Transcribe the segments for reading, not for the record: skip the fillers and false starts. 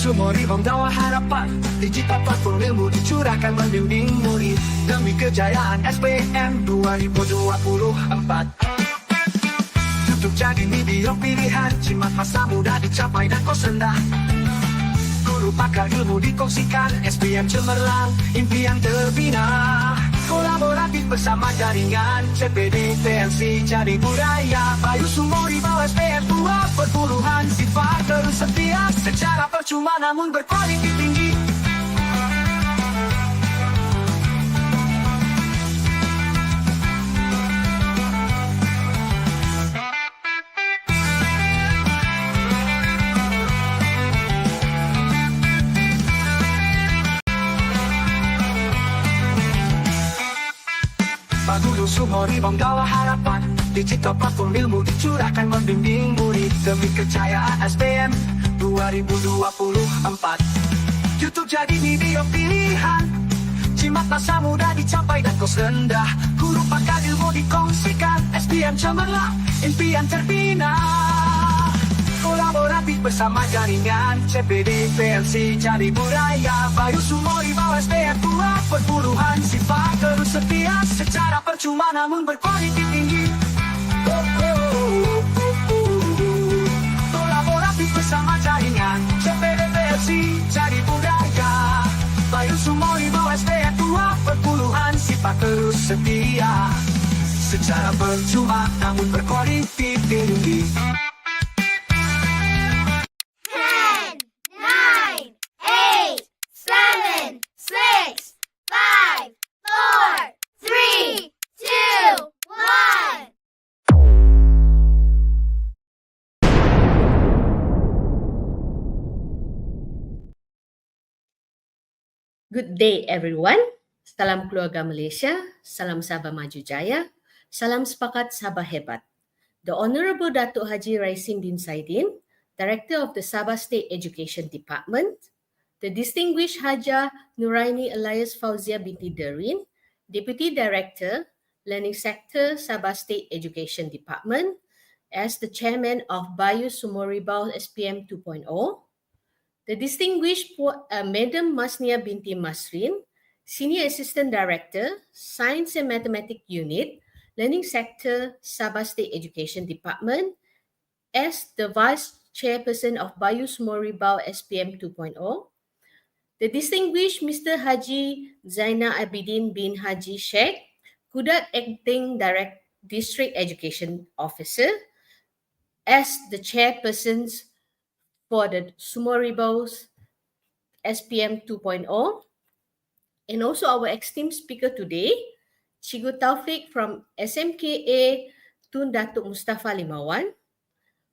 Sumoribau harapan, digital platform ilmu dicurahkan membimbing murid demi kejayaan SPM 2024. YouTube jadi video pilihan, jimat masa muda dicapai dan kau sendah. Guru pakar ilmu dikongsikan, SPM cemerlang, impian terbina. Kolaboratif bersama jaringan, CPD PLC jadi budaya. Bayu Sumoribau Spm 2.0 sifat terus setia, secara percuma namun berkualitas tinggi. Bayu Sumoribau harapan, digital platform ilmu dicurahkan membimbing murid demi kejayaan SPM 2024. YouTube jadi video pilihan, jimat masa muda dicapai dan kau rendah. Guru pakar ilmu dikongsikan, SPM cemerlang, impian terbina. Kolaboratif bersama jaringan, CPD PLC jadi budaya. Bayu Sumoribau Spm 2.0 sifat terus setia, secara percuma namun berkualitas tinggi. Kolaboratif bersama jaringan, CPD PLC jadi budaya. Bayu Sumoribau Spm 2.0 sifat terus setia, secara percuma namun berkualitas tinggi. 9, 8, 7, 6, 5, 4, 3, 2, 1. Good day everyone. Salam keluarga Malaysia, salam Sabah Maju Jaya, salam sepakat Sabah Hebat. The Honourable Datuk Haji Raisin bin Saidin, Director of the Sabah State Education Department, the Distinguished Hajah Nuraini Elias Fauzia binti Derin, Deputy Director, Learning Sector, Sabah State Education Department, as the Chairman of Bayu Sumoribau Spm 2.0, the Distinguished Madam Masnia binti Masrin, Senior Assistant Director, Science and Mathematics Unit, Learning Sector, Sabah State Education Department, as the Vice Chairperson of Bayu Sumoribau Spm 2.0, the Distinguished Mr. Haji Zainal Abidin bin Haji Sheikh, Kudat Acting District Education Officer, as the Chairpersons for the Sumoribau SPM 2.0, and also our esteemed speaker today, Cikgu Taufik from SMKA Tun Datuk Mustafa LIMAUAN.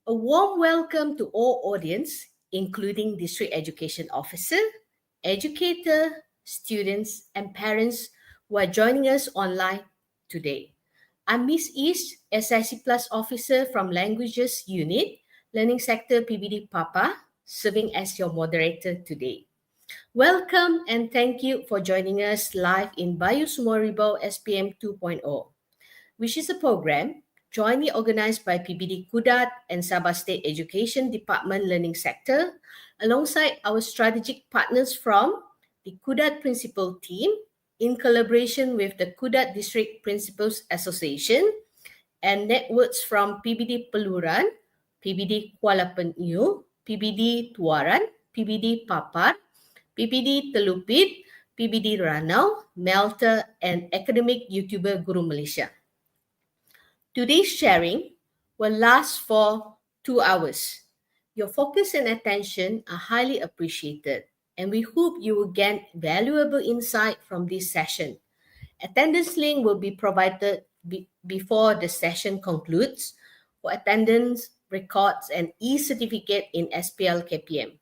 A warm welcome to all audience, including District Education Officer, educator, students, and parents who are joining us online today. I'm Miss East, SIC Plus Officer from Languages Unit, Learning Sector PPD Papar, serving as your moderator today. Welcome and thank you for joining us live in Bayu Sumoribau SPM 2.0, which is a program jointly organized by PPD Kudat and Sabah State Education Department Learning Sector, alongside our strategic partners from the Kudat Principal Team, in collaboration with the Kudat District Principals Association, and networks from PPD Beluran, PPD Kuala Penyu, PPD Tuaran, PPD Papar, PPD Telupid, PPD Ranau, Melter, and academic YouTuber Guru Malaysia. Today's sharing will last for 2 hours. Your focus and attention are highly appreciated, and we hope you will gain valuable insight from this session. Attendance link will be provided before the session concludes for attendance, records, and e-certificate in SPL KPM.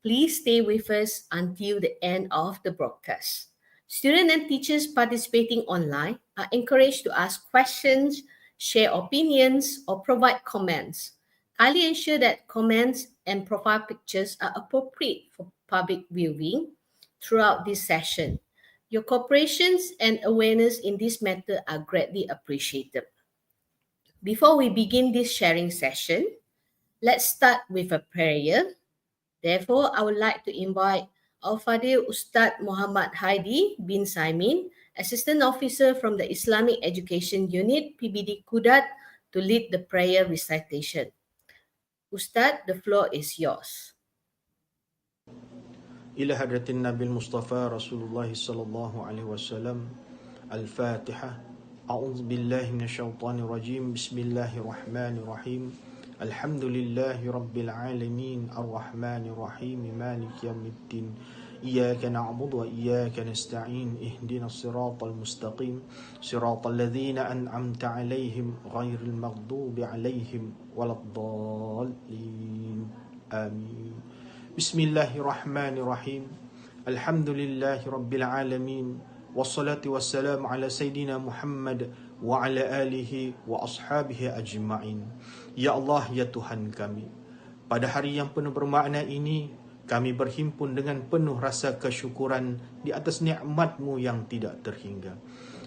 Please stay with us until the end of the broadcast. Students and teachers participating online are encouraged to ask questions, share opinions, or provide comments. Kindly ensure that comments and profile pictures are appropriate for public viewing throughout this session. Your cooperation and awareness in this matter are greatly appreciated. Before we begin this sharing session, let's start with a prayer. Therefore, I would like to invite Al-Fadil Ustaz Muhammad Haidi bin Saimin, Assistant Officer from the Islamic Education Unit, PPD Kudat, to lead the prayer recitation. Ustaz, the floor is yours. إلى حضرة النبي المصطفى رسول الله صلى الله عليه وسلم الفاتحة. أعوذ بالله من الشيطان الرجيم. بسم الله الرحمن الرحيم. الحمد لله رب العالمين الرحمن الرحيم مالك يوم الدين. إياك نعبد وإياك نستعين. اهدنا الصراط المستقيم صراط الذين أنعمت عليهم غير المغضوب عليهم ولا الضالين آمين. Bismillahirrahmanirrahim. Alhamdulillahirabbil wassalatu wassalamu ala Sayyidina Muhammad wa ala alihi wa ashabihi ajma'in. Ya Allah, ya Tuhan kami, pada hari yang penuh bermakna ini, kami berhimpun dengan penuh rasa kesyukuran di atas nikmat-Mu yang tidak terhingga.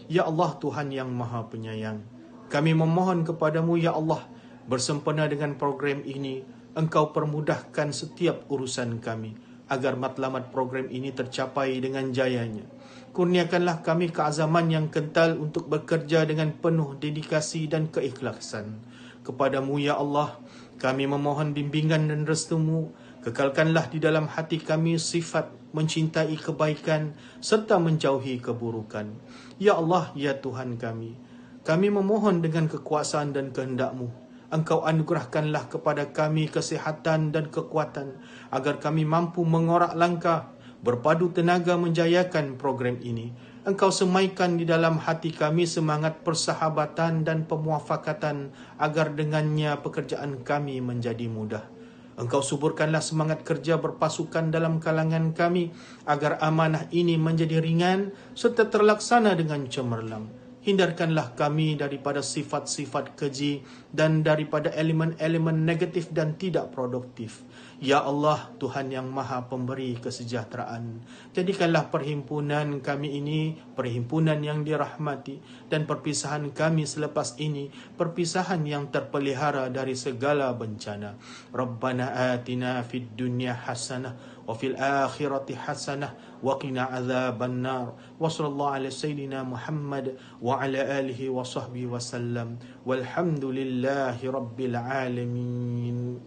Ya Allah, Tuhan yang Maha Penyayang, kami memohon kepadamu, ya Allah, bersempena dengan program ini, Engkau permudahkan setiap urusan kami agar matlamat program ini tercapai dengan jayanya. Kurniakanlah kami keazaman yang kental untuk bekerja dengan penuh dedikasi dan keikhlasan. Kepadamu, ya Allah, kami memohon bimbingan dan restu-Mu. Kekalkanlah di dalam hati kami sifat mencintai kebaikan serta menjauhi keburukan. Ya Allah, ya Tuhan kami memohon dengan kekuasaan dan kehendak-Mu, Engkau anugerahkanlah kepada kami kesihatan dan kekuatan agar kami mampu mengorak langkah, berpadu tenaga menjayakan program ini. Engkau semaikan di dalam hati kami semangat persahabatan dan pemuafakatan agar dengannya pekerjaan kami menjadi mudah. Engkau suburkanlah semangat kerja berpasukan dalam kalangan kami agar amanah ini menjadi ringan serta terlaksana dengan cemerlang. Hindarkanlah kami daripada sifat-sifat keji dan daripada elemen-elemen negatif dan tidak produktif. Ya Allah, Tuhan yang Maha Pemberi kesejahteraan, jadikanlah perhimpunan kami ini perhimpunan yang dirahmati dan perpisahan kami selepas ini perpisahan yang terpelihara dari segala bencana. Rabbana atina fid dunya hasanah wa fil akhirati hasanah wa qina adzaban nar. Wa sallallahu ala sayyidina Muhammad wa ala alihi wa sahbihi wa sallam. Walhamdulillahi rabbil alamin.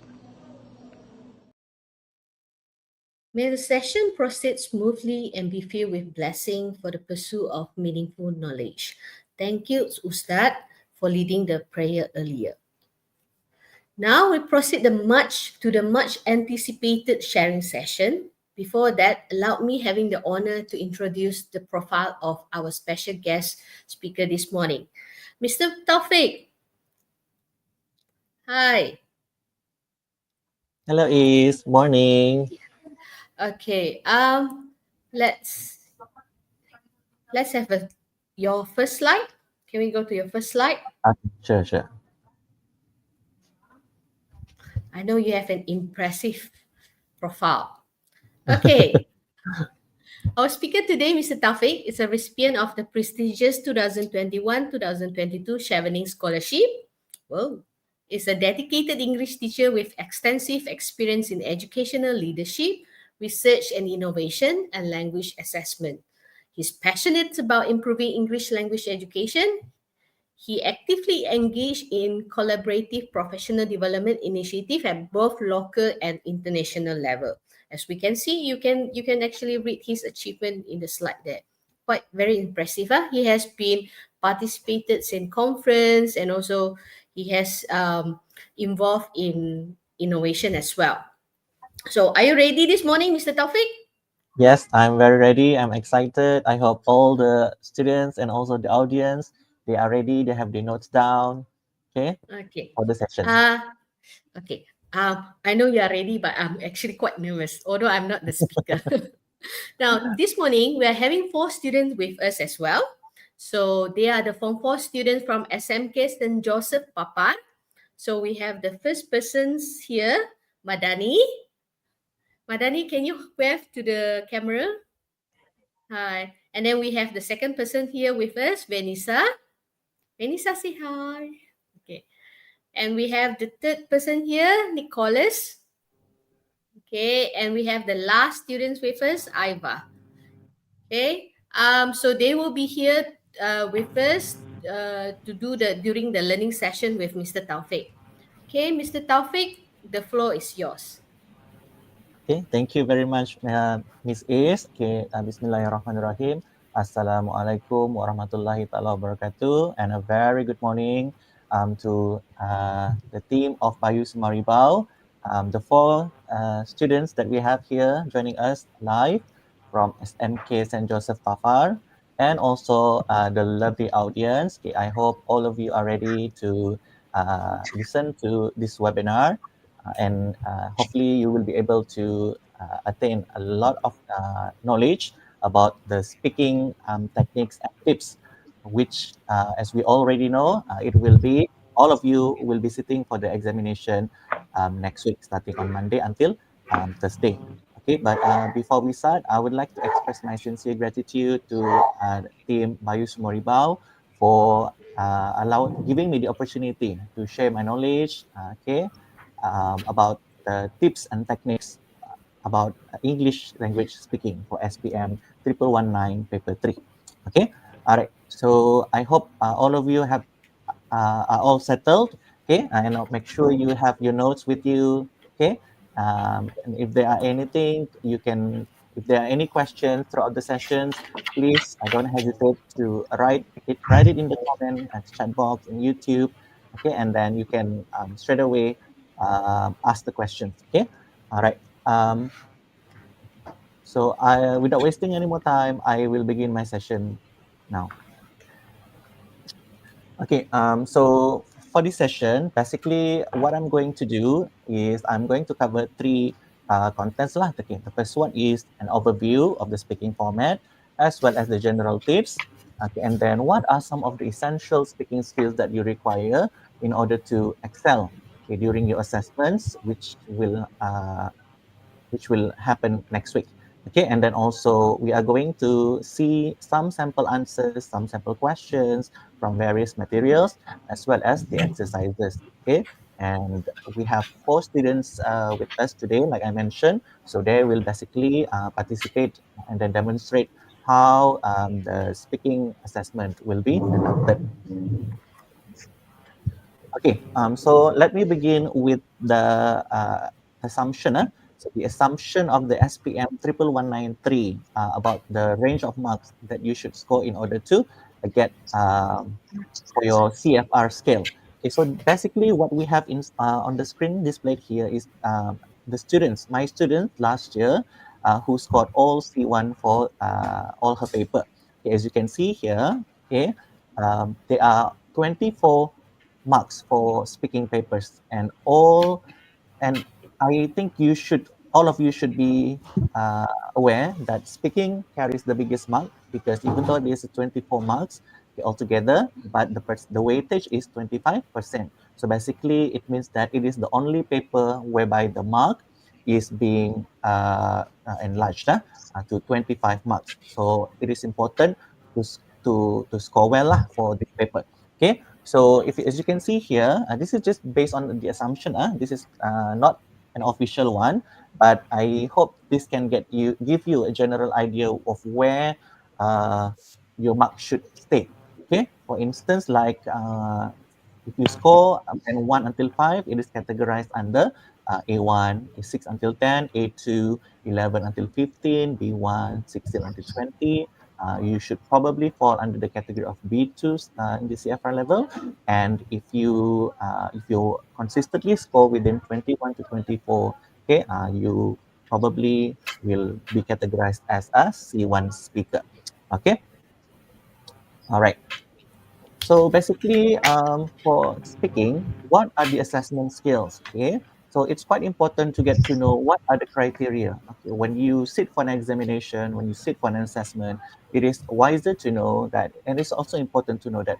May the session proceed smoothly and be filled with blessing for the pursuit of meaningful knowledge. Thank you, Ustaz, for leading the prayer earlier. Now we proceed to the much anticipated sharing session. Before that, allow me having the honor to introduce the profile of our special guest speaker this morning, Mr. Taufik. Hi. Hello, Is. Morning. Okay. Let's have your first slide. Can we go to your first slide? Sure. I know you have an impressive profile. Okay. Our speaker today, Mr. Taufik, is a recipient of the prestigious 2021-2022 Chevening Scholarship. Whoa. Is a dedicated English teacher with extensive experience in educational leadership, research and innovation, and language assessment. He's passionate about improving English language education. He actively engaged in collaborative professional development initiatives at both local and international level. As we can see, you can actually read his achievement in the slide there. Quite very impressive. He has been participated in conference and also he has involved in innovation as well. So are you ready this morning, Mr. Taufik? Yes, I'm very ready. I'm excited. I hope all the students and also the audience, they are ready. They have their notes down. Okay. For the session. Okay. I know you are ready, but I'm actually quite nervous, although I'm not the speaker. Now, this morning, we are having 4 students with us as well. So they are the Form 4 students from SMK St. Joseph Papar. So we have the first persons here, Madani. Madani, can you wave to the camera? Hi. And then we have the second person here with us, Vanessa. Vanessa, say hi. Okay. And we have the third person here, Nicholas. Okay, and we have the last students with us, Iva. Okay, so they will be here with us to do during the learning session with Mr. Taufik. Okay, Mr. Taufik, the floor is yours. Okay, thank you very much, Miss Is. Okay, Bismillahirrahmanirrahim. Assalamualaikum warahmatullahi taala wabarakatuh, and a very good morning to the team of Bayu Sumoribau, the four students that we have here joining us live from SMK St. Joseph Papar, and also the lovely audience. Okay, I hope all of you are ready to listen to this webinar. And hopefully you will be able to attain a lot of knowledge about the speaking techniques and tips, which as we already know, it will be, all of you will be sitting for the examination next week, starting on Monday until Thursday. Okay, but before we start, I would like to express my sincere gratitude to team Bayu Sumoribau for giving me the opportunity to share my knowledge, about the tips and techniques about English language speaking for SPM 1.019 paper 3. Okay, all right. So I hope all of you have are all settled. Okay, and make sure you have your notes with you. Okay, and if there are anything you can, if there are any questions throughout the sessions, please don't hesitate to write it in the comment chat box in YouTube. Okay, and then you can straight away ask the questions. Okay, all right. So without wasting any more time, I will begin my session now. Okay, so for this session, basically what I'm going to do is I'm going to cover three contents lah. Okay, the first one is an overview of the speaking format, as well as the general tips. Okay, and then what are some of the essential speaking skills that you require in order to excel, okay, during your assessments, which will happen next week. Okay, and then also we are going to see some sample answers, some sample questions from various materials, as well as the exercises. Okay, and we have four students with us today, like I mentioned. So they will basically participate and then demonstrate how the speaking assessment will be conducted. Okay, so let me begin with the assumption. So the assumption of the SPM 11193 about the range of marks that you should score in order to get for your CFR scale. Okay, so basically what we have on the screen displayed here is the students, my students last year, who scored all C1 for all her paper. Okay, as you can see here, okay, there are 24 marks for speaking papers, and I think all of you should be aware that speaking carries the biggest mark, because even though there's 24 marks altogether, but the weightage is 25%. So basically it means that it is the only paper whereby the mark is being enlarged to 25 marks. So it is important to score well for this paper. Okay, so as you can see here, this is just based on the assumption. This is not an official one, but I hope this can give you a general idea of where your mark should stay. Okay, for instance, like if you score and 1 until 5, it is categorized under A1, A6 until 10, A2, 11 until 15, B1, 16 until 20. You should probably fall under the category of B2 in the CFR level. And if you consistently score within 21 to 24, okay, you probably will be categorized as a C1 speaker. Okay, all right. So basically, for speaking, what are the assessment skills? Okay, so it's quite important to get to know what are the criteria. Okay, when you sit for an examination, when you sit for an assessment, it is wiser to know that, and it's also important to know that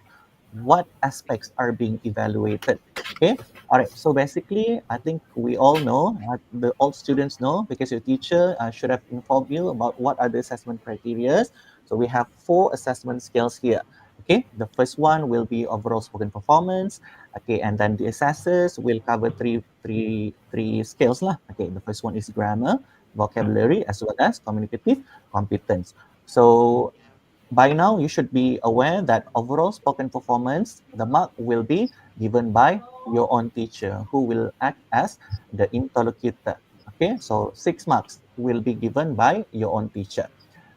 what aspects are being evaluated. Okay, all right. So basically, I think we all know, all students know, because your teacher should have informed you about what are the assessment criteria. So we have 4 assessment scales here. Okay, the first one will be overall spoken performance. Okay, and then the assessors will cover three skills lah. Okay, the first one is grammar, vocabulary, as well as communicative competence. So by now, you should be aware that overall spoken performance, the mark will be given by your own teacher, who will act as the interlocutor. Okay, so 6 marks will be given by your own teacher.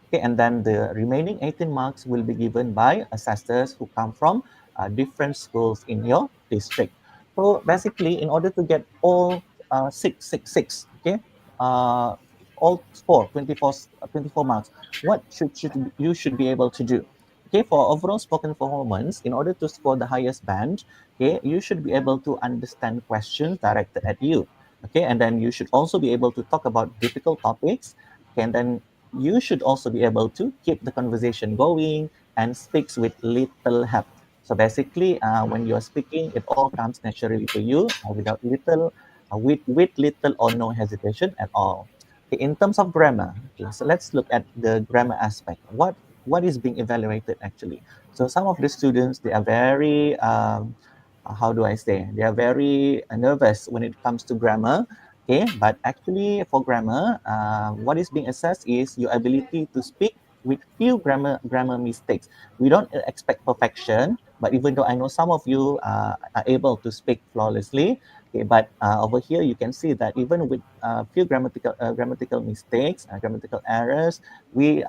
Okay, and then the remaining 18 marks will be given by assessors who come from different schools in your district. So basically, in order to get all 6, okay, all score 24 marks, what you should be able to do? Okay, for overall spoken performance, in order to score the highest band, okay, you should be able to understand questions directed at you. Okay, and then you should also be able to talk about difficult topics. Okay, and then you should also be able to keep the conversation going and speaks with little help. So basically, when you're speaking, it all comes naturally to you with little or no hesitation at all. Okay, in terms of grammar, okay, so let's look at the grammar aspect. What is being evaluated actually? So some of the students, they are very how do I say? They are very nervous when it comes to grammar. Okay, but actually for grammar, what is being assessed is your ability to speak with few grammar mistakes. We don't expect perfection, but even though I know some of you are able to speak flawlessly, okay, but over here you can see that even with few grammatical mistakes, grammatical errors, you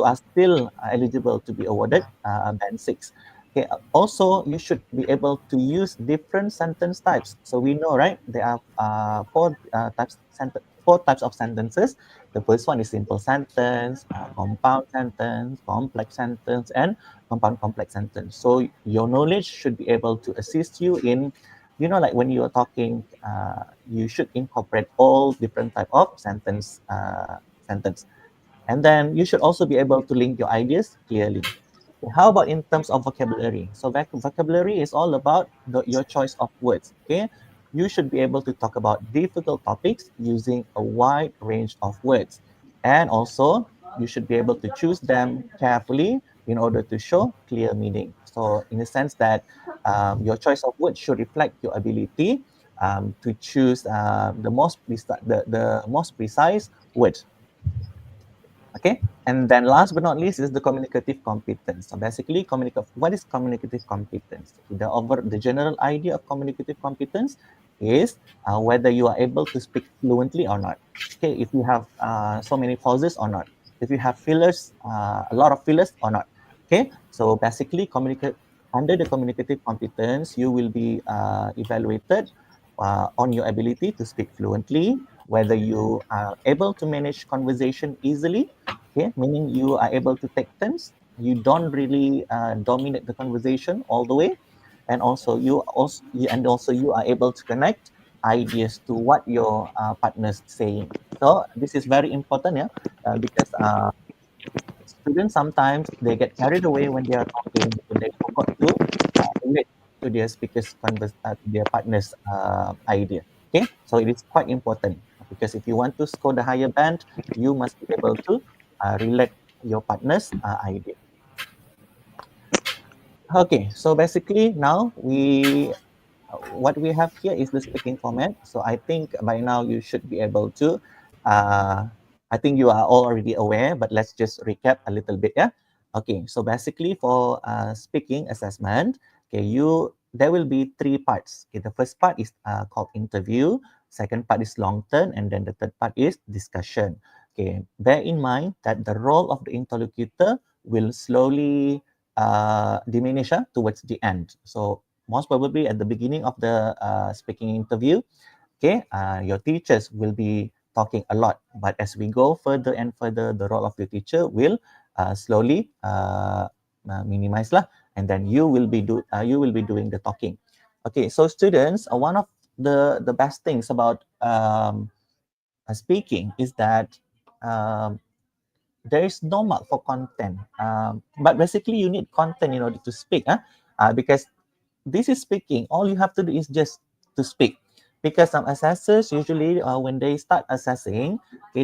are still eligible to be awarded band 6. Okay, also, you should be able to use different sentence types. So we know, right? There are four types of sentences. The first one is simple sentence, compound sentence, complex sentence, and compound complex sentence. So your knowledge should be able to assist you in, like when you are talking, you should incorporate all different type of sentence. And then you should also be able to link your ideas clearly. How about in terms of vocabulary? So vocabulary is all about your choice of words. Okay, you should be able to talk about difficult topics using a wide range of words, and also you should be able to choose them carefully in order to show clear meaning. So in the sense that your choice of words should reflect your ability to choose the most precise words. Okay, and then last but not least is the communicative competence. So basically, what is communicative competence? The general idea of communicative competence is whether you are able to speak fluently or not. Okay, if you have so many pauses or not, if you have fillers, a lot of fillers or not. Okay, so basically, under the communicative competence, you will be evaluated on your ability to speak fluently, whether you are able to manage conversation easily, okay, meaning you are able to take turns, you don't really dominate the conversation all the way, and also you are able to connect ideas to what your partner's saying. So this is very important, yeah, because students sometimes they get carried away when they are talking, and they forgot to relate to their to their partner's idea. Okay, so it is quite important because if you want to score the higher band, you must be able to relate your partner's idea. Okay, so basically now what we have here is the speaking format. So I think by now you should be able to, I think you are all already aware, but let's just recap a little bit, yeah? Okay, so basically for speaking assessment, okay, there will be 3 parts. Okay, the first part is called interview, second part is long term, and then the third part is discussion. Okay, bear in mind that the role of the interlocutor will slowly diminish towards the end. So most probably at the beginning of the speaking interview, okay, your teachers will be talking a lot. But as we go further and further, the role of your teacher will slowly minimize lah, and then you will be doing the talking. Okay, so students, one of the best things about speaking is that um, there is no mark for content. But basically, you need content in order to speak, because this is speaking. All you have to do is just to speak. Because some assessors usually, when they start assessing, okay,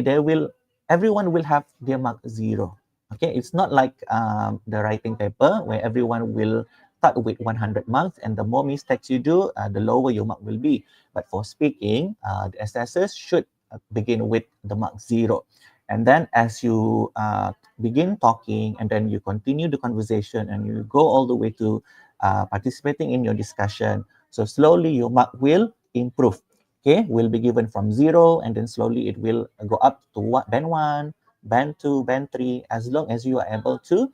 everyone will have their mark 0. Okay, it's not like the writing paper where everyone will start with 100 marks, and the more mistakes you do, the lower your mark will be. But for speaking, the assessors should begin with the mark 0. And then as you begin talking, and then you continue the conversation, and you go all the way to participating in your discussion, so slowly your mark will improve. Okay, will be given from 0, and then slowly it will go up to band 1, band 2, band 3, as long as you are able to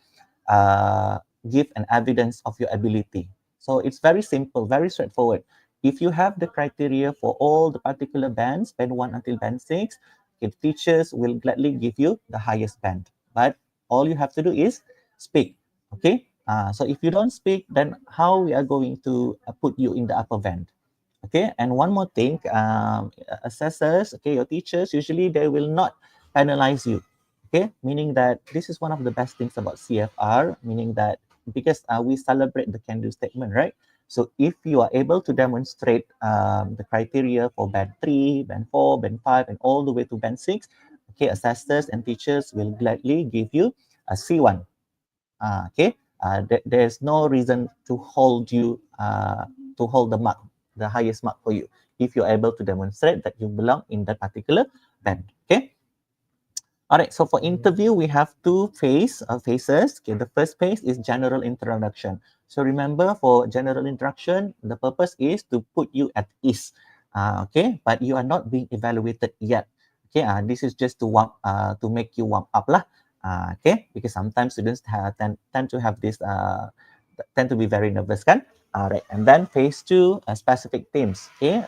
give an evidence of your ability. So it's very simple, very straightforward. If you have the criteria for all the particular bands, band 1 until band 6, okay, teachers will gladly give you the highest band. But all you have to do is speak, okay? So if you don't speak, then how we are going to put you in the upper band? Okay, and one more thing, assessors, okay, your teachers, usually they will not penalize you. Okay, meaning that this is one of the best things about CFR, meaning that because we celebrate the can-do statement, right? So if you are able to demonstrate the criteria for band 3, band 4, band 5, and all the way to band 6, okay, assessors and teachers will gladly give you a C1. Okay, there's no reason to hold you to hold the mark, the highest mark for you, if you're able to demonstrate that you belong in that particular band. Okay. All right, so for interview, we have two phases. Okay, the first phase is general introduction. So remember, for general introduction, the purpose is to put you at ease. Okay, but you are not being evaluated yet. Okay, this is just to make you warm up lah. Okay, because sometimes students tend to have this tend to be very nervous, kan? All right, and then phase 2, specific themes. Okay,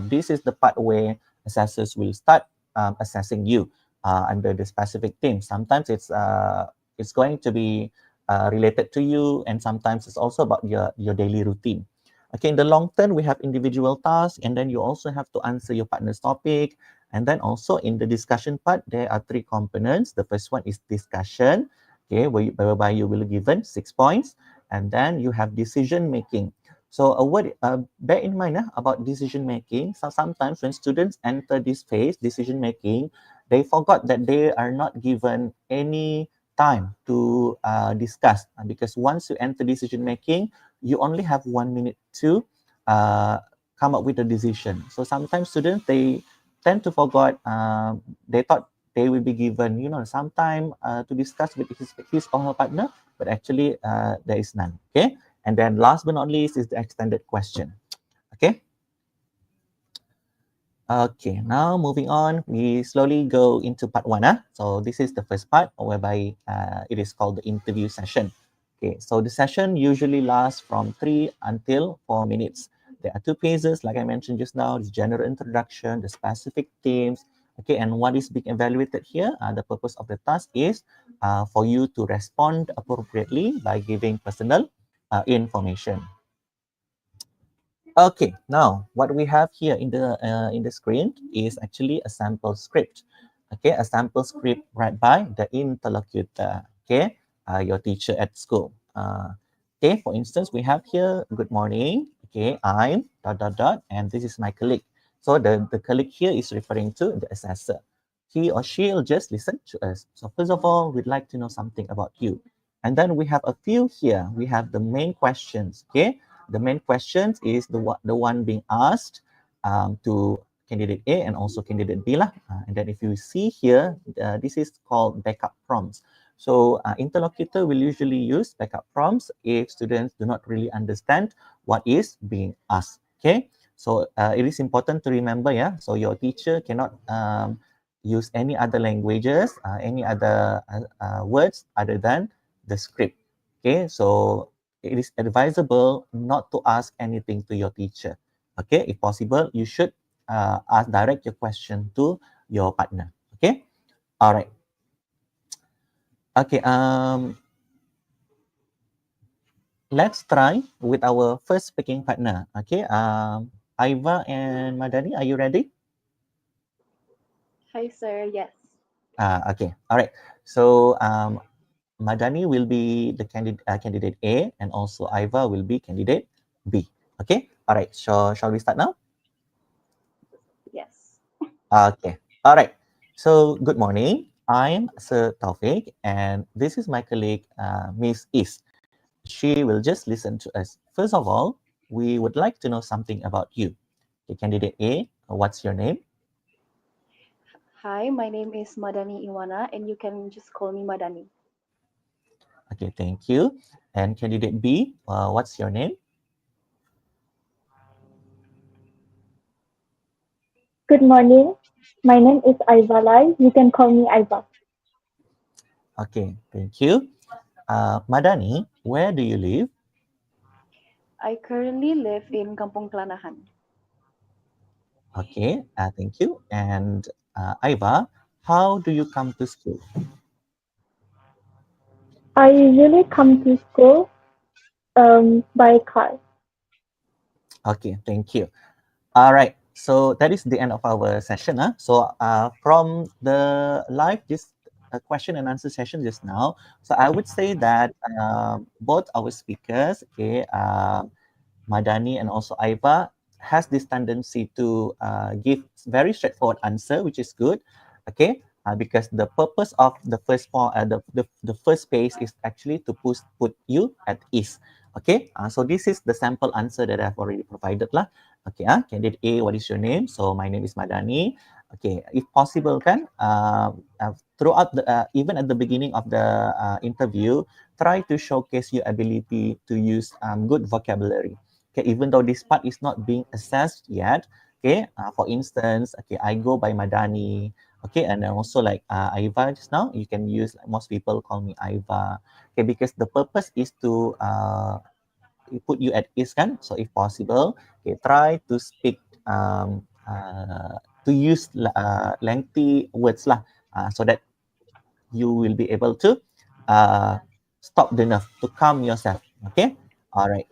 this is the part where assessors will start assessing you under the specific theme. Sometimes it's going to be related to you, and sometimes it's also about your daily routine. Okay, in the long term, we have individual tasks, and then you also have to answer your partner's topic. And then also in the discussion part, there are 3 components. The first one is discussion, okay, whereby you will be given 6 points. And then you have decision making. So bear in mind about decision making. So sometimes when students enter this phase, decision making, they forgot that they are not given any time to discuss, because once you enter decision making, you only have 1 minute to come up with a decision. So sometimes students, they tend to forget, they thought they will be given, some time to discuss with his or her partner, but actually there is none. Okay, and then last but not least is the extended question. Okay. Okay, now moving on, we slowly go into part 1. So this is the first part, whereby it is called the interview session. Okay, so the session usually lasts from 3 until 4 minutes. There are 2 phases, like I mentioned just now: the general introduction, the specific themes. Okay, and what is being evaluated here? The purpose of the task is for you to respond appropriately by giving personal information. Okay, now what we have here in the screen is actually a sample script. Okay, a sample script read by the interlocutor. Okay, your teacher at school. Okay, for instance, we have here, good morning. Okay, I'm ... and this is my colleague. So the colleague here is referring to the assessor. He or she will just listen to us. So first of all, we'd like to know something about you. And then we have a few here. We have the main questions. Okay, the main questions is the one being asked to candidate A and also candidate B lah. And then if you see here, this is called backup prompts. So interlocutor will usually use backup prompts if students do not really understand what is being asked. Okay, so it is important to remember, yeah. So your teacher cannot use any other languages, any other words other than the script. Okay, so it is advisable not to ask anything to your teacher. Okay, if possible, you should direct your question to your partner. Okay, all right. Okay, let's try with our first speaking partner. Okay, Aiva and Madani, are you ready? Hi, sir. Yes. Okay, all right. So Madani will be the candidate A, and also Aiva will be candidate B. Okay, all right. So shall we start now? Yes. Okay, all right. So good morning. I'm Sir Taufik, and this is my colleague, Miss Is. She will just listen to us. First of all, we would like to know something about you. Okay, candidate A, what's your name? Hi, my name is Madani Iwana, and you can just call me Madani. Okay, thank you. And candidate B, what's your name? Good morning. My name is Aiva Lai. You can call me Aiva. Okay, thank you. Madani, where do you live? I currently live in Kampung Kelanahan. Okay, thank you. And Aiva, how do you come to school? I usually come to school by car. Okay, thank you. All right, so that is the end of our session. So from the live this question and answer session just now, so I would say that both our speakers, okay, Madani and also Aiva, has this tendency to give very straightforward answer, which is good, okay, because the purpose of the first point, the first page is actually to put you at ease, okay. So this is the sample answer that I've already provided lah. Okay, candidate A, what is your name? So my name is Madani. Okay, if possible, kan, throughout the even at the beginning of the interview, try to showcase your ability to use good vocabulary. Okay, even though this part is not being assessed yet. Okay, for instance, okay, I go by Madani. Okay, and then also like Aiva just now, you can use, like, most people call me Aiva. Okay, because the purpose is to put you at ease, kan? So if possible, okay, try to speak to use lengthy words lah, so that you will be able to stop the nerve, to calm yourself. Okay, all right.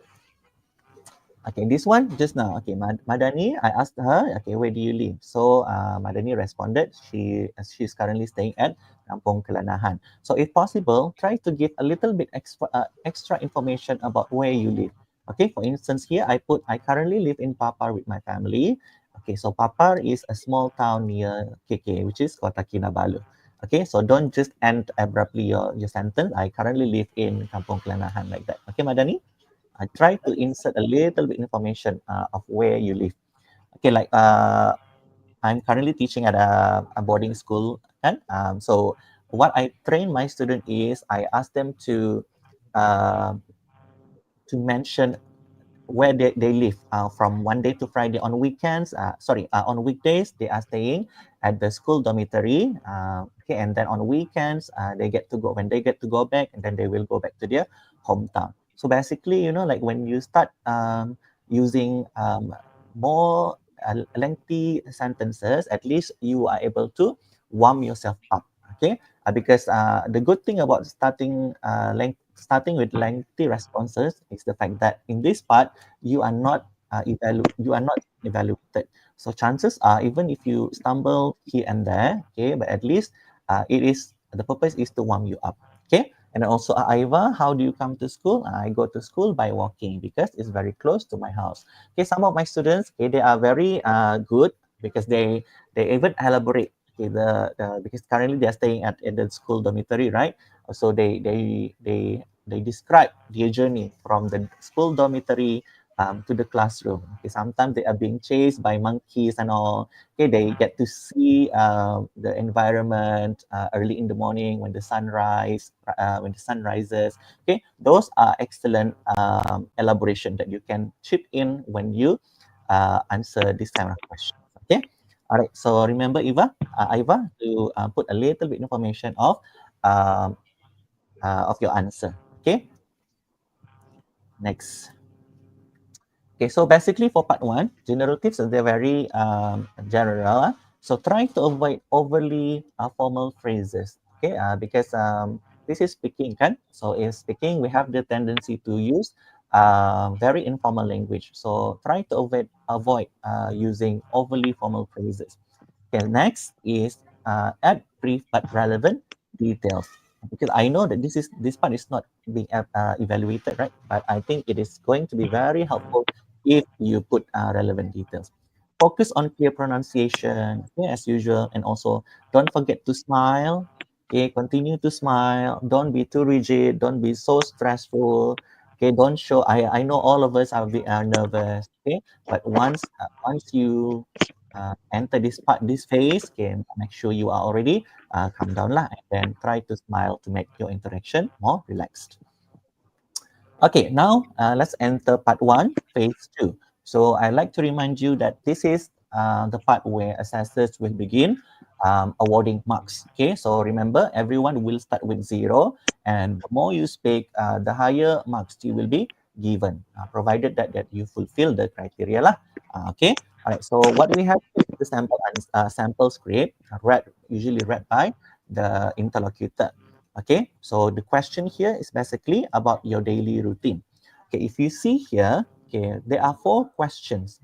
Okay, this one just now. Okay, Madani, I asked her, okay, where do you live? So Madani responded, she's currently staying at Kampung Kelanahan. So if possible, try to give a little bit extra information about where you live. Okay, for instance, here I currently live in Papar with my family. Okay, so Papar is a small town near KK, which is Kota Kinabalu. Okay, so don't just end abruptly your sentence. I currently live in Kampung Kelanahan, like that. Okay, Madani? I try to insert a little bit information of where you live. Okay, like I'm currently teaching at a boarding school, and so what I train my student is I ask them uh, to mention where they live from Monday to Friday. On weekends, on weekdays, they are staying at the school dormitory. Okay, and then on weekends, they get to go, when they get to go back, and then they will go back to their hometown. So basically, like when you start using more lengthy sentences, at least you are able to warm yourself up. Okay, because the good thing about starting with lengthy responses is the fact that in this part you are not evaluated. So chances are, even if you stumble here and there, okay, but at least the purpose is to warm you up. Okay, and also Aiva, how do you come to school? I go to school by walking because it's very close to my house. Okay, some of my students, okay, they are very good because they even elaborate. Okay, because currently they are staying at the school dormitory, right? So they describe their journey from the school dormitory to the classroom. Okay, sometimes they are being chased by monkeys and all. Okay, they get to see the environment early in the morning when the sun rises. Okay, those are excellent elaboration that you can chip in when you answer this kind of questions. Okay, all right. So remember, Iva, to put a little bit information of your answer. Okay, next. Okay, so basically for part one, general tips, they're very general. So try to avoid overly formal phrases. Okay, because this is speaking, kan? So in speaking, we have the tendency to use very informal language. So try to avoid using overly formal phrases. Okay, next is add brief but relevant details. Because I know that this part is not being evaluated, right? But I think it is going to be very helpful if you put relevant details. Focus on clear pronunciation, okay, as usual, and also don't forget to smile. Okay, continue to smile. Don't be too rigid. Don't be so stressful. Okay, don't show. I know all of us are nervous. Okay, but once you enter this phase, okay, make sure you are already calm down lah, and then try to smile to make your interaction more relaxed. Okay, now let's enter part one, phase two. So I like to remind you that this is the part where assessors will begin awarding marks. Okay, so remember, everyone will start with 0, and the more you speak, the higher marks you will be given, provided that you fulfill the criteria lah. Okay, all right. So what we have is the sample script, usually read by the interlocutor. Okay, so the question here is basically about your daily routine. Okay, if you see here, okay, there are 4 questions.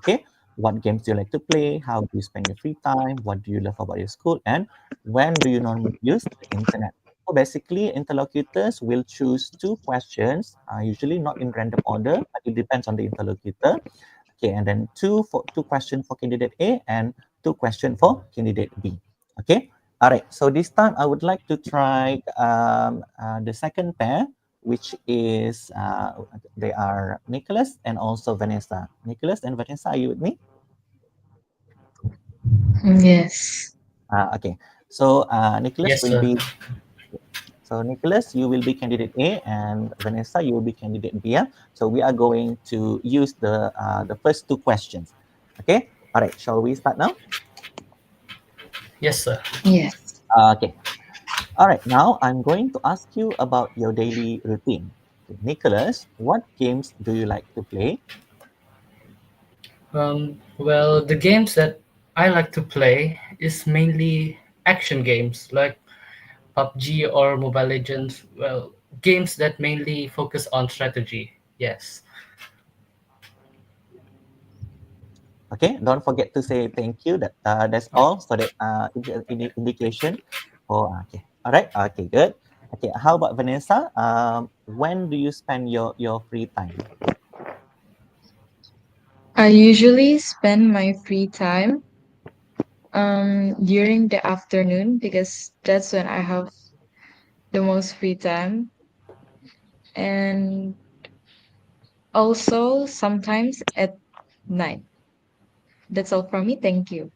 Okay, what games do you like to play? How do you spend your free time? What do you love about your school? And when do you normally use the internet? So basically, interlocutors will choose 2 questions, usually not in random order, but it depends on the interlocutor. Okay, and then two questions for candidate A and 2 questions for candidate B. Okay, all right. So this time I would like to try the second pair, which is they are Nicholas and also Vanessa. Nicholas and Vanessa, are you with me? Yes. Okay. So Nicholas Yes, will sir. be. So Nicholas, you will be candidate A, and Vanessa, you will be candidate B. Yeah? So we are going to use the first 2 questions. Okay. All right. Shall we start now? Yes, sir. Yes. Okay. All right. Now I'm going to ask you about your daily routine. Okay, Nicholas, what games do you like to play? Well, the games that I like to play is mainly action games like PUBG or Mobile Legends. Well, games that mainly focus on strategy. Yes. Okay. Don't forget to say thank you. That's all. So that indication. Oh, okay. All right. Okay. Good. Okay. How about Vanessa? When do you spend your free time? I usually spend my free time during the afternoon because that's when I have the most free time. And also sometimes at night. That's all from me. Thank you.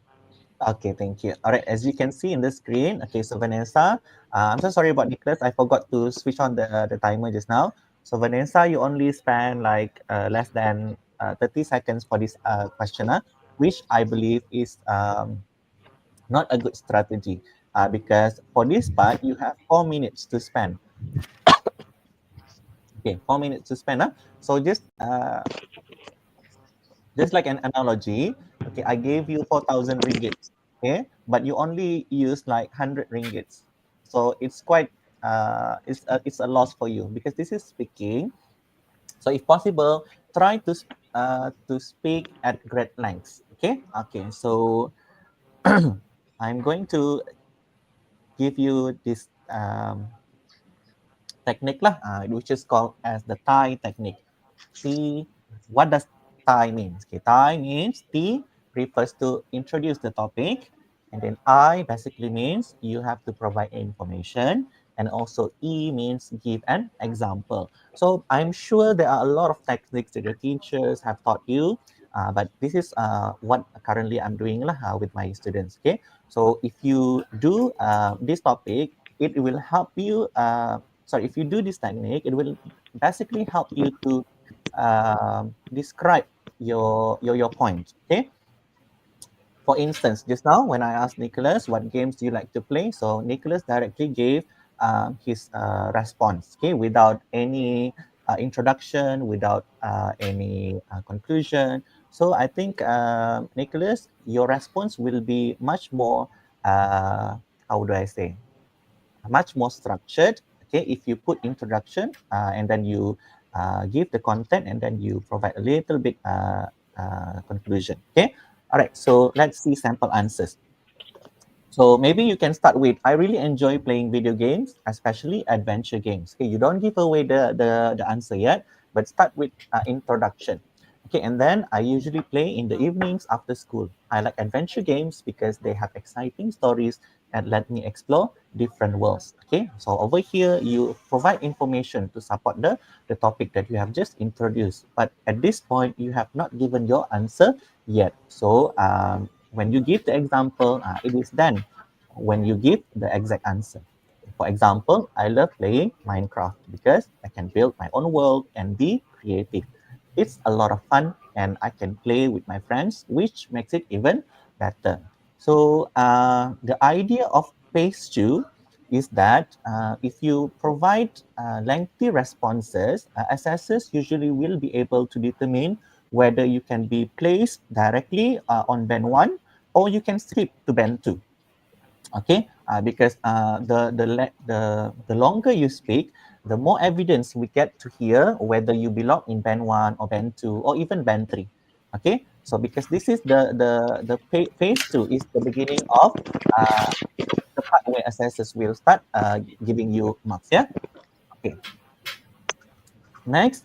Okay, thank you. All right, as you can see in the screen, okay, so Vanessa, I'm so sorry about Nicholas. I forgot to switch on the timer just now. So Vanessa, you only spend like less than 30 seconds for this questionnaire, which I believe is not a good strategy because for this part, you have 4 minutes to spend. Okay, 4 minutes to spend. So just like an analogy, okay, I gave you 4,000 ringgits, okay, but you only use like 100 ringgits. So it's quite, it's a loss for you because this is speaking. So if possible, try to speak at great lengths, okay? Okay, so I'm going to give you this technique lah, which is called as the Thai technique. T, what does Thai means? Okay, Thai means T refers to introduce the topic, and then I basically means you have to provide information, and also E means give an example. So I'm sure there are a lot of techniques that your teachers have taught you, but this is what currently I'm doing lah, with my students. Okay, so if you do this topic, it will help you. Sorry, if you do this technique, it will basically help you to describe your point. Okay. For instance, just now when I asked Nicholas what games do you like to play, so Nicholas directly gave his response. Okay, without any introduction, without any conclusion. So I think Nicholas, your response will be much more. How do I say? Much more structured. Okay, if you put introduction and then you give the content and then you provide a little bit conclusion. Okay, all right. So let's see sample answers. So maybe you can start with, I really enjoy playing video games, especially adventure games. Okay, you don't give away the answer yet, but start with introduction. Okay, and then I usually play in the evenings after school. I like adventure games because they have exciting stories and let me explore different worlds. Okay, so over here, you provide information to support the topic that you have just introduced. But at this point, you have not given your answer yet. So when you give the example, it is then when you give the exact answer. For example, I love playing Minecraft because I can build my own world and be creative. It's a lot of fun and I can play with my friends, which makes it even better. So the idea of phase two is that if you provide lengthy responses, assessors usually will be able to determine whether you can be placed directly on band 1 or you can skip to band 2. Okay, because the longer you speak, the more evidence we get to hear whether you belong in band 1 or band 2 or even band 3. Okay, so because this is the phase 2 is the beginning of uh, the part where assessors will start giving you marks. Yeah. Okay. Next,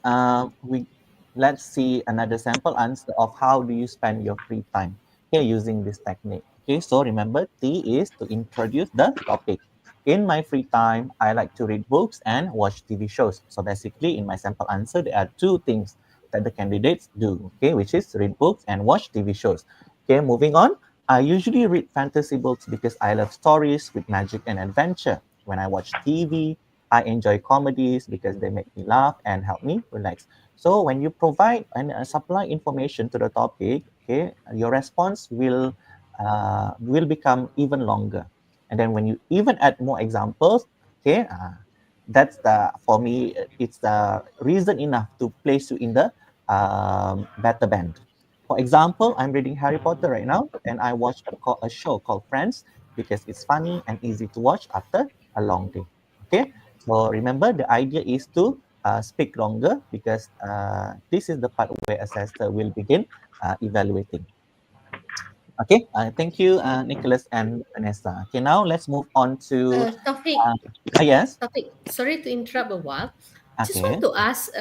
let's see another sample answer of how do you spend your free time here using this technique. Okay, so remember T is to introduce the topic. In my free time, I like to read books and watch TV shows. So basically, in my sample answer, there are two things that the candidates do. Okay, which is read books and watch TV shows. Okay, moving on. I usually read fantasy books because I love stories with magic and adventure. When I watch TV, I enjoy comedies because they make me laugh and help me relax. So when you provide and supply information to the topic, okay, your response will become even longer. And then when you even add more examples, okay, that's the for me it's the reason enough to place you in the better band. For example, I'm reading Harry Potter right now, and I watch a show called Friends because it's funny and easy to watch after a long day. Okay, so remember the idea is to speak longer because this is the part where assessor will begin evaluating. Okay, thank you, Nicholas and Vanessa. Okay, now let's move on to Taufik, uh, yes. Taufik, sorry to interrupt a while. Just want Okay, to ask,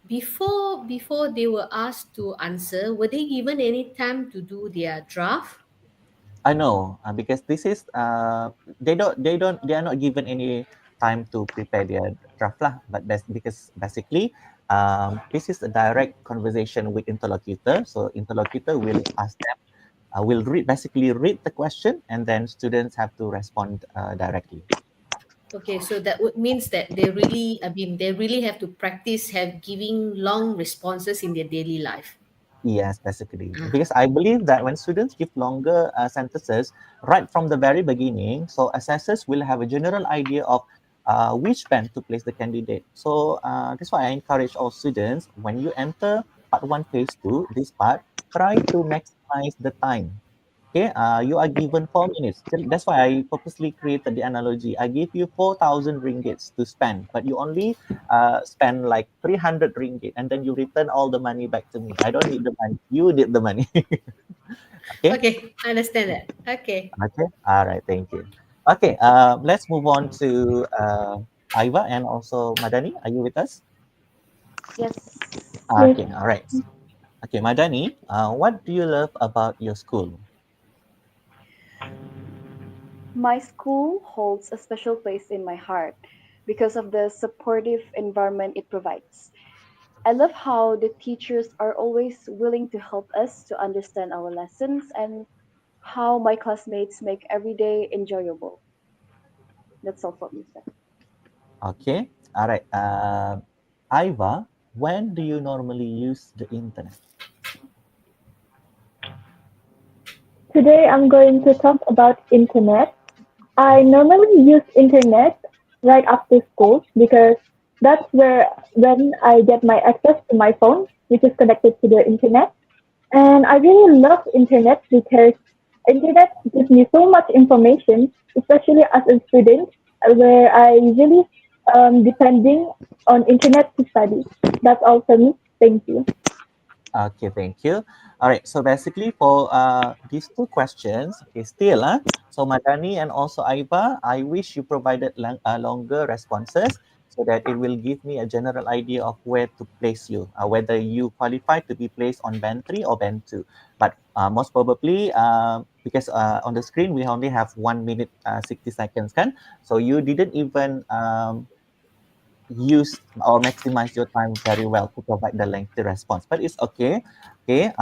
before they were asked to answer, were they given any time to do their draft? I know because this is they are not given any time to prepare their draft lah. But because basically this is a direct conversation with interlocutor. So interlocutor will ask them will basically read the question and then students have to respond directly. Okay, so that means that they really have to practice have giving long responses in their daily life. Yes, basically. Ah, Because I believe that when students give longer sentences right from the very beginning, so assessors will have a general idea of which band to place the candidate. So that's why I encourage all students, when you enter part 1, phase 2, this part, try to maximize the time. Okay, you are given 4 minutes. That's why I purposely created the analogy. I give you 4,000 ringgits to spend, but you only spend like 300 ringgit, and then you return all the money back to me. I don't need the money. You need the money. Okay. okay, I understand that. Okay. Okay. All right. Thank you. Okay. Let's move on to Aiva and also Madani. Are you with us? Yes. Yes. Okay. All right. Okay, Madani. What do you love about your school? My school holds a special place in my heart because of the supportive environment it provides. I love how the teachers are always willing to help us to understand our lessons and how my classmates make every day enjoyable. That's all from me, sir. Okay. All right. Aiva, when do you normally use the internet? Today I'm going to talk about internet. I normally use internet right after school because that's where when I get my access to my phone, which is connected to the internet. And I really love internet because internet gives me so much information, especially as a student, where I really depending on internet to study. That's all for me. Thank you. Okay, thank you. All right, so basically for these two questions, okay, still, so Madani and also Aiba, I wish you provided longer responses so that it will give me a general idea of where to place you, whether you qualify to be placed on band 3 or band 2. But most probably, because on the screen we only have 1 minute 60 seconds kan. So you didn't even use or maximize your time very well to provide the lengthy response, but it's okay. Okay,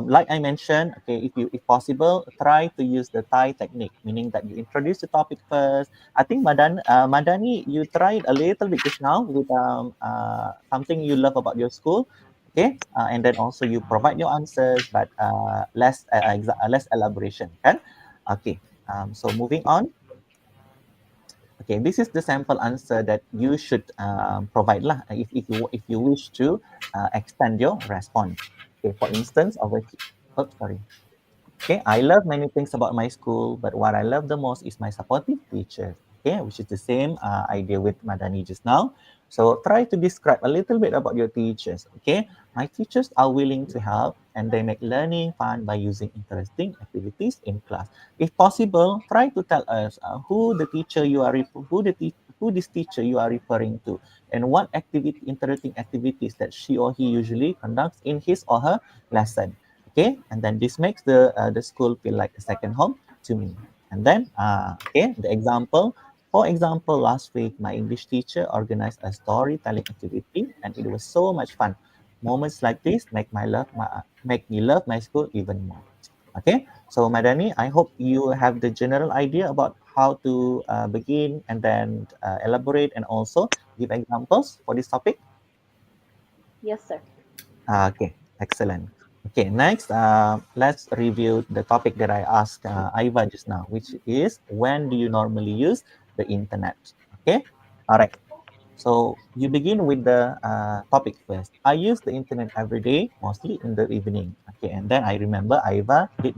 like I mentioned, okay, if possible, try to use the Thai technique, meaning that you introduce the topic first. I think Madani, you tried a little bit just now with something you love about your school. Okay, and then also you provide your answers, but less elaboration, kan? Okay, so moving on. Okay, this is the sample answer that you should provide lah if you wish to extend your response. Okay, for instance, over here, oh, sorry. Okay, I love many things about my school, but what I love the most is my supportive teachers. Okay, which is the same idea with Madani just now. So try to describe a little bit about your teachers. Okay, my teachers are willing to help and they make learning fun by using interesting activities in class. If possible, try to tell us who the teacher you are who this teacher you are referring to and what interesting activities that she or he usually conducts in his or her lesson. Okay, and then this makes the school feel like a second home to me. And then okay, the example, for example, last week my English teacher organized a storytelling activity and it was so much fun. Moments like this make me love my school even more. Okay, so Madani, I hope you have the general idea about how to begin and then elaborate and also give examples for this topic. Yes, sir. Okay, excellent. Okay, next, let's review the topic that I asked Aiva just now, which is when do you normally use the internet? Okay, all right. So you begin with the topic first. I use the internet every day, mostly in the evening. Okay, and then I remember Aiva did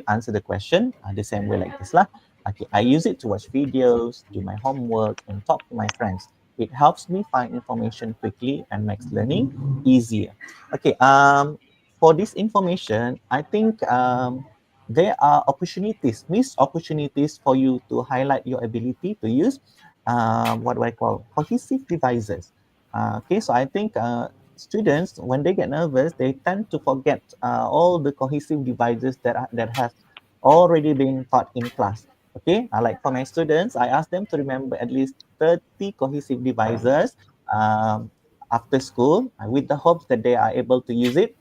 answer the question the same way like this lah. Okay, I use it to watch videos, do my homework, and talk to my friends. It helps me find information quickly and makes learning easier. Okay, for this information, I think there are missed opportunities for you to highlight your ability to use what do I call cohesive devices. Okay, so I think students, when they get nervous, they tend to forget all the cohesive devices that have already been taught in class. Okay, like for my students, I ask them to remember at least 30 cohesive devices um, after school with the hopes that they are able to use it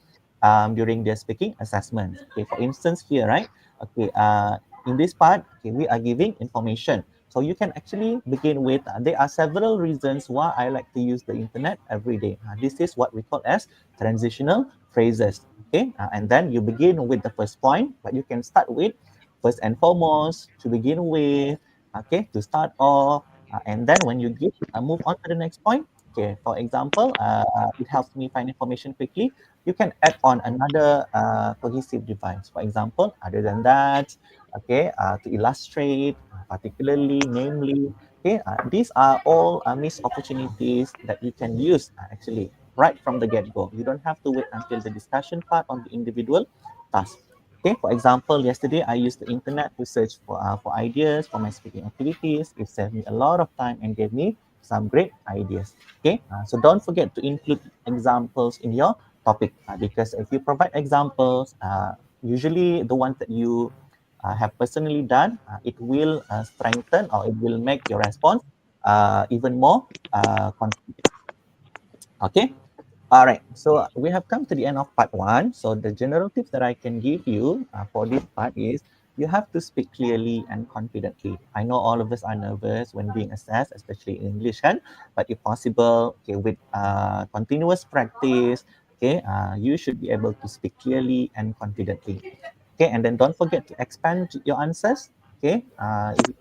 during their speaking assessments. Okay, for instance here, right? Okay, in this part, okay, we are giving information. So you can actually begin with, there are several reasons why I like to use the internet every day. This is what we call as transitional phrases. Okay, and then you begin with the first point, but you can start with first and foremost, to begin with, okay, to start off, and then when you move on to the next point, okay, for example, it helps me find information quickly. You can add on another cohesive device. For example, other than that, okay, to illustrate, particularly, namely, okay, these are all missed opportunities that you can use actually right from the get-go. You don't have to wait until the discussion part on the individual task. Okay, for example, yesterday I used the internet to search for ideas for my speaking activities. It saved me a lot of time and gave me some great ideas. Okay, so don't forget to include examples in your topic because if you provide examples, usually the ones that you have personally done, it will strengthen or it will make your response even more confident. Okay. All right. So we have come to the end of part one. So the general tips that I can give you for this part is you have to speak clearly and confidently. I know all of us are nervous when being assessed, especially in English, kan? But if possible, okay, with continuous practice, okay, you should be able to speak clearly and confidently. Okay, and then don't forget to expand your answers. Okay,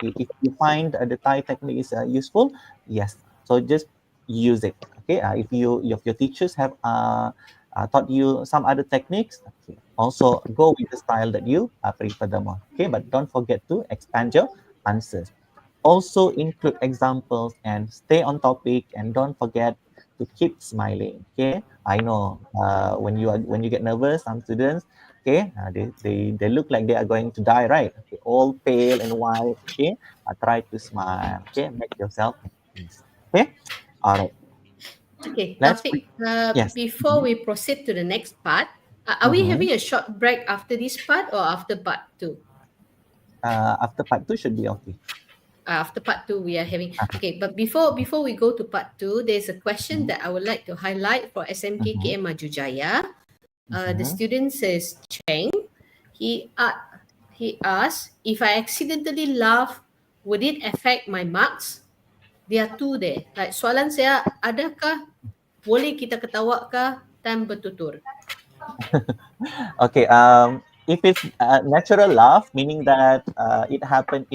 if you find the Thai technique is useful, yes, so just use it. Okay, if your teachers have taught you some other techniques, okay, also go with the style that you prefer the most. Okay, but don't forget to expand your answers. Also include examples and stay on topic and don't forget to keep smiling. Okay, I know when you get nervous, some students, okay, they look like they are going to die, right? Okay, all pale and white. Okay, try to smile. Okay, make yourself at peace. Okay, all right. Okay, Let's Taufik, yes. before we proceed to the next part, Are we having a short break after this part or after part 2? After part 2 should be okay. After part 2 we are having, okay, but before we go to part 2, there's a question that I would like to highlight for SMKKM Maju Jaya. The student says Cheng, he asked, if I accidentally laugh, would it affect my marks? There are two there. Like soalan saya, adakah boleh kita ketawa kah time bertutur? Okay, if it's natural laugh, meaning that it happened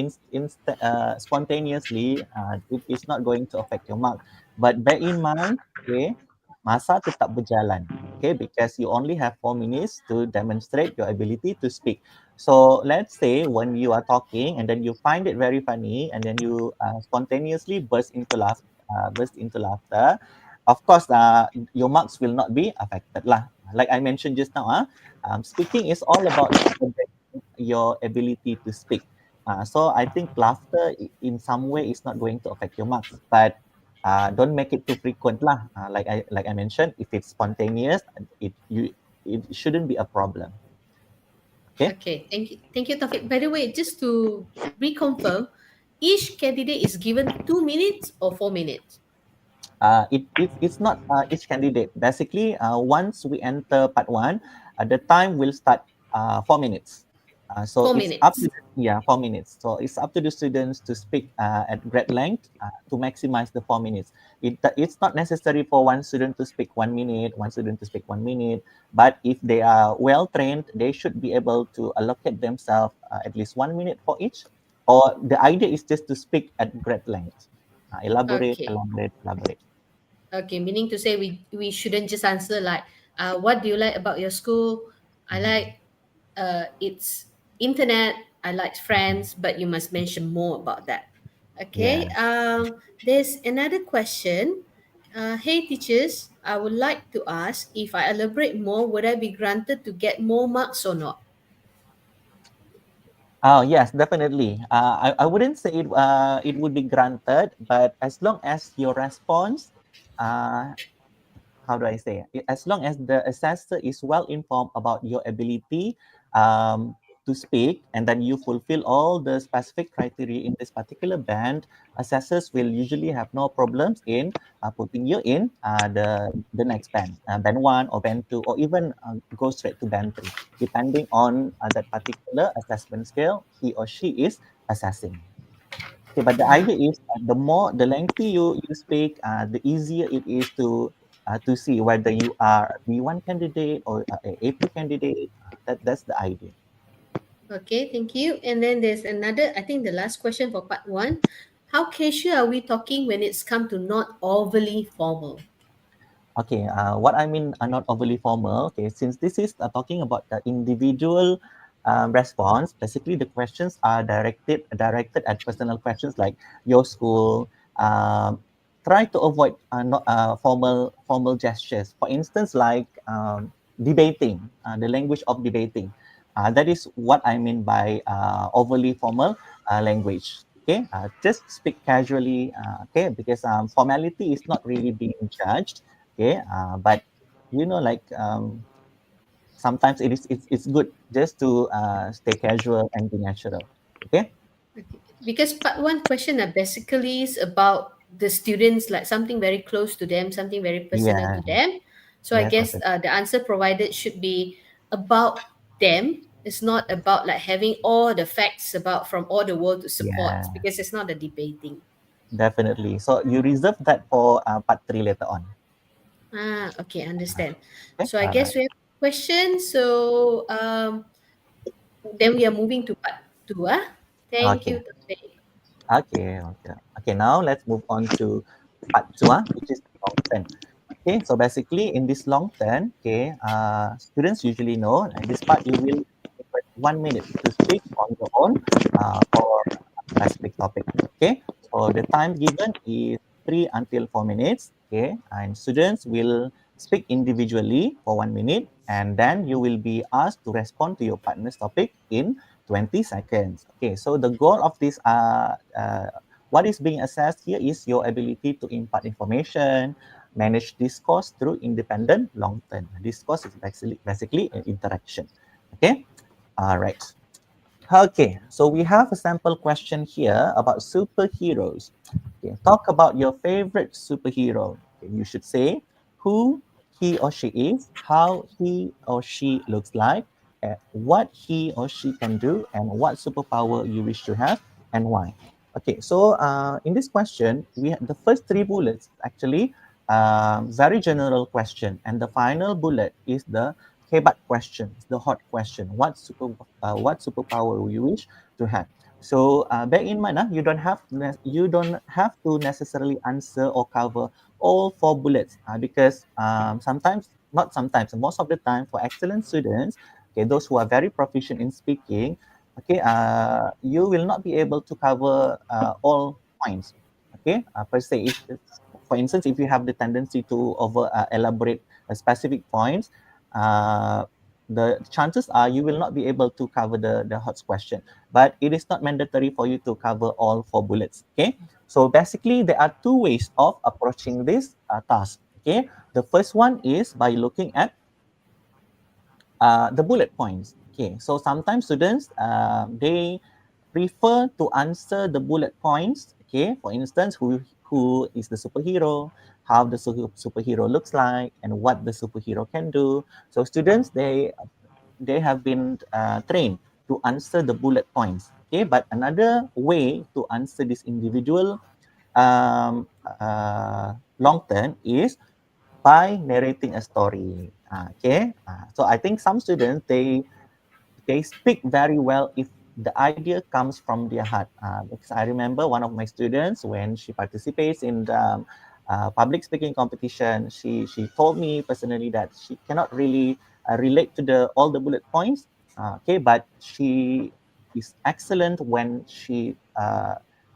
spontaneously, it is not going to affect your mark. But bear in mind, okay, masa tetap berjalan, okay, because you only have 4 minutes to demonstrate your ability to speak. So let's say when you are talking and then you find it very funny and then you spontaneously burst into laughter, of course, your marks will not be affected lah. Like I mentioned just now, speaking is all about your ability to speak. So I think laughter in some way is not going to affect your marks, but don't make it too frequent lah. Like I mentioned, if it's spontaneous, it shouldn't be a problem. Okay, thank you, Taufik. By the way, just to reconfirm, each candidate is given 2 minutes or 4 minutes? It's not each candidate. Basically, once we enter part 1, the time will start 4 minutes. So 4 it's up minutes. to 4 minutes. So it's up to the students to speak at great length to maximize the 4 minutes. It's not necessary for one student to speak 1 minute, one student to speak 1 minute. But if they are well trained, they should be able to allocate themselves at least 1 minute for each. Or the idea is just to speak at great length. Elaborate. Okay, meaning to say we shouldn't just answer like, what do you like about your school? I like it's internet, I like friends, but you must mention more about that. Okay, there's another question. Hey teachers, I would like to ask, if I elaborate more, would I be granted to get more marks or not? Oh yes, definitely. I wouldn't say it would be granted, but as long as your response, how do I say it? As long as the assessor is well informed about your ability to speak, and then you fulfill all the specific criteria in this particular band, assessors will usually have no problems in putting you in the next band, band 1 or band 2, or even go straight to band 3, depending on that particular assessment scale he or she is assessing. Okay, but the idea is the lengthy you speak, the easier it is to see whether you are a B1 candidate or a AP candidate. That's the idea. Okay, thank you. And then there's another, I think the last question for part 1. How casual are we talking when it's come to not overly formal? Okay, what I mean not overly formal. Okay, since this is talking about the individual response, basically the questions are directed at personal questions like your school. Try to avoid not formal gestures. For instance, like debating, the language of debating. That is what I mean by overly formal language. Okay, just speak casually. Okay, because formality is not really being judged. Okay, but like sometimes it's good just to stay casual and be natural. Okay. Because part 1 question are basically is about the students, like something very close to them, something very personal Yeah. to them. So I Yes, guess the answer provided should be about them. It's not about like having all the facts about from all the world to support, yeah, because it's not a debating. definitely. So you reserve that for part 3 later on. Okay, understand. Okay. So I All guess right. we have questions. So then we are moving to part 2. Thank Okay. you, Taufik. Okay. Now let's move on to part 2, which is long term. Okay. So basically, in this long term, okay, students usually know in this part you will get 1 minute to speak on your own for a specific topic. Okay. So the time given is 3 until 4 minutes. Okay, and students will speak individually for 1 minute, and then you will be asked to respond to your partner's topic in 20 seconds. Okay, so the goal of this, what is being assessed here is your ability to impart information, manage discourse through independent long term. Discourse is basically an interaction. Okay, all right. Okay, so we have a sample question here about superheroes. Okay, talk about your favorite superhero. Okay, you should say who he or she is, how he or she looks like, what he or she can do, and what superpower you wish to have and why. Okay, so in this question, we have the first three bullets actually very general question, and the final bullet is the hebat question, the hot question. What superpower you wish to have? So bear in mind, you don't have to necessarily answer or cover all four bullets because sometimes, not sometimes, most of the time for excellent students, okay, those who are very proficient in speaking, okay, you will not be able to cover all points. Okay, per se, for instance, if you have the tendency to over elaborate specific points, uh, the chances are you will not be able to cover the HOTS question, but it is not mandatory for you to cover all four bullets. Okay, so basically there are two ways of approaching this task. Okay, the first one is by looking at the bullet points. Okay, so sometimes students they prefer to answer the bullet points. Okay, for instance, who is the superhero, how the superhero looks like, and what the superhero can do. So students they have been trained to answer the bullet points. Okay, but another way to answer this individual um, long term is by narrating a story. Okay, so I think some students they speak very well if the idea comes from their heart. Because I remember one of my students when she participates in the public speaking competition, she told me personally that she cannot really relate to the all the bullet points. Okay, but she is excellent when she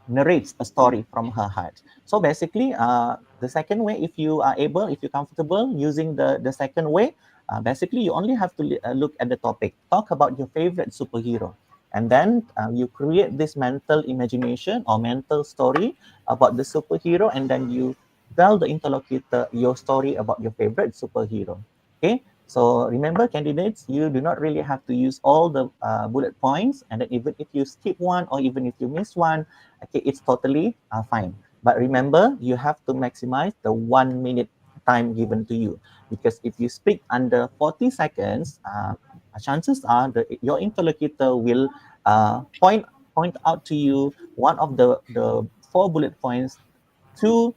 narrates a story from her heart. So basically, the second way, if you are able, if you're comfortable using the second way, basically, you only have to look at the topic. Talk about your favorite superhero. And then you create this mental imagination or mental story about the superhero, and then you tell the interlocutor your story about your favorite superhero. Okay, so remember, candidates, you do not really have to use all the bullet points, and then even if you skip one or even if you miss one, okay, it's totally fine. But remember, you have to maximize the 1 minute time given to you, because if you speak under 40 seconds, chances are your interlocutor will point out to you one of the four bullet points to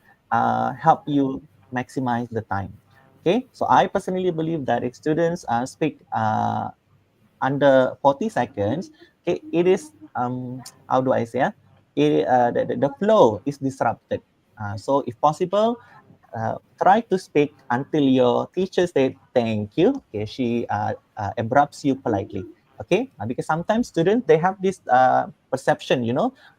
help you maximize the time. Okay, so I personally believe that if students speak under 40 seconds, okay, it is how do I say? The flow is disrupted. So if possible, try to speak until your teacher said thank you. Okay, she abrupts you politely. Okay, because sometimes students they have this perception,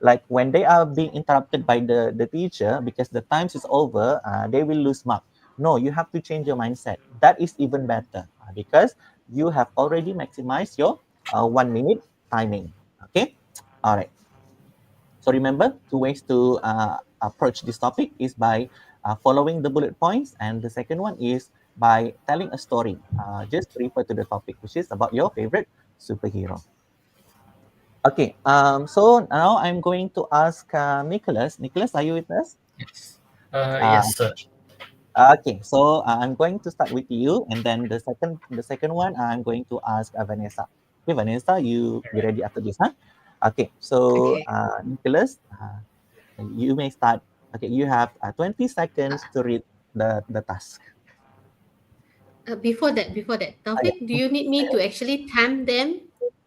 like when they are being interrupted by the teacher because the times is over, they will lose mark. No, you have to change your mindset. That is even better because you have already maximized your 1 minute timing. Okay, all right. So remember, two ways to approach this topic is by following the bullet points, and the second one is by telling a story. Just refer to the topic, which is about your favorite superhero. Okay, so now I'm going to ask Nicholas. Nicholas, are you with us? Yes. Uh, Yes, sir. okay, so I'm going to start with you, and then the second one I'm going to ask Vanessa. Okay, Vanessa, you be ready after this, huh? Okay, so Okay. Nicholas, you may start. Okay, you have 20 seconds to read the task. Before that, Okay, Taufik, do you need me to actually time them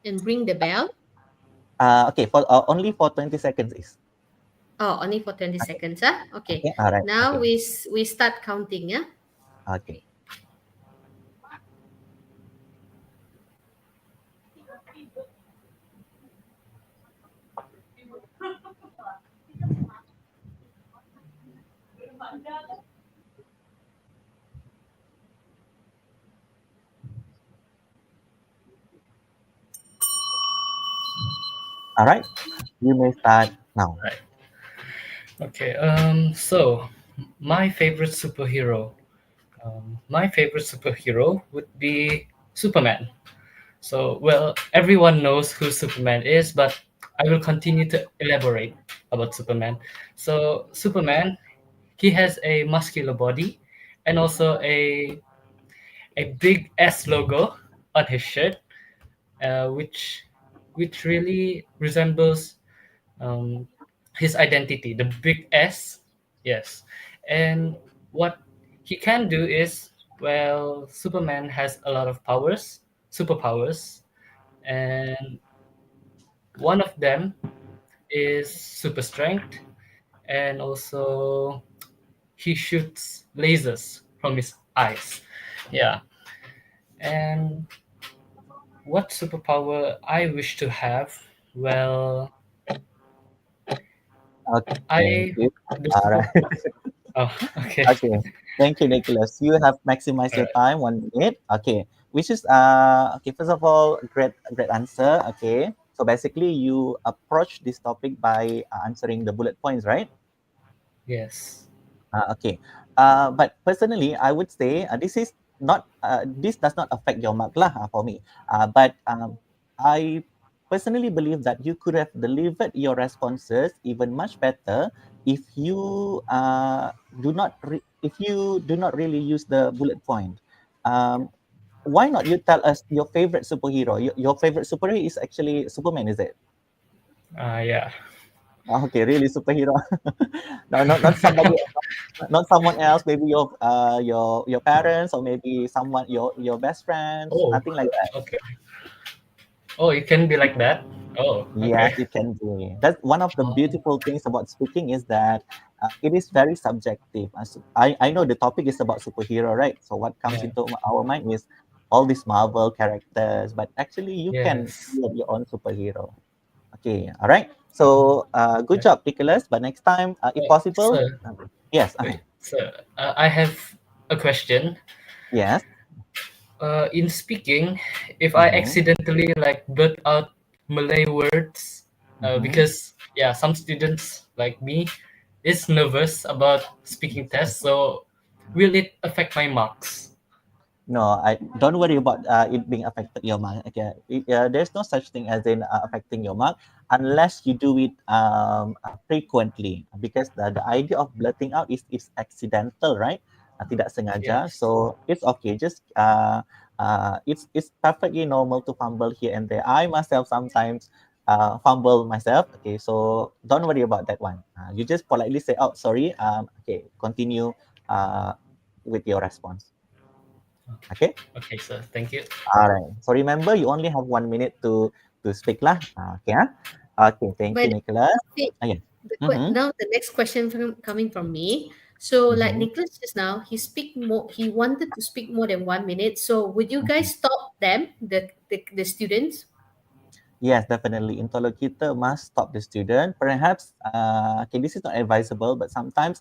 and ring the bell? okay, for only for 20 seconds is. Oh, only for 20 Okay, seconds, huh? Okay. okay, all right, Now okay, we start counting, yeah? okay. Okay. All right, you may start now. Right. Okay. So My favorite superhero. My favorite superhero would be Superman. So, well, everyone knows who Superman is, but I will continue to elaborate about Superman. So, Superman, he has a muscular body and also a big S logo on his shirt, which really resembles um, his identity, the big S. Yes, and what he can do is, well, Superman has a lot of superpowers, and one of them is super strength, and also he shoots lasers from his eyes. Yeah, and what superpower I wish to have? Well, Okay, I good. the All super. right. Oh, okay. Okay. Thank you, Nicholas. You have maximized All your right. time, 1 minute. Okay. Which is okay, first of all, great answer. Okay. So basically you approach this topic by answering the bullet points, right? Yes. Okay. But personally, I would say this does not affect your mark lah for me. But I personally believe that you could have delivered your responses even much better if you if you do not really use the bullet point. Um, why not you tell us your favorite superhero? Your favorite superhero is actually Superman, is it? Yeah. Okay, really superhero. No, not somebody, not someone else. Maybe your parents, or maybe someone your best friends. Oh, Nothing like that. okay. Oh, it can be like that. Oh, Yes, okay. it can be. That's one of the Oh, beautiful things about speaking is that it is very subjective. I know the topic is about superhero, right? So what comes yeah. into our mind is all these Marvel characters, but actually you can Yes. create your own superhero. Okay, all right. So good Okay. job, Nicholas. But next time, if possible, Sir, yes, wait, sir. I have a question. yes. In speaking, if I Mm-hmm, accidentally like blurt out Malay words, mm-hmm. because yeah, some students like me is nervous about speaking tests. So, will it affect my marks? No, I don't worry about it being affected your mark. Okay, there's no such thing as in affecting your mark unless you do it frequently. Because the idea of blurting out is accidental, right? Tidak sengaja. Yes. So it's okay. Just it's perfectly normal to fumble here and there. I myself sometimes fumble myself. Okay, so don't worry about that one. You just politely say, "Oh, sorry." Okay, continue uh, with your response. Okay. Okay, sir. Thank you. All right. So remember, you only have 1 minute to speak lah. Okay. Okay. Thank By you, the Nicholas. way, Yeah. Mm-hmm. now the next question coming from me. So, like Mm-hmm. Nicholas just now, he wanted to speak more than 1 minute. So, would you Mm-hmm. guys stop them, the students? Yes, definitely. Interlocutor must stop the student. Perhaps, okay, this is not advisable, but sometimes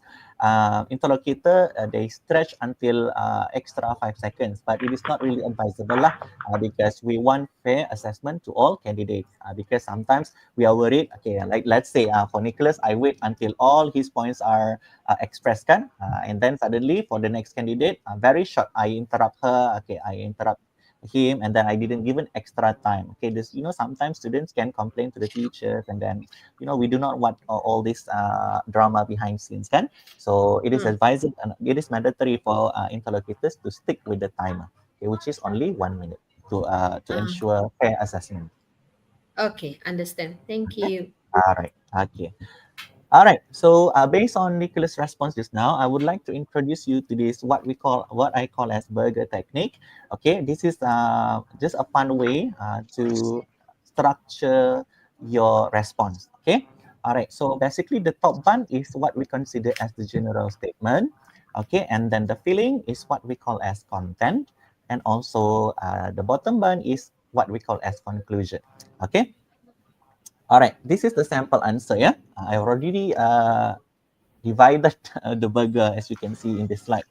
interlocutor they stretch until extra 5 seconds, but it is not really advisable lah, because we want fair assessment to all candidates. Because sometimes we are worried. Okay, like let's say for Nicholas, I wait until all his points are expressed, kan? And then suddenly for the next candidate, very short, I interrupt her. Okay, I interrupt him, and then I didn't give an extra time. Okay, this, sometimes students can complain to the teachers, and then we do not want all this drama behind scenes, kan? So it is Hmm. advised and it is mandatory for interlocutors to stick with the timer, okay, which is only 1 minute to Ah, ensure fair assessment. okay, understand. Thank Okay. you. All right. Okay. All right. So based on Nicholas' response just now, I would like to introduce you to this what I call as burger technique. Okay, this is just a fun way to structure your response. Okay. All right. So basically, the top bun is what we consider as the general statement. Okay, and then the filling is what we call as content, and also the bottom bun is what we call as conclusion. Okay. All right, this is the sample answer. Yeah, I already divided the burger as you can see in this slide.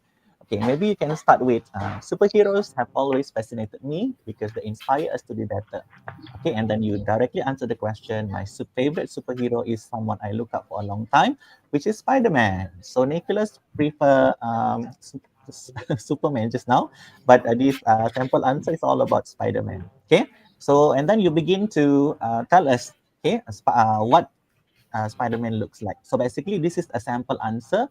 Okay, maybe you can start with superheroes have always fascinated me because they inspire us to be better. Okay, and then you directly answer the question. My favorite superhero is someone I look up for a long time, which is Spider-Man. So Nicholas prefer Superman just now, but this sample answer is all about Spider-Man. Okay, so and then you begin to tell us, okay, what Spider-Man looks like. So basically, this is a sample answer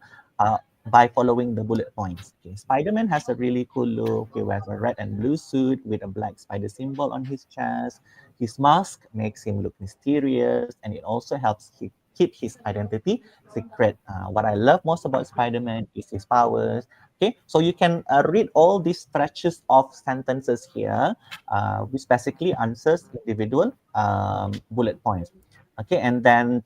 by following the bullet points. Okay, Spider-Man has a really cool look. He wears a red and blue suit with a black spider symbol on his chest. His mask makes him look mysterious, and it also helps him keep his identity secret. What I love most about Spider-Man is his powers. Okay, so you can read all these stretches of sentences here, which basically answers individual bullet points. Okay, and then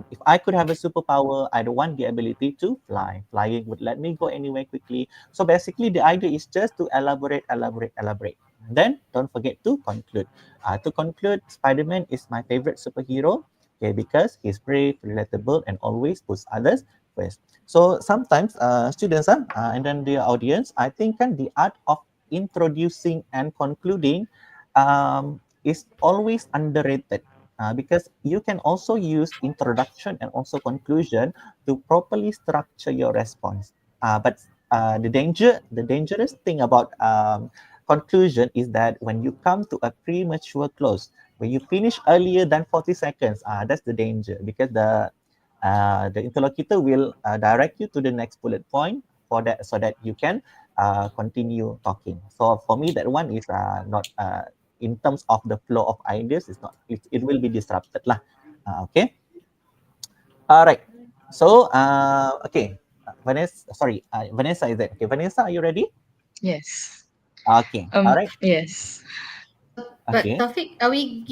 if I could have a superpower, I'd want the ability to fly. Flying would let me go anywhere quickly. So basically, the idea is just to elaborate, elaborate, elaborate. Then don't forget to conclude. To conclude, Spider-Man is my favorite superhero. Okay, because he's brave, relatable, and always puts others first. So sometimes students and then the audience, I think the art of introducing and concluding is always underrated. Because you can also use introduction and also conclusion to properly structure your response. But the dangerous thing about conclusion is that when you come to a premature close, when you finish earlier than 40 seconds, that's the danger because the interlocutor will direct you to the next bullet point for that so that you can continue talking. So for me, that one is not in terms of the flow of ideas, it's not it will be disrupted lah. Okay. All right. So okay. Vanessa is it? Okay, Vanessa, are you ready? Yes. Okay. All right. Yes. But Okay. Taufik, are we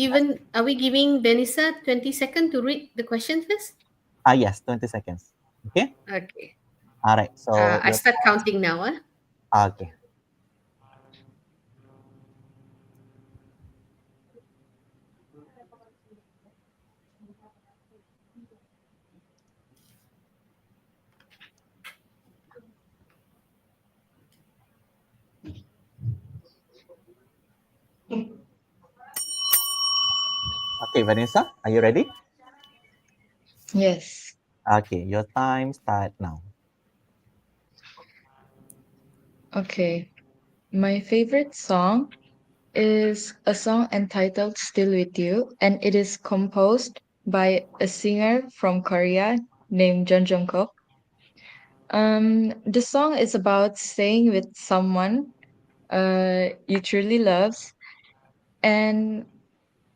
giving Vanessa 20 seconds to read the question first? Yes, 20 seconds. Okay. Okay. All right. So I start counting now. okay. Okay, Vanessa, are you ready? Yes. Okay, your time start now. Okay. My favorite song is a song entitled Still With You, and it is composed by a singer from Korea named Jung Jungkook. The song is about staying with someone you truly love, and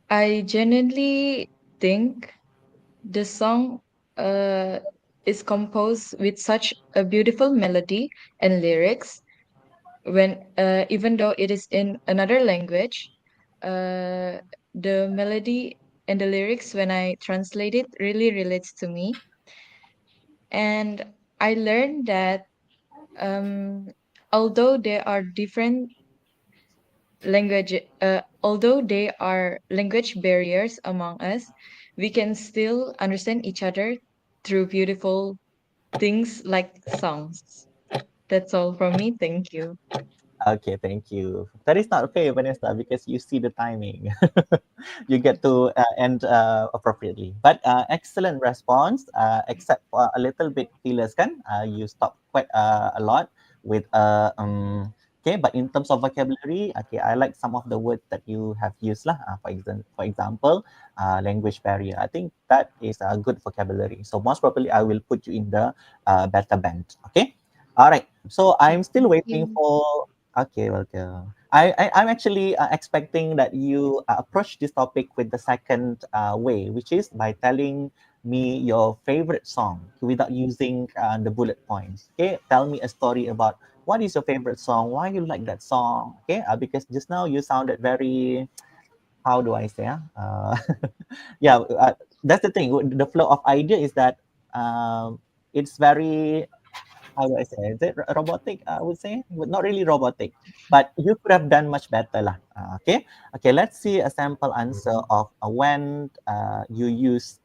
I genuinely think the song uh, is composed with such a beautiful melody and lyrics. When even though it is in another language, uh, the melody and the lyrics when I translate it really relates to me, and I learned that um, although there are different language, although there are language barriers among us, we can still understand each other through beautiful things like songs. That's all from me. Thank you. Okay, thank you. That is not okay, Vanessa, because you see the timing. You get to end appropriately. But excellent response, except for a little bit feelers kan. You stop quite a lot with okay, but in terms of vocabulary, okay, I like some of the words that you have used lah. For example, language barrier. I think that is a good vocabulary. So most probably, I will put you in the better band. Okay. All right. So I'm still waiting for. Okay, welcome. I'm actually expecting that you approach this topic with the second way, which is by telling me your favorite song without using the bullet points. Okay, tell me a story about what is your favorite song, why you like that song. Okay, because just now you sounded very, how do I say? Yeah, that's the thing. The flow of idea is that it's very, how do I say? Is it robotic? I would say, but not really robotic. But you could have done much better, lah. Okay, okay. Let's see a sample answer of when you use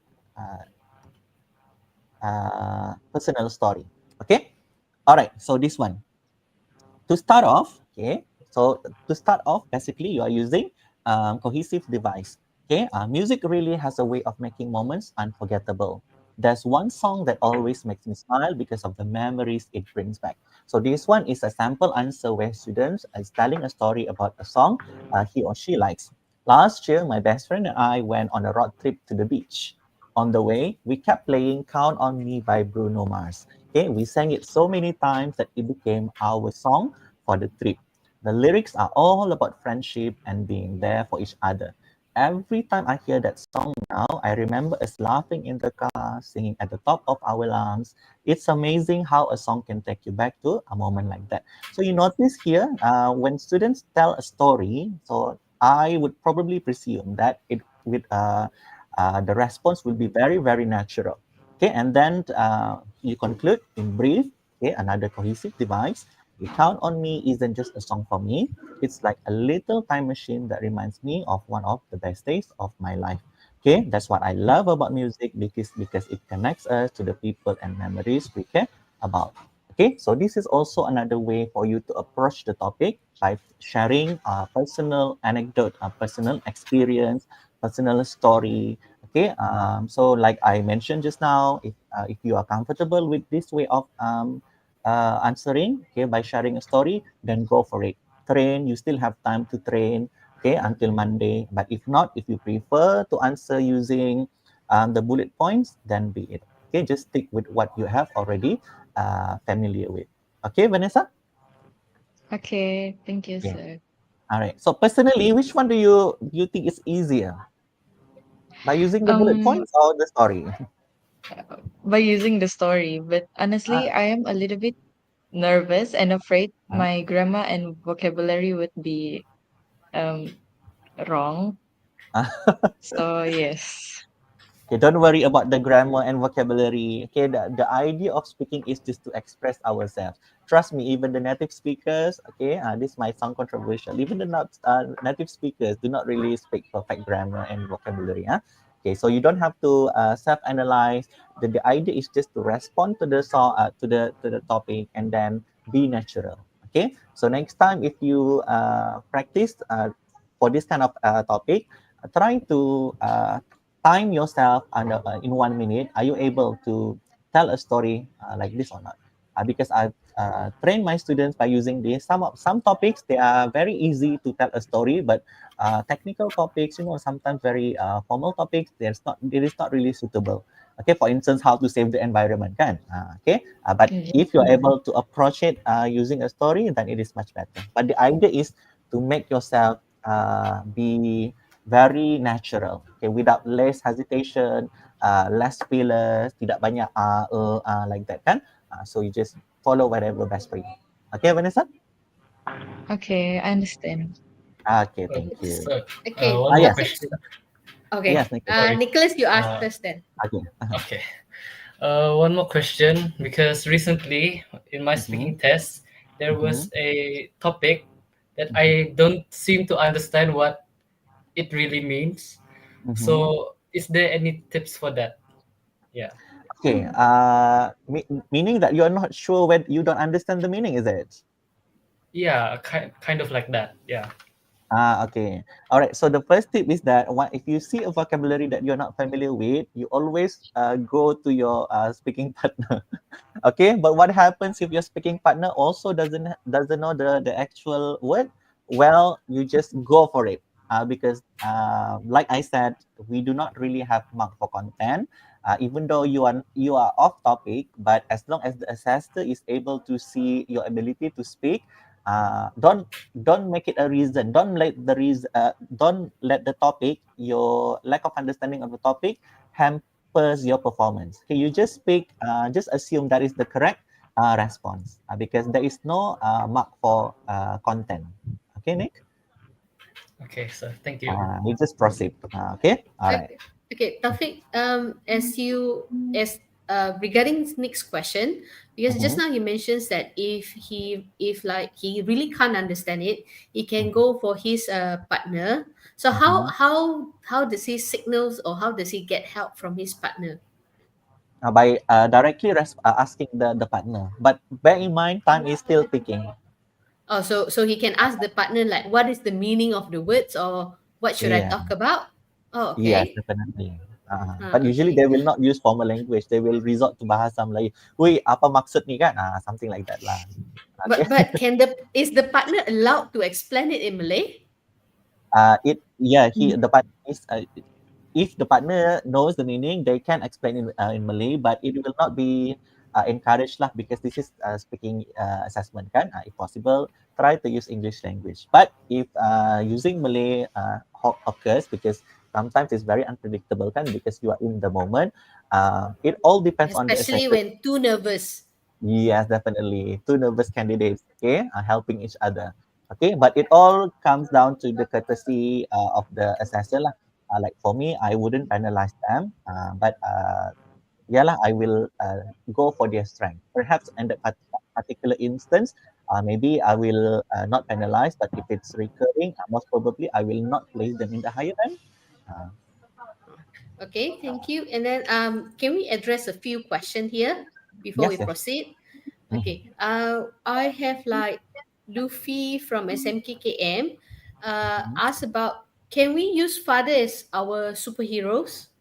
uh, personal story. Okay, all right. So this one. To start off, okay, so to start off, basically you are using cohesive device. Okay, music really has a way of making moments unforgettable. There's one song that always makes me smile because of the memories it brings back. So this one is a sample answer where students is telling a story about a song he or she likes. Last year, my best friend and I went on a road trip to the beach. On the way, we kept playing Count on Me by Bruno Mars. Okay, we sang it so many times that it became our song for the trip. The lyrics are all about friendship and being there for each other. Every time I hear that song now, I remember us laughing in the car, singing at the top of our lungs. It's amazing how a song can take you back to a moment like that. So you notice here, when students tell a story, so I would probably presume that it with the response will be very, very natural. Okay, and then you conclude in brief. Okay, another cohesive device. You Count on Me isn't just a song for me. It's like a little time machine that reminds me of one of the best days of my life. Okay, that's what I love about music because it connects us to the people and memories we care about. Okay, so this is also another way for you to approach the topic by sharing a personal anecdote, a personal experience, personal story. Okay, so like I mentioned just now, if you are comfortable with this way of answering, okay, by sharing a story, then go for it. Train, you still have time to train, okay, until Monday. But if not, if you prefer to answer using the bullet points, then be it. Okay, just stick with what you have already familiar with. Okay, Vanessa? Okay, thank you, Yeah. sir. All right. So personally, which one do you think is easier? By using the bullet Um, points or the story? by using the story, but honestly, I am a little bit nervous and afraid Uh, my grammar and vocabulary would be um wrong. So yes. Okay, don't worry about the grammar and vocabulary. Okay, the idea of speaking is just to express ourselves. Trust me, even the native speakers, okay, this might sound controversial. Even the not native speakers do not really speak perfect grammar and vocabulary. Huh? Okay, so you don't have to self-analyze. The idea is just to respond to the song, to the topic, and then be natural. Okay, so next time if you practice for this kind of topic, try to time yourself under, in 1 minute. Are you able to tell a story like this or not? Because I've trained my students by using this. Some topics they are very easy to tell a story, but technical topics, sometimes very formal topics, it is not really suitable. Okay, for instance, how to save the environment, kan? Okay, but Yeah. if you're able to approach it using a story, then it is much better. But the idea is to make yourself be very natural, okay, without less hesitation, less fillers, tidak banyak like that kan. So you just follow whatever best for you. Okay, Vanessa? Okay, I understand. Okay, thank you. So, Okay, one more Yes, Taufik. question. Okay, yes, Nicholas. Sorry. Nicholas, you ask Uh, first then. Okay. okay. One more question because recently in my Mm-hmm, speaking test there mm-hmm, was a topic that mm-hmm, I don't seem to understand what it really means. mm-hmm. So, is there any tips for that? Yeah. Okay, meaning that you're not sure when you don't understand the meaning, is it? Yeah, kind of like that. Yeah. Okay. All right. So the first tip is that if you see a vocabulary that you're not familiar with, you always go to your speaking partner. Okay, but what happens if your speaking partner also doesn't know the actual word? Well, you just go for it, because like I said, we do not really have mark for content, even though you are off topic, but as long as the assessor is able to see your ability to speak, don't make it a reason, don't let the topic, your lack of understanding of the topic, hampers your performance. Okay, you just speak, just assume that is the correct response, because there is no mark for content. Okay, Nick? Okay, so thank you. You just proceed. Okay, all right. Okay, okay, Taufik, as regarding next question, because just Mhm, now he mentions that if like he really can't understand it, he can mhm, go for his partner. So how mhm. how does he signals or how does he get help from his partner? By directly asking the partner, but bear in mind time is still ticking. Oh, so he can ask the partner like, what is the meaning of the words, or what should I Yeah. talk about? Oh, Yes, okay. definitely. But usually Okay. they will not use formal language. They will resort to bahasa Melayu. Woi, apa maksud ni kan? Something like that lah. Okay. But is the partner allowed to explain it in Malay? The partner is, if the partner knows the meaning, they can explain in Malay, but it will not be encouraged lah, because this is speaking assessment kan. If possible, try to use English language. But if using Malay occurs, because sometimes it's very unpredictable kan, because you are in the moment. It all depends on the Especially assessor. when too nervous. Yes, definitely. Two nervous candidates, okay, are helping each other. Okay, but it all comes down to the courtesy of the assessor lah. Like for me, I wouldn't penalize them, but yeah lah, I will go for their strength. Perhaps in that particular instance, maybe I will not penalize, but if it's recurring, most probably I will not place them in the higher end. Uh, Okay, thank you. And then can we address a few questions here before we yes, yes. proceed? Mhm. Okay. I have like Luffy from SMKKM asked about, can we use father as our superheroes?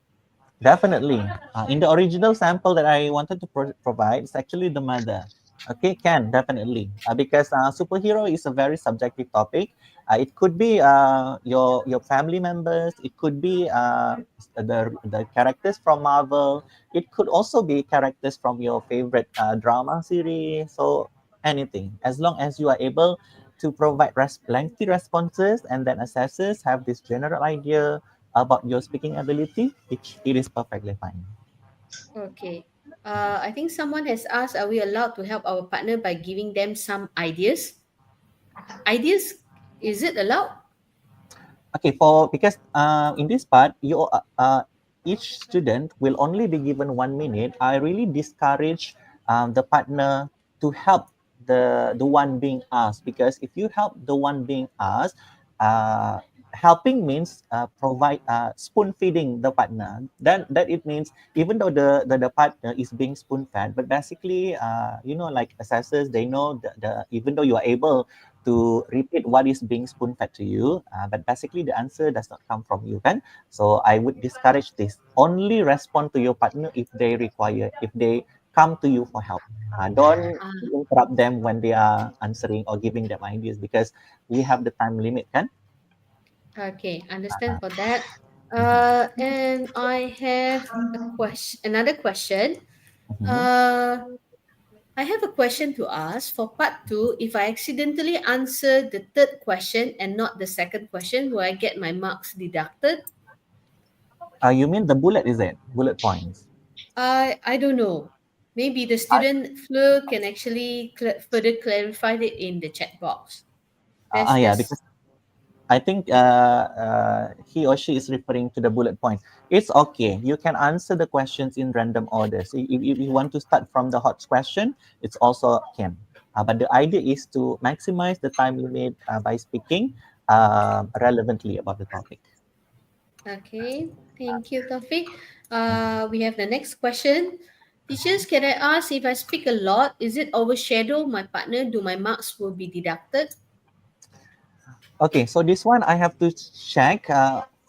Definitely. In the original sample that I wanted to provide, it's actually the mother. Okay, can definitely, because superhero is a very subjective topic. It could be your family members. It could be the characters from Marvel. It could also be characters from your favorite drama series. So anything, as long as you are able to provide lengthy responses, and then assessors have this general idea about your speaking ability, it is perfectly fine. Okay. I think someone has asked, are we allowed to help our partner by giving them some ideas? Ideas, is it allowed? Okay, because in this part, each student will only be given 1 minute. I really discourage the partner to help the one being asked, because if you help the one being asked, uh, helping means provide spoon feeding the partner. Then that it means, even though the partner is being spoon fed, but basically like assessors, they know the even though you are able to repeat what is being spoon fed to you, but basically the answer does not come from you kan. So I would discourage this. Only respond to your partner if they require, if they come to you for help. Don't Ah, interrupt them when they are answering or giving them ideas, because we have the time limit kan. okay, understand Uh, for that. mhm, And I have another question. mhm. Uh, I have a question to ask for part two. If I accidentally answer the third question and not the second question, will I get my marks deducted? You mean the bullet, is it? Bullet points. I don't know. Maybe the student Fleur can actually further clarify it in the chat box. Yeah, That's because I think he or she is referring to the bullet points. It's okay. You can answer the questions in random order. So if you want to start from the hot question, it's also can. But the idea is to maximize the time limit by speaking relevantly about the topic. okay. Thank you, Taufik. We have the next question. Teachers, can I ask, if I speak a lot, is it overshadow my partner? Do my marks will be deducted? Okay, so this one I have to check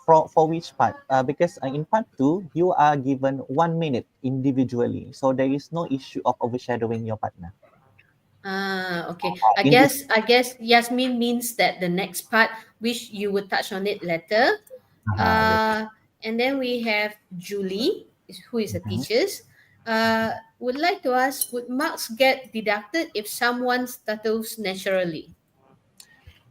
for which part, because in part two you are given 1 minute individually, so there is no issue of overshadowing your partner. Okay. In this, I guess Yasmin means that the next part, which you will touch on it later. yes. And then we have Julie, who is a Mhm. teacher. Would like to ask, would marks get deducted if someone stutters naturally?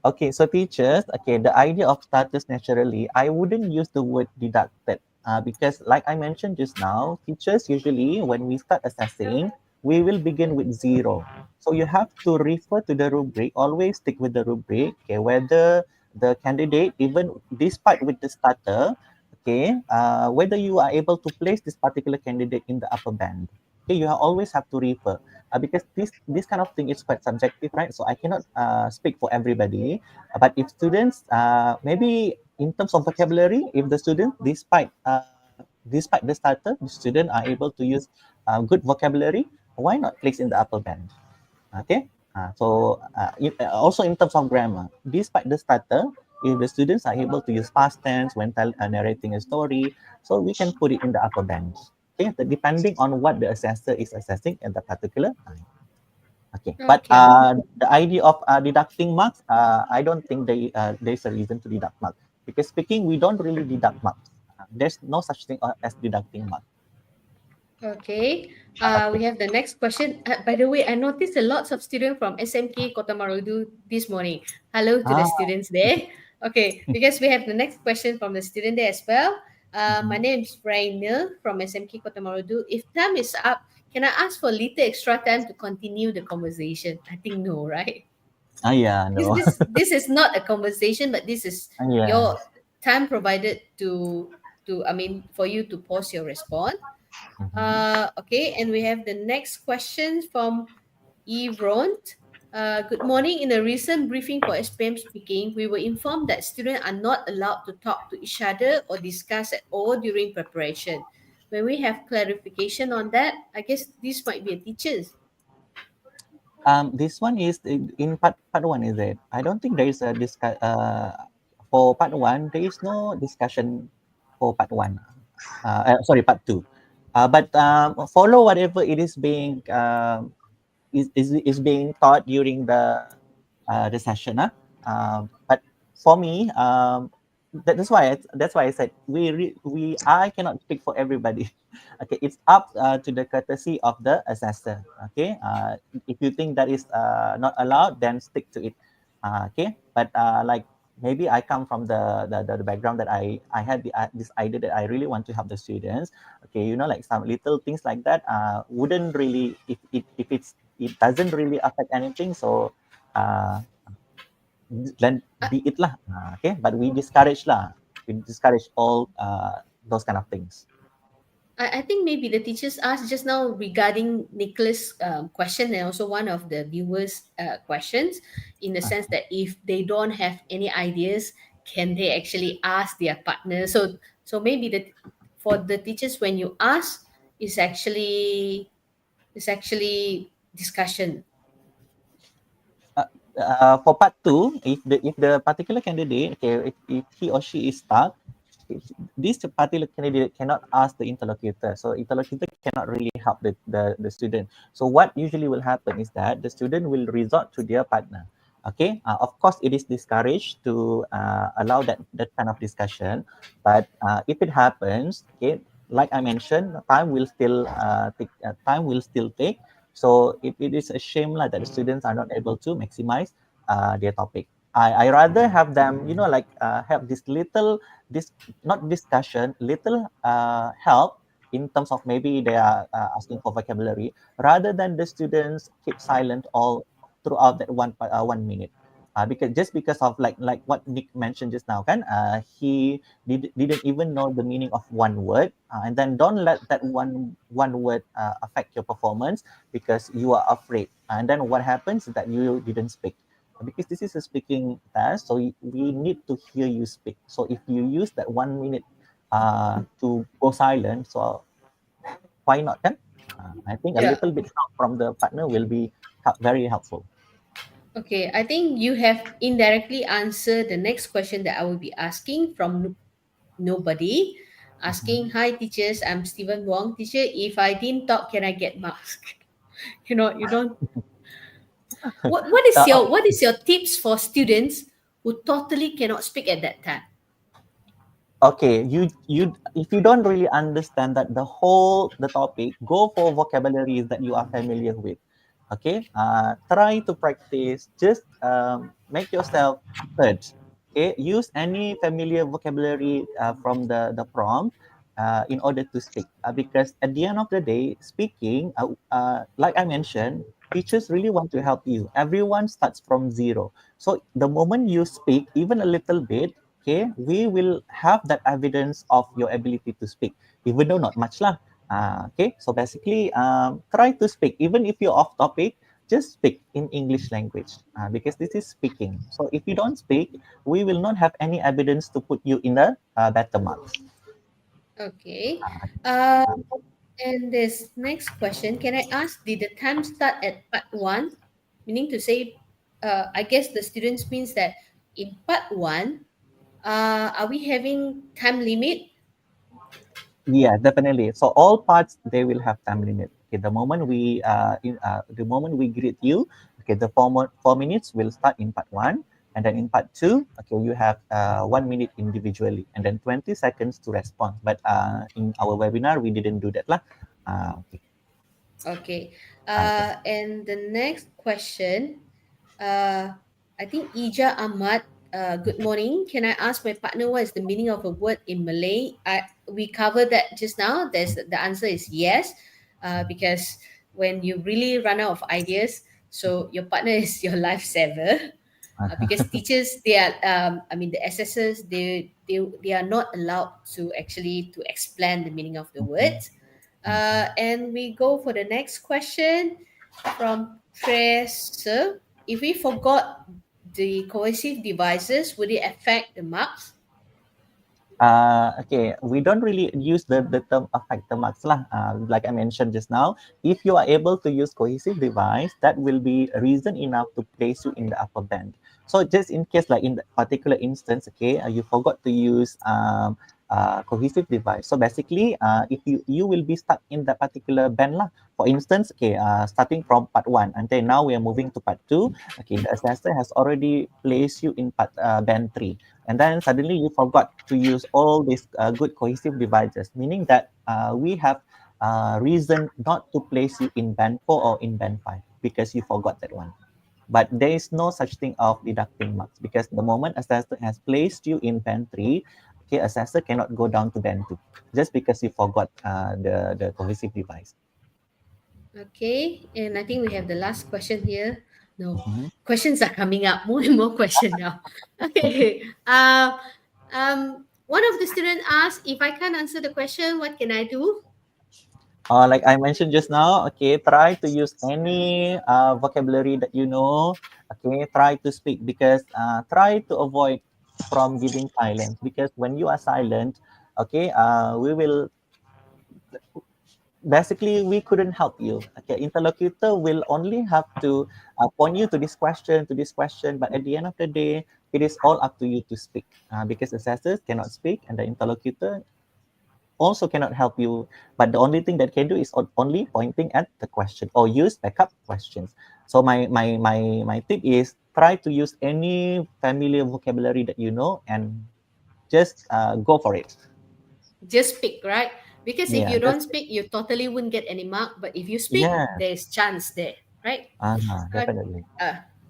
Okay, so teachers, okay, the idea of status naturally, I wouldn't use the word deducted, because like I mentioned just now, teachers usually, when we start assessing, we will begin with zero. So you have to refer to the rubric, always stick with the rubric, okay, whether the candidate, even despite with the starter, okay, whether you are able to place this particular candidate in the upper band. Okay, you always have to refer, because this kind of thing is quite subjective, right? So I cannot speak for everybody. But if students, maybe in terms of vocabulary, if the student, despite the starter, the student are able to use good vocabulary, why not place in the upper band? Okay. Also in terms of grammar, despite the starter, if the students are able to use past tense when narrating a story, so we can put it in the upper bands. Okay, depending on what the assessor is assessing at the particular time. Okay, but Okay. the idea of deducting marks, I don't think there's a reason to deduct marks, because speaking we don't really deduct marks. There's no such thing as deducting marks. Okay. Okay. We have the next question. By the way, I noticed a lots of students from SMK Kota Marudu this morning. Hello to the Ah, students there. Okay, because we have the next question from the student there as well. My mhm. name is Rainer from SMK Kota Marudu. If time is up, can I ask for a little extra time to continue the conversation? I think no, right? Yeah, This no. this this is not a conversation, but this is Yeah. your time provided to I mean for you to pause your response. Mhm. Okay, and we have the next question from Evron. Good morning. In a recent briefing for SPM speaking, we were informed that students are not allowed to talk to each other or discuss at all during preparation. When we have clarification on that, I guess this might be a teacher's. This one is in part one, is it? I don't think there is a discuss. For part one, there is no discussion for part one. Sorry, part two. But follow whatever it is being is being taught during the session. But for me, that's why I said I cannot speak for everybody. Okay, it's up to the courtesy of the assessor. Okay, if you think that is not allowed, then stick to it. Okay, but like maybe I come from the background that I had this idea that I really want to help the students. Okay, like some little things like that wouldn't really, if it doesn't really affect anything, so uh, then be it lah. Okay, but we discourage all those kind of things. I think maybe the teachers asked just now regarding Nicholas' question and also one of the viewers' questions, in the sense that if they don't have any ideas, can they actually ask their partner? So maybe for the teachers, when you ask, is actually discussion. For part two, if the particular candidate, okay, if he or she is stuck, this particular candidate cannot ask the interlocutor, so interlocutor cannot really help the student. So what usually will happen is that the student will resort to their partner. Okay, of course it is discouraged to allow that kind of discussion, but if it happens, okay, like I mentioned, time will still take. So it is a shame like that the students are not able to maximize their topic. I rather have them, like have this little, this not discussion, little help in terms of maybe they are asking for vocabulary, rather than the students keep silent all throughout that 1 minute. Because of like what Nick mentioned just now, kan? He didn't even know the meaning of one word, and then don't let that one word affect your performance because you are afraid. And then what happens is that you didn't speak, because this is a speaking test, so we need to hear you speak. So if you use that 1 minute to go silent, so why not, kan? I think a Yeah. little bit help from the partner will be very helpful. Okay, I think you have indirectly answered the next question that I will be asking from nobody. Mhm. Asking, hi teachers, I'm Stephen Wong. Teacher, if I didn't talk, can I get marks? You don't. What is Uh, your tips for students who totally cannot speak at that time? okay, you if you don't really understand that the topic, go for vocabularies that you are familiar with. Okay, try to practice, just make yourself heard. Okay, use any familiar vocabulary from the prompt in order to speak, because at the end of the day, speaking, like I mentioned, teachers really want to help you. Everyone starts from zero, so the moment you speak even a little bit, okay, we will have that evidence of your ability to speak, even though not much lah. Okay, so basically, try to speak. Even if you're off topic, just speak in English language, because this is speaking. So if you don't speak, we will not have any evidence to put you in the better marks. Okay. Uh, Uh, uh, and this next question, can I ask, did the time start at part one? Meaning to say, I guess the students means that in part 1, are we having time limit? Yeah, definitely. So all parts they will have time limit. Okay, the moment we greet you, okay, the 4 minutes will start in part one, and then in part two, okay, you have 1 minute individually, and then 20 seconds to respond. But in our webinar, we didn't do that lah. Okay. Okay. Okay. And the next question, I think Ija Ahmad, good morning. Can I ask my partner what is the meaning of a word in Malay? We covered that just now. The answer is yes, because when you really run out of ideas, so your partner is your lifesaver. Because teachers, they are, the assessors, they are not allowed to actually to explain the meaning of the words. And we go for the next question from Tracer. If we forgot the cohesive devices, would it affect the marks? Okay, we don't really use the term affect the marks lah. Like I mentioned just now, if you are able to use cohesive device, that will be a reason enough to place you in the upper band. So just in case, like in the particular instance, okay, you forgot to use cohesive device. So basically, if you will be stuck in that particular band lah. For instance, okay, starting from part one until now, we are moving to part two. Okay, the assessor has already placed you in band three, and then suddenly you forgot to use all these good cohesive devices, meaning that we have reason not to place you in band 4 or in band 5 because you forgot that one. But there is no such thing of deducting marks, because the moment assessor has placed you in band 3, okay, assessor cannot go down to band 2 just because you forgot the cohesive device. Okay, and I think we have the last question here. No, Mhm. questions are coming up. More and more questions now. Okay. One of the students asked, if I can't answer the question, what can I do? Like I mentioned just now, okay, try to use any vocabulary that you know. Okay, try to speak, because try to avoid from giving silence, because when you are silent, okay, we will basically we couldn't help you. Okay, interlocutor will only have to point you to this question, but at the end of the day, it is all up to you to speak, because assessors cannot speak and the interlocutor also cannot help you, but the only thing that can do is only pointing at the question or use backup questions. So my tip is, try to use any familiar vocabulary that you know and just go for it. Just speak, right? Because if Yeah, you don't just speak, you totally wouldn't get any mark. But if you speak, yeah, there's chance there, right? Uh, definitely.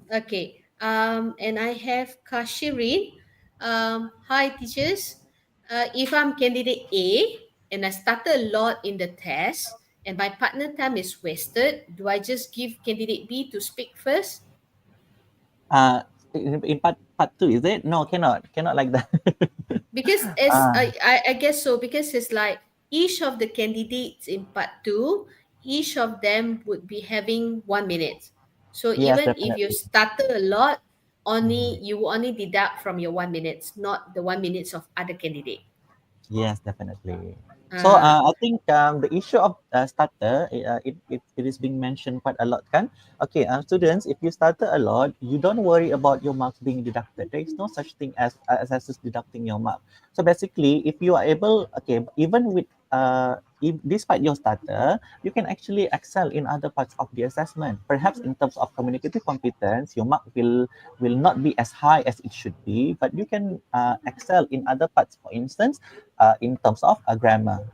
okay. And I have Kashirin. Hi, teachers. If I'm candidate A and I started a lot in the test and my partner time is wasted, do I just give candidate B to speak first? uh in part two, is it? No, cannot like that. Because as uh, I guess so, because it's like each of the candidates in part 2, each of them would be having 1 minute. So yes, even if you definitely. started a lot, only Mhm. you will only deduct from your 1 minutes, not the 1 minutes of other candidate. Yes, definitely. So Uh, I think the issue of starter, it is being mentioned quite a lot, kan? Okay, students, if you started a lot, you don't worry about your marks being deducted. There is no such thing as assessors deducting your mark. So basically, if you are able, okay, even with if, despite your starter, you can actually excel in other parts of the assessment. Perhaps in terms of communicative competence, your mark will not be as high as it should be, but you can excel in other parts. For instance, in terms of grammar,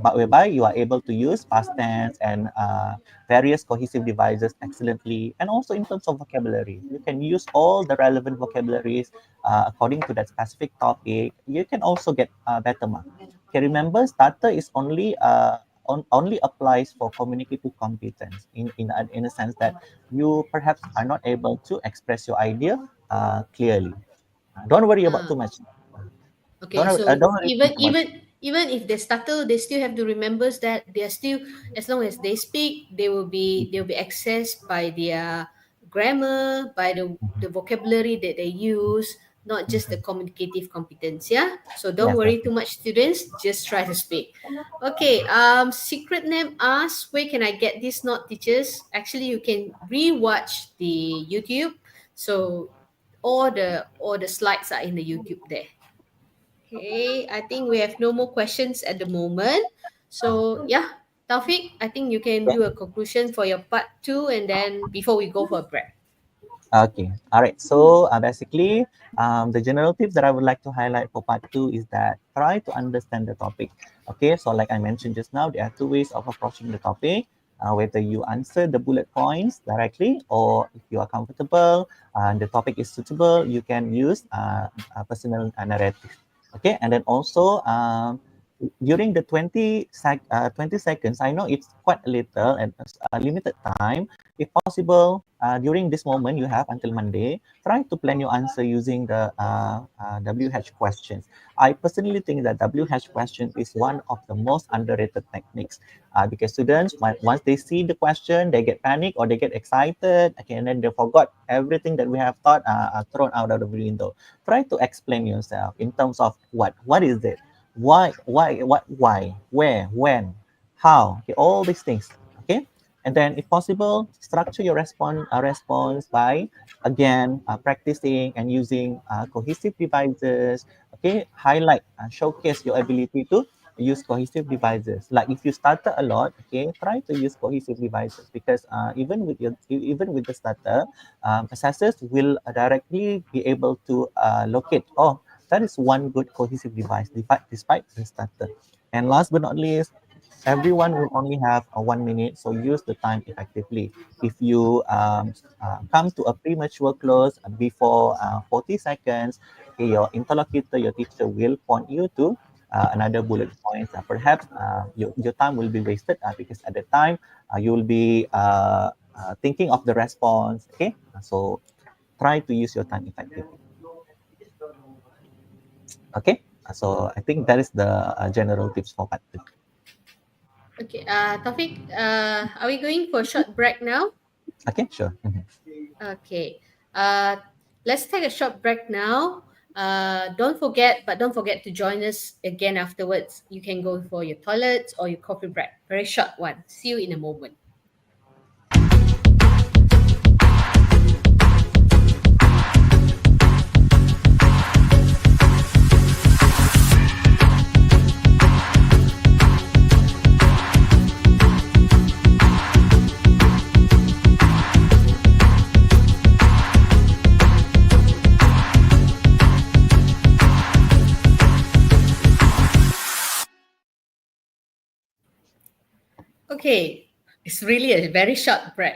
but whereby you are able to use past tense and various cohesive devices excellently. And also in terms of vocabulary, you can use all the relevant vocabularies according to that specific topic. You can also get better marks. Okay, remember, starter is only applies for communicative competence in a sense that you perhaps are not able to express your idea clearly. Don't worry about uh, too much. okay, so Don't worry even too much. even even if they stutter, they still have to remember that they are still, as long as they speak, they will be accessed by their grammar, by the vocabulary that they use, not just the communicative competence. Yeah. So don't Yes, worry that's too much, students. Just try to speak. Okay. Secret name asks, where can I get these note, teachers? Actually, you can rewatch the YouTube. So all the slides are in the YouTube there. Okay, I think we have no more questions at the moment. So yeah, Taufik, I think you can okay. do a conclusion for your part 2 and then before we go for a break. Okay, all right. So basically, the general tips that I would like to highlight for part two is that try to understand the topic. Okay, so like I mentioned just now, there are two ways of approaching the topic. Whether you answer the bullet points directly, or if you are comfortable and the topic is suitable, you can use a personal narrative. Okay, and then also during the 20 seconds, I know it's quite a little and a limited time. If possible, during this moment you have until Monday, try to plan your answer using the WH questions. I personally think that WH question is one of the most underrated techniques because students, once they see the question, they get panic or they get excited, okay, and then they forgot everything that we have thought thrown out of the window. Try to explain yourself in terms of what is it? Why, where, when, how, okay, all these things, okay? And then, if possible, structure your response by, again, practicing and using cohesive devices. Okay, highlight, showcase your ability to use cohesive devices. Like if you starter a lot, okay, try to use cohesive devices because even with the starter, assessors will directly be able to locate. Oh, that is one good cohesive device despite the starter. And last but not least, everyone will only have 1 minute, so use the time effectively. If you come to a premature close before 40 seconds, okay, your interlocutor, your teacher will point you to another bullet point. Perhaps your time will be wasted because at the time you will be thinking of the response. Okay, so try to use your time effectively. Okay, so I think that is the general tips for part two. Okay, Taufik, are we going for a short break now? Okay, sure. Okay, let's take a short break now. Don't forget to join us again afterwards. You can go for your toilets or your coffee break. Very short one. See you in a moment. Okay, it's really a very short break.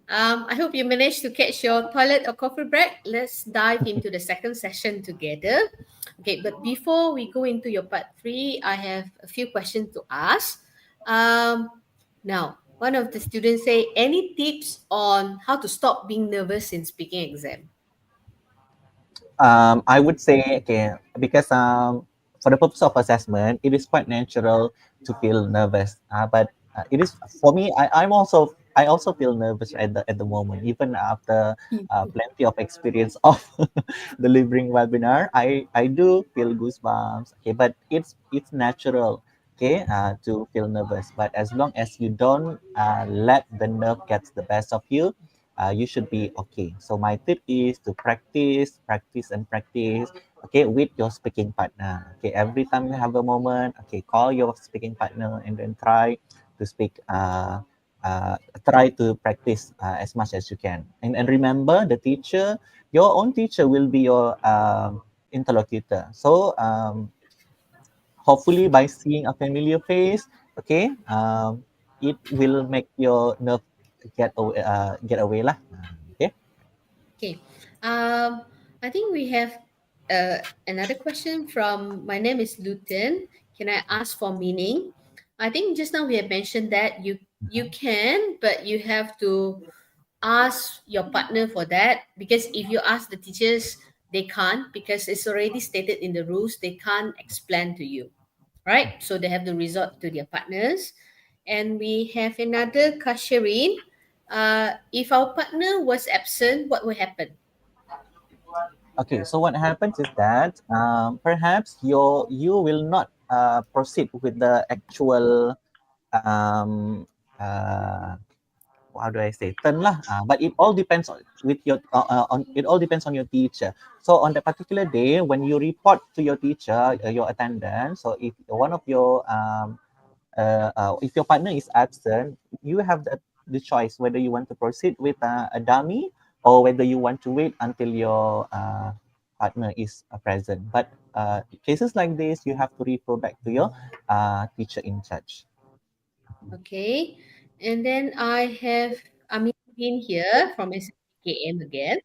I hope you managed to catch your toilet or coffee break. Let's dive into the second session together. Okay, but before we go into your part 3, I have a few questions to ask. Now, one of the students say, any tips on how to stop being nervous in speaking exam? I would say, okay, because for the purpose of assessment, it is quite natural to feel nervous. But it is for me. I also feel nervous at the moment, even after plenty of experience of delivering webinar. I do feel goosebumps. Okay, but it's natural. Okay, to feel nervous. But as long as you don't let the nerve gets the best of you, you should be okay. So my tip is to practice, practice, and practice. Okay, with your speaking partner. Okay, every time you have a moment, okay, call your speaking partner and then try to speak. Uh, Try to practice as much as you can. And remember, the teacher, your own teacher, will be your interlocutor. So hopefully, by seeing a familiar face, okay, it will make your nerve get away lah. Okay. Okay. I think we have another question from my name is Luton. Can I ask for meaning? I think just now we have mentioned that you can, but you have to ask your partner for that because if you ask the teachers, they can't because it's already stated in the rules. They can't explain to you, right? So they have to resort to their partners. And we have another Kashirin. If our partner was absent, what will happen? Okay, so what happens is that perhaps you will not proceed with the actual um, uh, how do I say turn lah. But it all depends on with your on it all depends on your teacher. So on that particular day, when you report to your teacher your attendance, so if your partner is absent, you have the choice whether you want to proceed with a dummy or whether you want to wait until your partner is present. But cases like this, you have to refer back to your teacher in charge. Okay. And then I have Amin here from SKM again.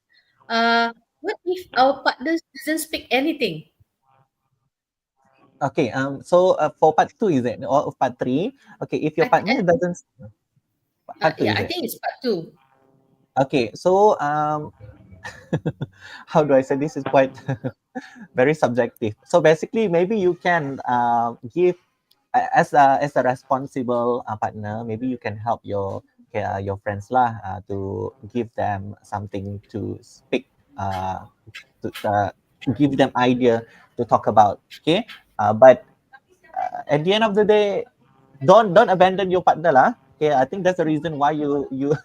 What if our partners doesn't speak anything? Okay, so for part two, is it? Or part three? Okay, if your partner doesn't, part two, Yeah, is I it? think it's part 2. Okay, so how do I say this is quite very subjective. So basically, maybe you can give as a responsible partner, maybe you can help your friends lah to give them something to speak, to give them idea to talk about. Okay, but at the end of the day, don't abandon your partner lah. Okay, I think that's the reason why you you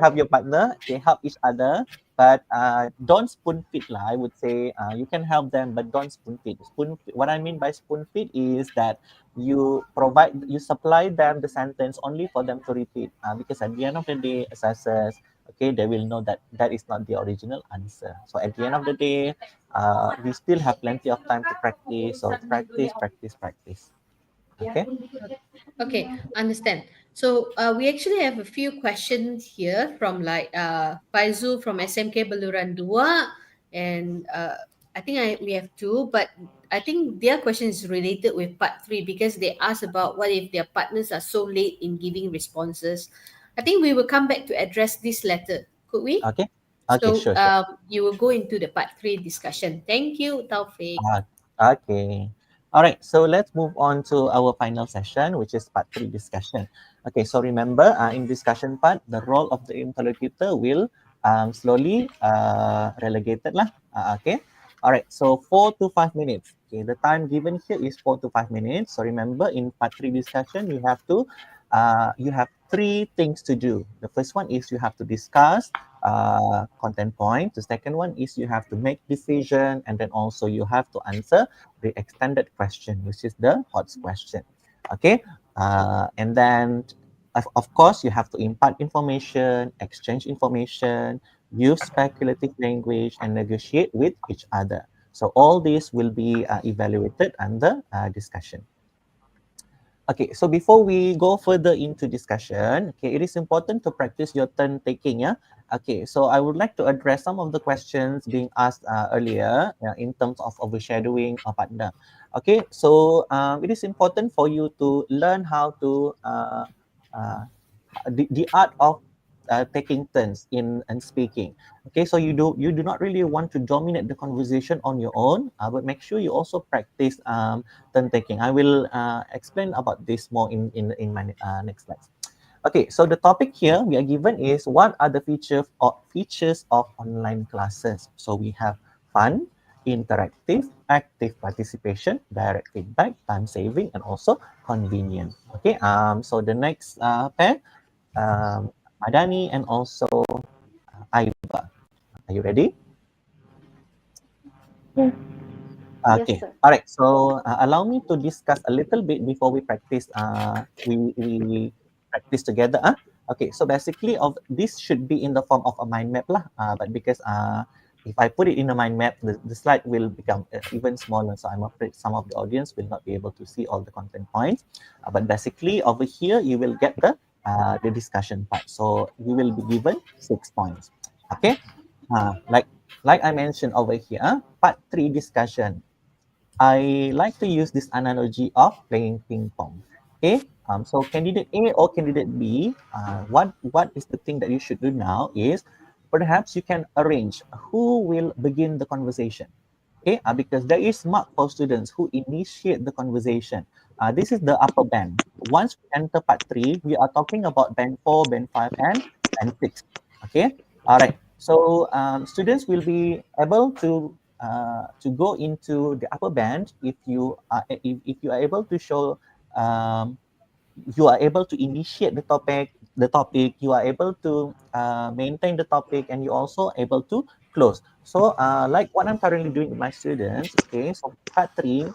have your partner. They help each other, but don't spoon feed lah. I would say you can help them, but don't spoon feed. What I mean by spoon feed is that you supply them the sentence only for them to repeat. Because at the end of the day, assessors, okay, they will know that that is not the original answer. So at the end of the day, we still have plenty of time to practice. So practice, practice, practice. Okay. Okay, understand. So we actually have a few questions here from like Faizu from SMK Beluran 2, and we have two, but I think their question is related with part 3 because they asked about what if their partners are so late in giving responses. I think we will come back to address this later. Could we? Okay. Okay. So Sure. Sure. you will go into the part 3 discussion. Thank you, Taufik. Uh, okay. All right. So let's move on to our final session, which is part 3 discussion. Okay. So remember, in discussion part, the role of the interlocutor will slowly relegated lah. Okay. All right. So 4 to 5 minutes. Okay. The time given here is 4 to 5 minutes. So remember, in part 3 discussion, you have 3 things to do. The first one is you have to discuss content point. The second one is you have to make decision, and then also you have to answer the extended question, which is the HOTS question. Okay, and then of course you have to impart information, exchange information, use speculative language, and negotiate with each other. So all these will be evaluated under discussion. Okay, so before we go further into discussion, okay, it is important to practice your turn taking, yeah? Okay, so I would like to address some of the questions being asked earlier in terms of overshadowing a partner. Okay, so it is important for you to learn how to the art of taking turns in and speaking. Okay, so you do not really want to dominate the conversation on your own, but make sure you also practice turn taking. I will explain about this more in my next slides. Okay, so the topic here we are given is what are the features of online classes. So we have fun, interactive, active participation, direct feedback, time saving, and also convenient. Okay, so the next pair, Madani and also Aiba. Are you ready? Yes. Yes, Okay. sir. All right. So allow me to discuss a little bit before we practice. We practice together. Okay. So basically, of this should be in the form of a mind map lah. But because if I put it in a mind map, the slide will become even smaller. So I'm afraid some of the audience will not be able to see all the content points. But basically, over here you will get the discussion part. So you will be given 6 points. Okay. Like I mentioned over here, part 3 discussion. I like to use this analogy of playing ping pong. Okay, so candidate A or candidate B, what is the thing that you should do now is perhaps you can arrange who will begin the conversation. Okay, because there is mark for students who initiate the conversation. This is the upper band. Once we enter part 3, we are talking about band 4, band 5, and band 6. Okay, all right. So students will be able to go into the upper band if you are able to show um, you are able to initiate the topic, you are able to maintain the topic, and you also able to close. So like what I'm currently doing with my students, okay, so part 3,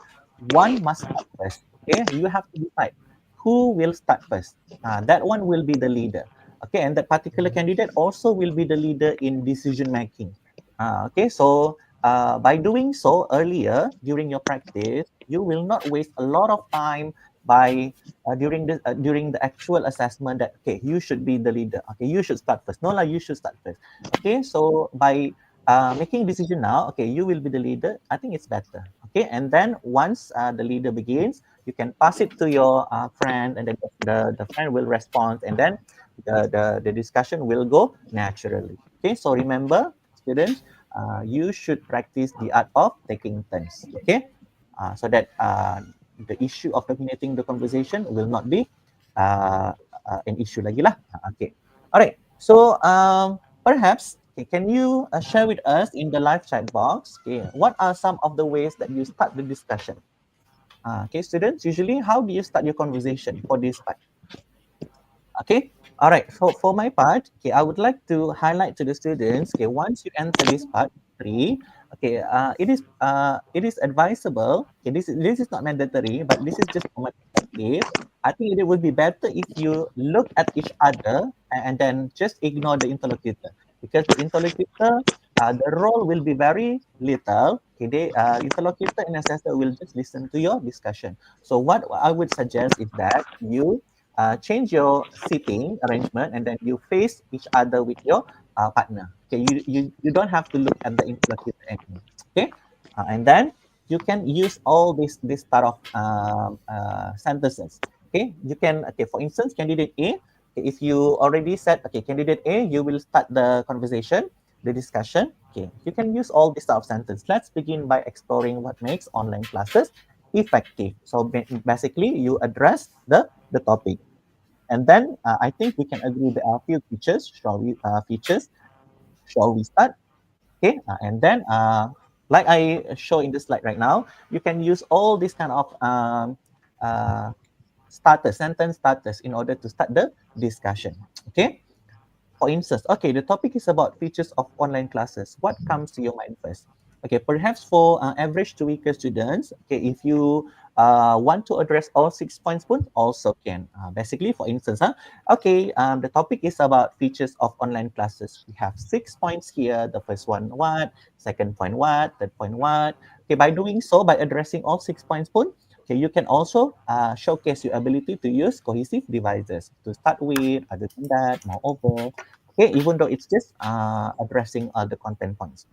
one must start first. Okay, you have to decide who will start first. That one will be the leader. Okay, and that particular candidate also will be the leader in decision making. Okay, so by doing so earlier during your practice, you will not waste a lot of time by during the actual assessment that okay, you should be the leader, okay, you should start first, no lah, you should start first. Okay, so by making decision now, okay, you will be the leader, I think it's better. Okay, and then once the leader begins, you can pass it to your friend, and then the friend will respond, and then the discussion will go naturally. Okay, so remember students, you should practice the art of taking turns. Okay, so that the issue of dominating the conversation will not be an issue lagi lah. Okay. All right. So perhaps okay, can you share with us in the live chat box? Okay, what are some of the ways that you start the discussion? Okay, students, usually how do you start your conversation for this part? Okay. All right. For my part, okay, I would like to highlight to the students. Okay, once you enter this part 3, okay, it is advisable. Okay, this is not mandatory, but this is just from my perspective. I think it would be better if you look at each other and then just ignore the interlocutor, because the interlocutor, the role will be very little. Okay, interlocutor and assessor will just listen to your discussion. So what I would suggest is that you change your seating arrangement, and then you face each other with your partner. Okay, you don't have to look at the interlocutor anymore. Okay, and then you can use all this start of sentences. Okay, you can, okay, for instance, candidate A. Okay, if you already said, okay, candidate A, you will start the conversation, the discussion. Okay, you can use all this type of sentence. Let's begin by exploring what makes online classes effective. So basically, you address the topic. And then I think we can agree there are a few features. Shall we start? Okay, and then like I show in the slide right now, you can use all these kind of sentence starters in order to start the discussion. Okay. For instance, okay, the topic is about features of online classes. What comes to your mind first? Okay, perhaps for average to weaker students, okay, if you want to address all 6 points pun also can. Basically, for instance, okay, the topic is about features of online classes. We have 6 points here. The first one, what? Second point, what? Third point, what? Okay, by doing so, by addressing all 6 points pun, okay, you can also showcase your ability to use cohesive devices to start with. Other than that, moreover, okay, even though it's just addressing the content points.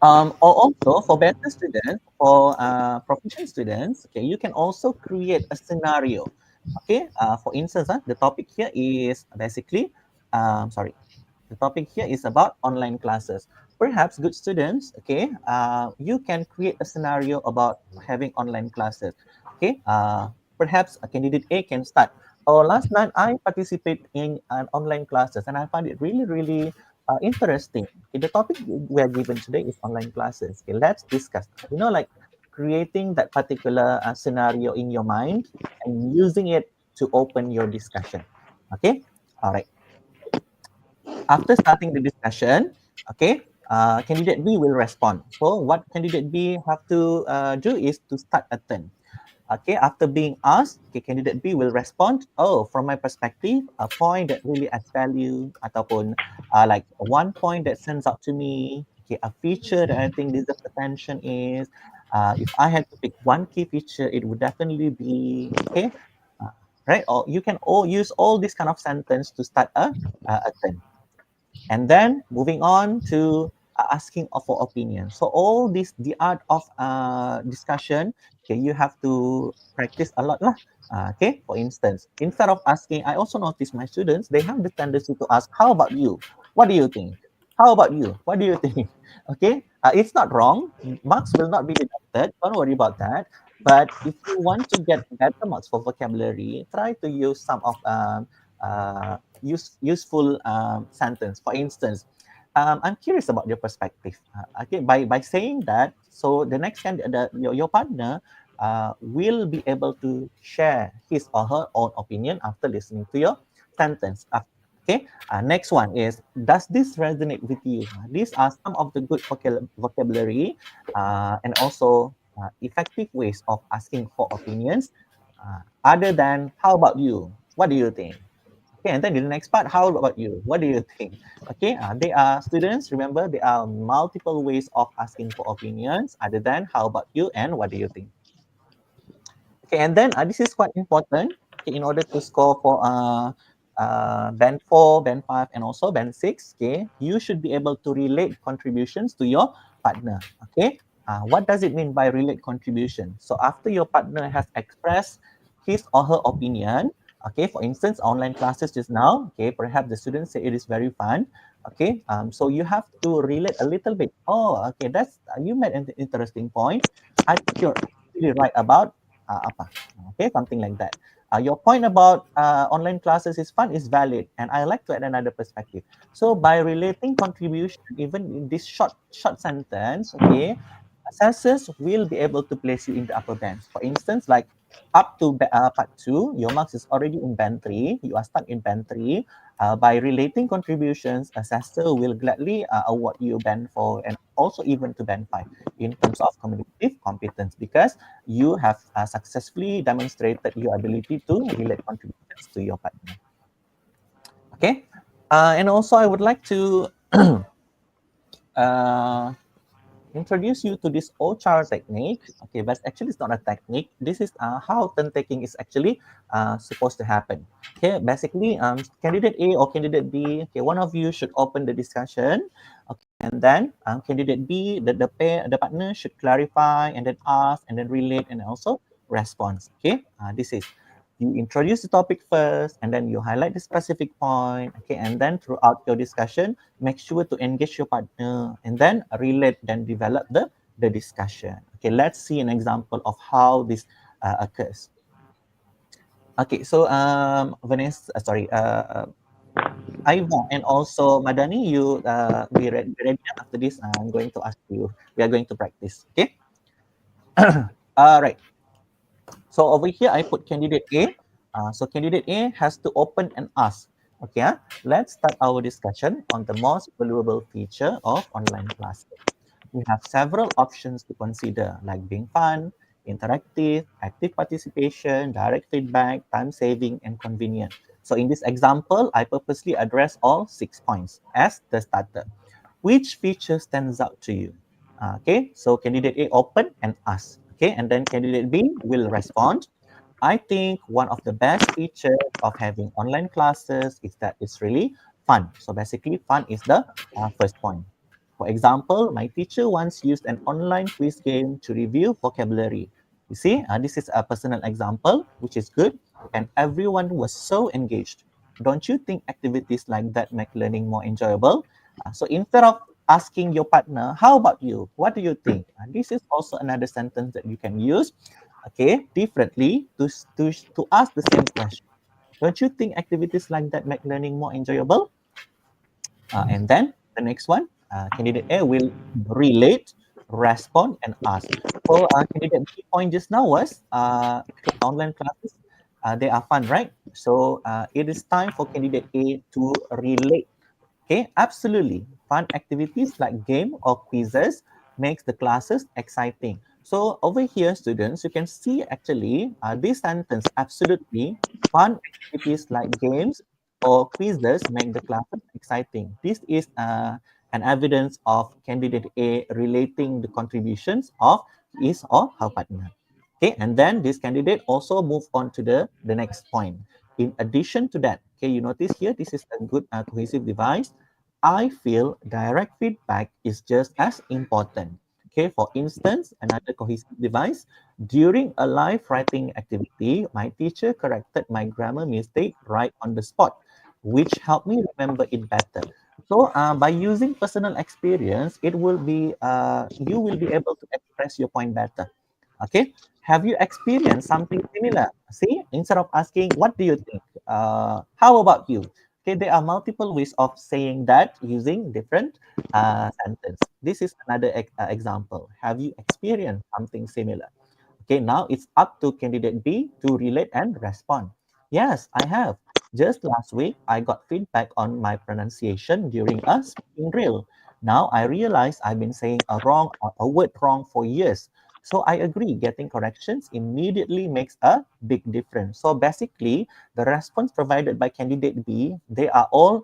Or also for better students, for proficient students, okay, you can also create a scenario. Okay, for instance, the topic here is basically, sorry, the topic here is about online classes. Perhaps good students, okay, you can create a scenario about having online classes. Okay, perhaps a candidate A can start. Oh, last night I participated in an online classes and I find it really, really interesting. Okay, the topic we are given today is online classes. Okay, let's discuss. You know, like creating that particular scenario in your mind and using it to open your discussion. Okay, all right. After starting the discussion, okay, candidate B will respond. So what candidate B have to do is to start a turn. Okay, after being asked, okay, candidate B will respond, oh, from my perspective, a point that really adds value, ataupun like one point that stands out to me, okay, a feature that I think deserves attention is, if I had to pick one key feature, it would definitely be, okay, right? Or you can all use all this kind of sentence to start a turn. And then moving on to asking for opinion. So all this, the art of discussion, okay, you have to practice a lot lah. Okay, for instance, instead of asking, I also notice my students, they have the tendency to ask, how about you? What do you think? How about you? What do you think? Okay, it's not wrong. Marks will not be deducted. Don't worry about that. But if you want to get better marks for vocabulary, try to use some of useful sentence. For instance, I'm curious about your perspective. Okay, by saying that, so the next your partner will be able to share his or her own opinion after listening to your sentence. Okay, next one is, does this resonate with you? These are some of the good vocabulary and also effective ways of asking for opinions. Other than, how about you? What do you think? Okay, and then in the next part, how about you? What do you think? Okay, they are students. Remember, there are multiple ways of asking for opinions other than how about you and what do you think? Okay, and then this is quite important. Okay, in order to score for band 4, band 5, and also band 6, okay, you should be able to relate contributions to your partner. Okay, what does it mean by relate contribution? So after your partner has expressed his or her opinion, okay, for instance, online classes just now, okay, perhaps the students say it is very fun. Okay, so you have to relate a little bit. Oh, okay, that's you made an interesting point. I think you're really right about apa. Okay, something like that. Your point about online classes is fun is valid, and I like to add another perspective. So by relating contribution, even in this short sentence, okay, assessors will be able to place you in the upper bands. For instance, like up to part 2, your marks is already in band 3, you are stuck in band 3. By relating contributions, assessor will gladly award you band 4 and also even to band 5 in terms of communicative competence, because you have successfully demonstrated your ability to relate contributions to your partner. Okay, and also I would like to introduce you to this OCHAR technique. Okay, but actually it's not a technique. This is how turn taking is actually supposed to happen. Okay, basically, candidate A or candidate B, okay, one of you should open the discussion. Okay, and then candidate B, the partner should clarify and then ask and then relate and also response. Okay, this is, you introduce the topic first and then you highlight the specific point. Okay, and then throughout your discussion, make sure to engage your partner and then relate, then develop the discussion. Okay, let's see an example of how this occurs. Okay, so Vanessa, sorry, Iva and also Madani, you be ready after this. I'm going to ask you, we are going to practice. Okay. All right. So over here, I put candidate A. So candidate A has to open and ask. Okay, let's start our discussion on the most valuable feature of online classes. We have several options to consider, like being fun, interactive, active participation, direct feedback, time saving, and convenient. So in this example, I purposely address all 6 points as the starter. Which feature stands out to you? Okay, so candidate A open and ask. Okay, and then candidate B will respond. I think one of the best features of having online classes is that it's really fun. So basically, fun is the first point. For example, my teacher once used an online quiz game to review vocabulary. You see, this is a personal example, which is good, and everyone was so engaged. Don't you think activities like that make learning more enjoyable? So instead of asking your partner, how about you? What do you think? This is also another sentence that you can use, okay, differently to ask the same question. Don't you think activities like that make learning more enjoyable? And then the next one, candidate A will relate, respond, and ask. So candidate B point just now was online classes. They are fun, right? So it is time for candidate A to relate. Okay, absolutely. Fun activities like game or quizzes makes the classes exciting. So over here, students, you can see actually this sentence, absolutely. Fun activities like games or quizzes make the classes exciting. This is an evidence of candidate A relating the contributions of his or her partner. Okay, and then this candidate also move on to the next point. In addition to that, okay, you notice here, this is a good cohesive device. I feel direct feedback is just as important. Okay, for instance, another cohesive device, during a live writing activity, my teacher corrected my grammar mistake right on the spot, which helped me remember it better. So by using personal experience, it will be you will be able to express your point better. Okay, have you experienced something similar? See, instead of asking, what do you think? How about you? Okay, there are multiple ways of saying that using different sentence. This is another example. Have you experienced something similar? Okay, now it's up to candidate B to relate and respond. Yes, I have. Just last week, I got feedback on my pronunciation during a speaking drill. Now I realize I've been saying a word wrong for years. So I agree, getting corrections immediately makes a big difference. So basically, the response provided by candidate B, they are all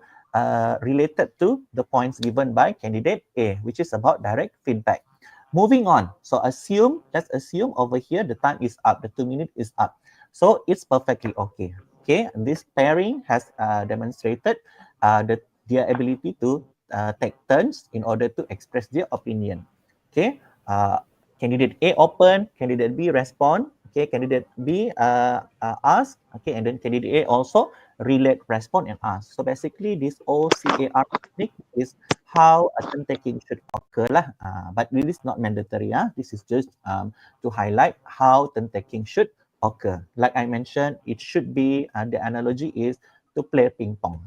related to the points given by candidate A, which is about direct feedback. Moving on. So let's assume over here the time is up, the 2 minutes is up. So it's perfectly okay. Okay, and this pairing has demonstrated their ability to take turns in order to express their opinion. Okay, candidate A open, candidate B respond. Okay, candidate B ask. Okay, and then candidate A also relate, respond, and ask. So basically, this OCAR technique is how a turn taking should occur lah. But it is not mandatory. This is just to highlight how turn taking should occur. Like I mentioned, it should be, the analogy is to play ping pong.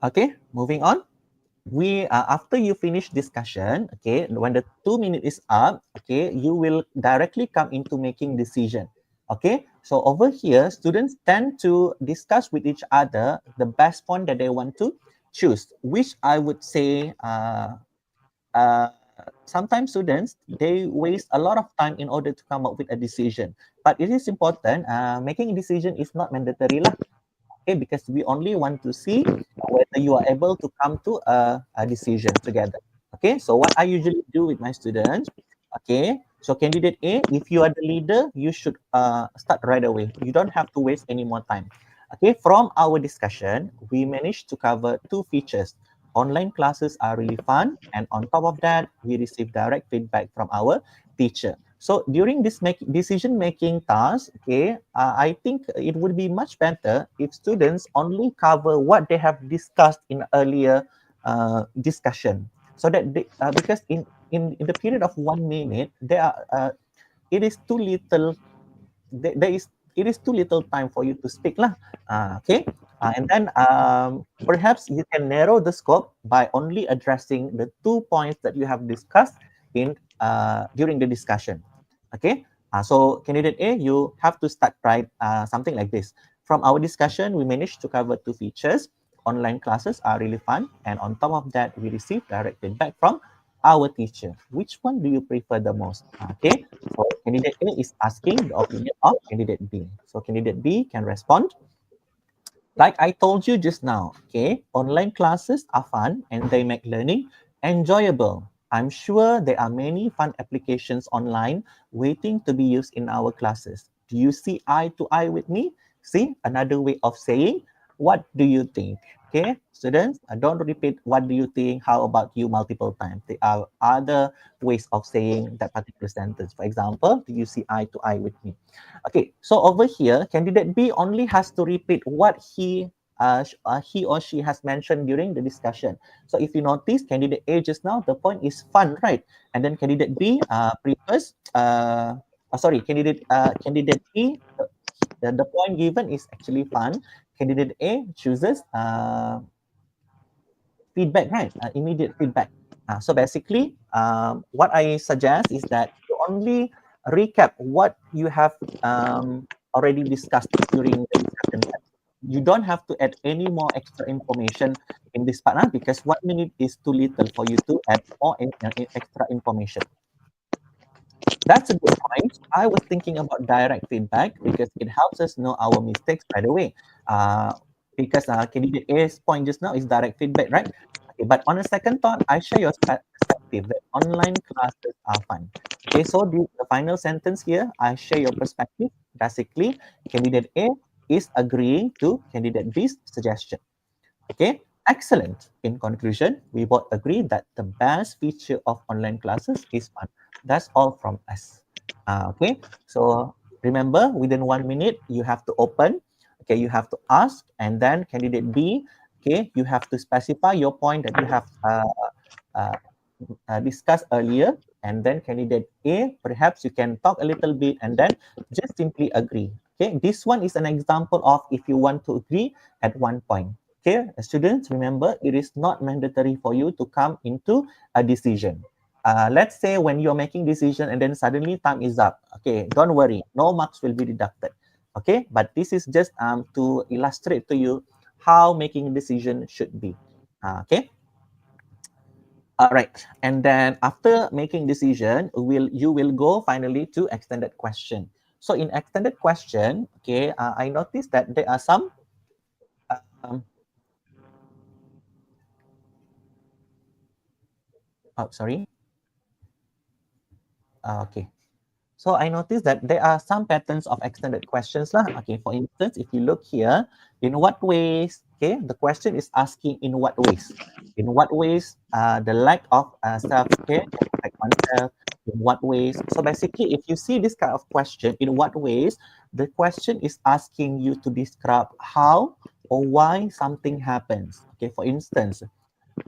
Okay, moving on. After you finish discussion, okay, when the 2 minutes is up, okay, you will directly come into making decision. Okay, so over here, students tend to discuss with each other the best point that they want to choose, which I would say uh, sometimes students, they waste a lot of time in order to come up with a decision. But it is important, making a decision is not mandatory lah. Okay, because we only want to see whether you are able to come to a decision together. Okay, so what I usually do with my students, okay, so candidate A, if you are the leader, you should start right away. You don't have to waste any more time. Okay, from our discussion, we managed to cover 2 features. Online classes are really fun, and on top of that, we receive direct feedback from our teacher. So during this decision-making task, okay, I think it would be much better if students only cover what they have discussed in earlier discussion. So that because in the period of 1 minute, it is too little. It is too little time for you to speak lah. Okay, and then perhaps you can narrow the scope by only addressing the 2 points that you have discussed in during the discussion. Okay, so candidate A, you have to start right something like this. From our discussion, we managed to cover 2 features. Online classes are really fun, and on top of that, we receive direct feedback from our teacher. Which one do you prefer the most? Okay, so candidate A is asking the opinion of candidate B. So candidate B can respond. Like I told you just now, okay, online classes are fun and they make learning enjoyable. I'm sure there are many fun applications online waiting to be used in our classes. Do you see eye to eye with me? See, another way of saying, what do you think? Okay, students, don't repeat what do you think, how about you multiple times. There are other ways of saying that particular sentence. For example, do you see eye to eye with me? Okay, so over here, candidate B only has to repeat what he or she has mentioned during the discussion. So if you notice, candidate A just now, the point is fun, right? And then candidate B prefers, candidate B, the point given is actually fun. Candidate A chooses feedback, right? Immediate feedback. So basically, what I suggest is that you only recap what you have already discussed during the discussion. You don't have to add any more extra information in this part because 1 minute is too little for you to add more extra information. That's a good point. I was thinking about direct feedback because it helps us know our mistakes right away. Because candidate A's point just now is direct feedback, right? Okay, but on a second thought, I share your perspective that online classes are fun. Okay, so the final sentence here, I share your perspective. Basically, candidate A is agreeing to candidate B's suggestion. Okay, excellent. In conclusion, we both agree that the best feature of online classes is fun. That's all from us. Okay, so remember, within 1 minute, you have to open. Okay, you have to ask, and then candidate B, okay, you have to specify your point that you have discussed earlier, and then candidate A, perhaps you can talk a little bit and then just simply agree. Okay, this one is an example of if you want to agree at one point. Okay, students, remember, it is not mandatory for you to come into a decision. Let's say when you're making decision and then suddenly time is up. Okay, don't worry, no marks will be deducted. Okay, but this is just to illustrate to you how making a decision should be. Okay. All right, and then after making decision, you will go finally to extended question. So in extended question, okay, I noticed that there are some um, oh, sorry. Okay. So I noticed that there are some patterns of extended questions lah. Okay, for instance, if you look here, in what ways, okay, the question is asking in what ways? In what ways the lack of self-care can affect oneself? In what ways? So basically, if you see this kind of question, in what ways, the question is asking you to describe how or why something happens. Okay, for instance,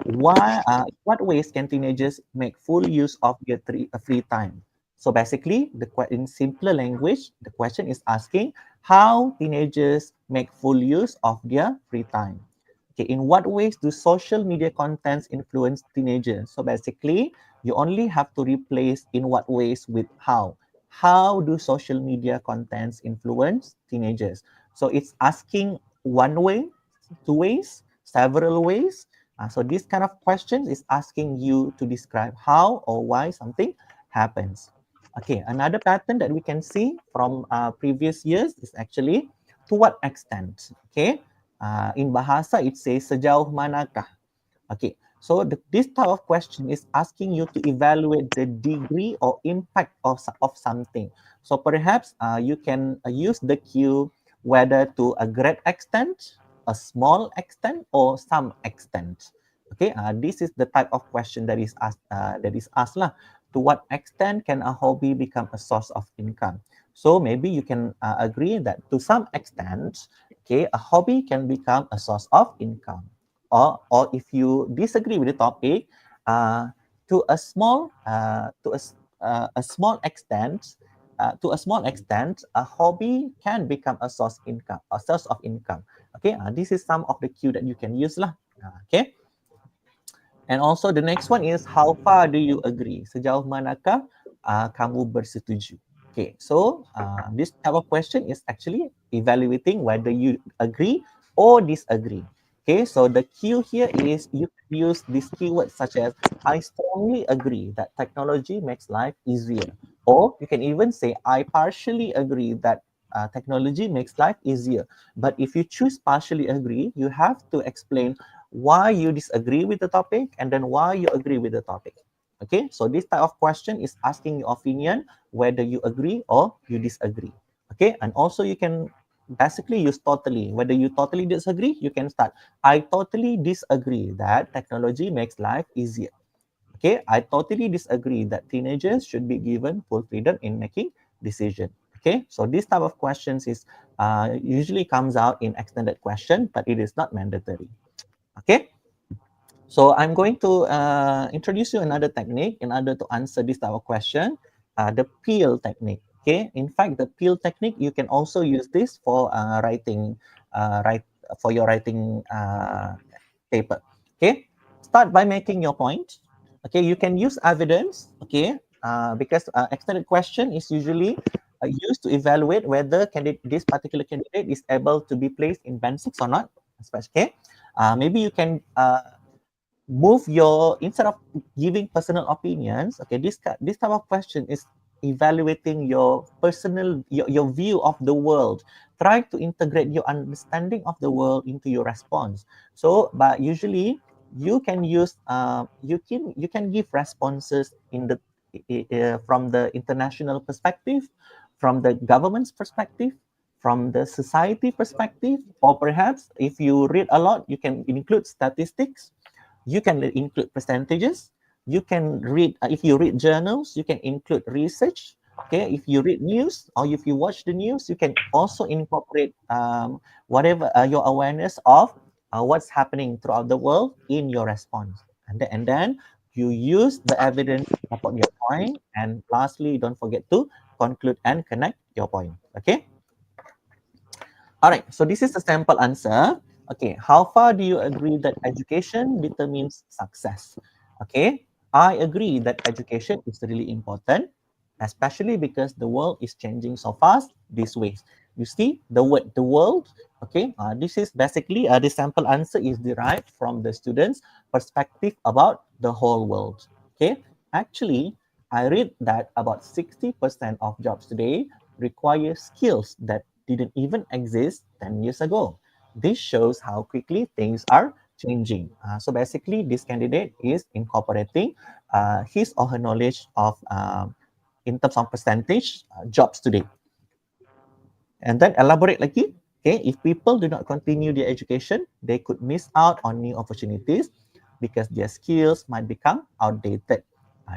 what ways can teenagers make full use of their free time? So basically, in simpler language, the question is asking how teenagers make full use of their free time. Okay, in what ways do social media contents influence teenagers? So basically, you only have to replace in what ways with how. How do social media contents influence teenagers? So it's asking one way, two ways, several ways. So this kind of questions is asking you to describe how or why something happens. Okay, another pattern that we can see from previous years is actually to what extent. Okay, in bahasa it says sejauh manakah. Okay, so this type of question is asking you to evaluate the degree or impact of something. So perhaps you can use the cue whether to a great extent, a small extent, or some extent. Okay, this is the type of question that is asked. Lah. To what extent can a hobby become a source of income? So maybe you can agree that to some extent, okay, a hobby can become a source of income. Or if you disagree with the topic, to a small a small extent, a hobby can become a source of income. Okay, this is some of the cue that you can use lah. Okay. And also the next one is how far do you agree? Sejauh manakah kamu bersetuju? Okay, so this type of question is actually evaluating whether you agree or disagree. Okay, so the cue here is you use these keywords such as I strongly agree that technology makes life easier. Or you can even say I partially agree that technology makes life easier. But if you choose partially agree, you have to explain why you disagree with the topic and then why you agree with the topic. Okay, so this type of question is asking your opinion whether you agree or you disagree. Okay, and also you can basically use totally. Whether you totally disagree, you can start. I totally disagree that technology makes life easier. Okay, I totally disagree that teenagers should be given full freedom in making decision. Okay, so this type of questions is usually comes out in extended question, but it is not mandatory. Okay, so I'm going to introduce you another technique in order to answer this type of question, the peel technique. Okay, in fact, the peel technique, you can also use this for for your writing paper. Okay, start by making your point. Okay, you can use evidence. Okay, because extended question is usually used to evaluate whether this particular candidate is able to be placed in band 6 or not. Okay, maybe you can move instead of giving personal opinions. Okay, this type of question is evaluating your personal your view of the world. Try to integrate your understanding of the world into your response. So but usually you can use you can give responses in the from the international perspective, from the government's perspective, from the society perspective, or perhaps if you read a lot, you can include statistics, you can include percentages, you can read, if you read journals, you can include research. Okay, if you read news or if you watch the news, you can also incorporate whatever your awareness of what's happening throughout the world in your response. And then you use the evidence to support your point. And lastly, don't forget to conclude and connect your point. Okay. All right, so this is a sample answer. Okay, how far do you agree that education determines success? Okay, I agree that education is really important, especially because the world is changing so fast these ways. You see the word the world. Okay, this is basically the sample answer is derived from the students' perspective about the whole world. Okay, actually, I read that about 60% of jobs today require skills that didn't even exist 10 years ago. This shows how quickly things are changing. So basically, this candidate is incorporating his or her knowledge of in terms of percentage jobs today. And then elaborate lagi. Okay, if people do not continue their education, they could miss out on new opportunities because their skills might become outdated.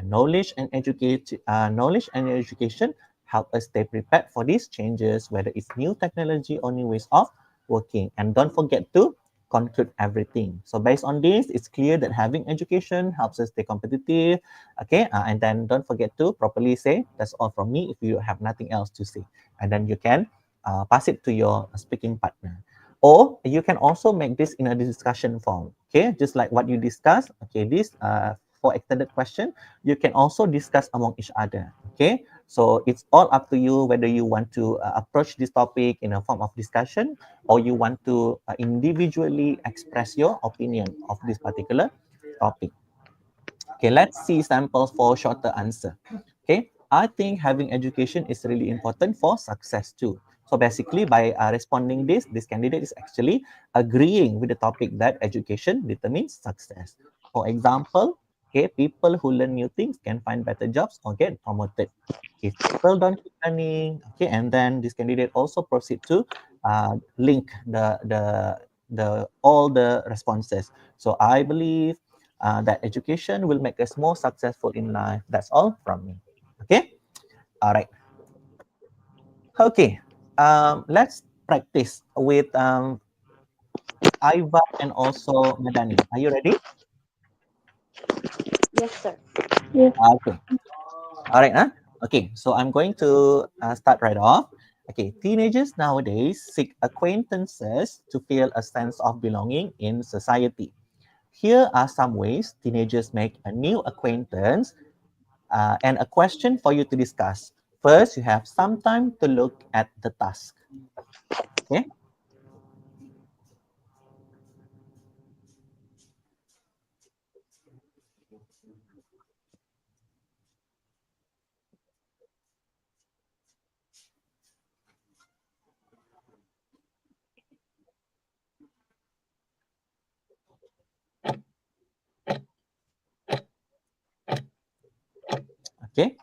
Knowledge and education help us stay prepared for these changes, whether it's new technology or new ways of working. And don't forget to conclude everything. So based on this, it's clear that having education helps us stay competitive. Okay, and then don't forget to properly say, that's all from me if you have nothing else to say. And then you can pass it to your speaking partner. Or you can also make this in a discussion form, okay? Just like what you discussed, okay, this for extended question, you can also discuss among each other, okay? So it's all up to you whether you want to approach this topic in a form of discussion or you want to individually express your opinion of this particular topic. Okay, let's see samples for shorter answer. Okay, I think having education is really important for success too. So basically, by responding this candidate is actually agreeing with the topic that education determines success. For example, okay, people who learn new things can find better jobs or get promoted. If people don't keep learning, okay, and then this candidate also proceed to link the all the responses. So I believe that education will make us more successful in life. That's all from me. Okay. All right. Okay. Let's practice with Aiva and also Madani. Are you ready? Yes, sir. Yes. Okay. All right. Huh? Okay. So I'm going to start right off. Okay. Teenagers nowadays seek acquaintances to feel a sense of belonging in society. Here are some ways teenagers make a new acquaintance and a question for you to discuss. First, you have some time to look at the task. Okay. Okay.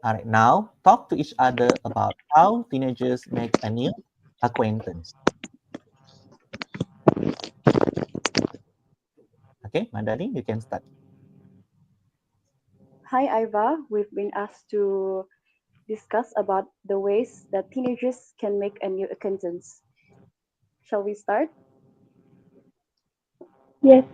All right. Now, talk to each other about how teenagers make a new acquaintance. Okay, Mandani, you can start. Hi, Iva. We've been asked to discuss about the ways that teenagers can make a new acquaintance. Shall we start? Yes.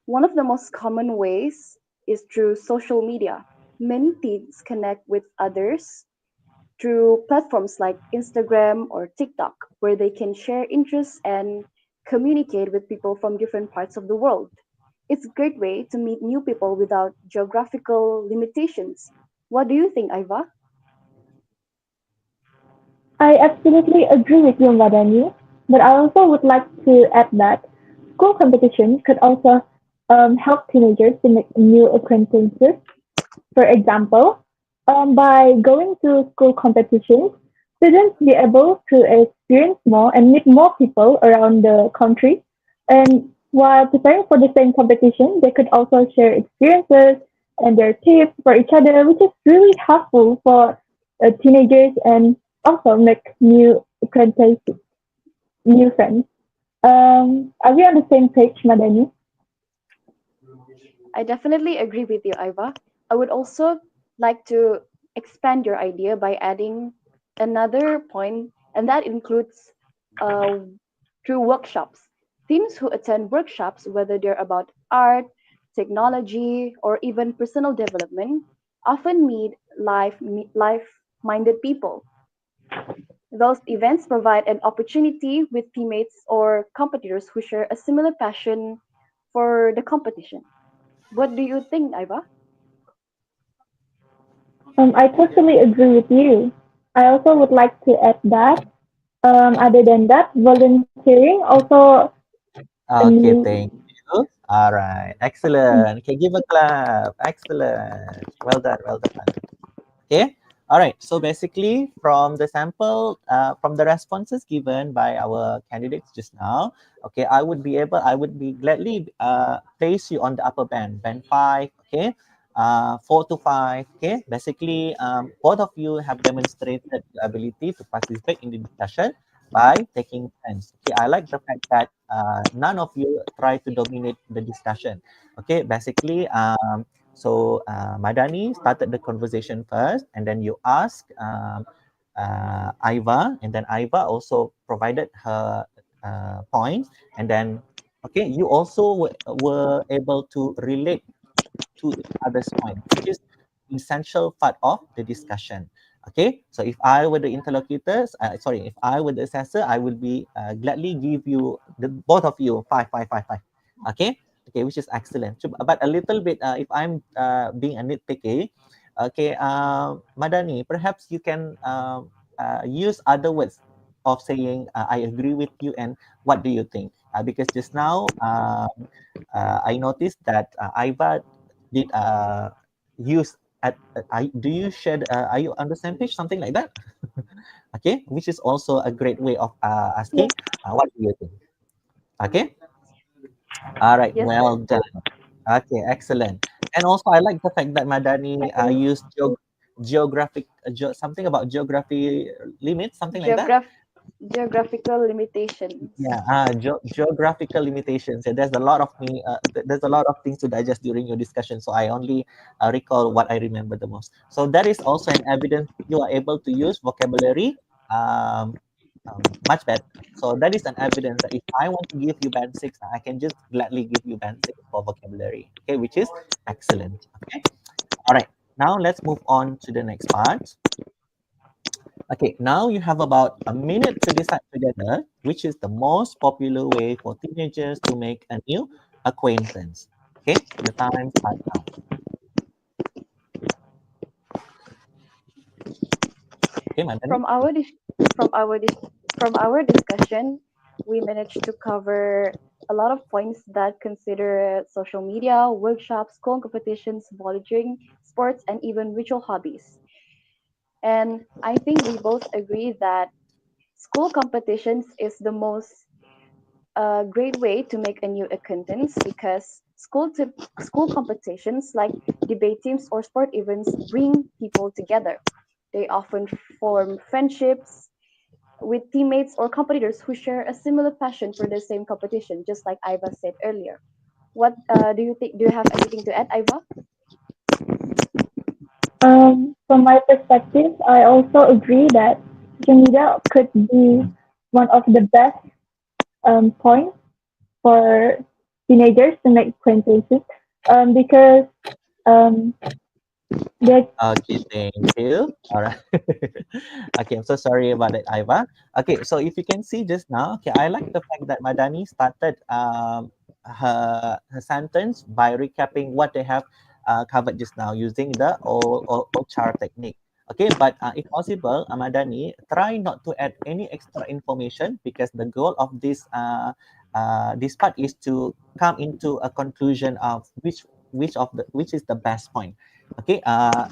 One of the most common ways is through social media. Many teens connect with others through platforms like Instagram or TikTok, where they can share interests and communicate with people from different parts of the world. It's a great way to meet new people without geographical limitations. What do you think, Iva? I absolutely agree with you, Madani, but I also would like to add that school competition could also help teenagers to make new acquaintances. For example, by going to school competitions, students be able to experience more and meet more people around the country. And while preparing for the same competition, they could also share experiences and their tips for each other, which is really helpful for teenagers and also make new acquaintances, new friends. Are we on the same page, Madani? I definitely agree with you, Iva. I would also like to expand your idea by adding another point, and that includes uh, through workshops. Teens who attend workshops, whether they're about art, technology, or even personal development often meet life-minded people. Those events provide an opportunity with teammates or competitors who share a similar passion for the competition. What do you think, Iva? I totally agree with you. I also would like to add that, other than that, volunteering also a Okay, new. thank you. All right, excellent. Okay, give a clap. Excellent. Well done, well done. Okay. All right. So basically, from the sample, from the responses given by our candidates just now, okay, I would be gladly place you on the upper band, band 5. Okay. 4 to 5. Okay. Basically, both of you have demonstrated the ability to participate in the discussion by taking turns. Okay. I like the fact that none of you try to dominate the discussion. Okay. Basically, so Madani started the conversation first, and then you ask Iva, and then Iva also provided her points, and then okay, you also were able to relate to each other's point, which is essential part of the discussion. Okay, so if I were the interlocutors, if I were the assessor, I would be gladly give you the both of you 5, 5, 5, 5. Okay, okay, which is excellent. But a little bit, if I'm being a nitpicky, okay, Madani, perhaps you can use other words of saying I agree with you and what do you think? Because just now I noticed that Iva did use at do you share are you on the same page, something like that? Okay, which is also a great way of asking what do you think? Okay, all right, Yes, well sir. done. Okay, excellent. And also I like the fact that Madani And used geographic something about geography limits, something like that. Geograph geographical limitations. Yeah, geographical limitations. Yeah, there's a lot of me. There's a lot of things to digest during your discussion, so I only recall what I remember the most. So that is also an evidence you are able to use vocabulary um, much better. So that is an evidence that if I want to give you band 6, I can just gladly give you band 6 for vocabulary. Okay, which is excellent. Okay, all right. Now let's move on to the next part. Okay, now you have about a minute to decide together which is the most popular way for teenagers to make a new acquaintance. Okay, the time starts now. Okay, Madani? From our dis- from our dis- from our discussion, we managed to cover a lot of points that consider social media, workshops, school competitions, volunteering, sports, and even ritual hobbies. And I think we both agree that school competitions is the most great way to make a new acquaintance because school competitions like debate teams or sport events bring people together. They often form friendships with teammates or competitors who share a similar passion for the same competition, just like Iva said earlier. What do you think? Do you have anything to add, Iva? from my perspective, I also agree that social media could be one of the best points for teenagers to make acquaintances, because um, they Okay, thank you. All right. Okay, I'm so sorry about that, Iva. Okay, so if you can see just now, okay, I like the fact that Madani started her sentence by recapping what they have covered just now using the OCHAR technique. Okay, but if possible, Madani, try not to add any extra information because the goal of this part is to come into a conclusion of which is the best point. Okay,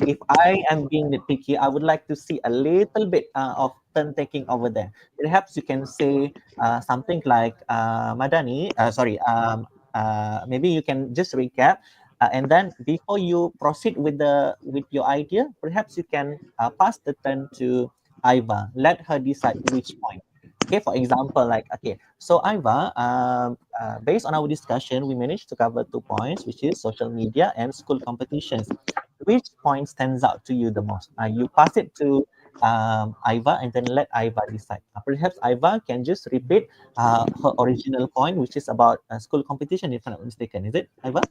if I am being nitpicky, I would like to see a little bit of turn taking over there. Perhaps you can say something like Madani, maybe you can just recap, and then before you proceed with your idea, perhaps you can pass the turn to Iva. Let her decide which point. Okay, for example, like okay, so Iva, based on our discussion, we managed to cover 2 points, which is social media and school competitions. Which point stands out to you the most? You pass it to Iva and then let Iva decide. Perhaps Iva can just repeat her original point, which is about school competition, if I'm not mistaken. Is it, Iva?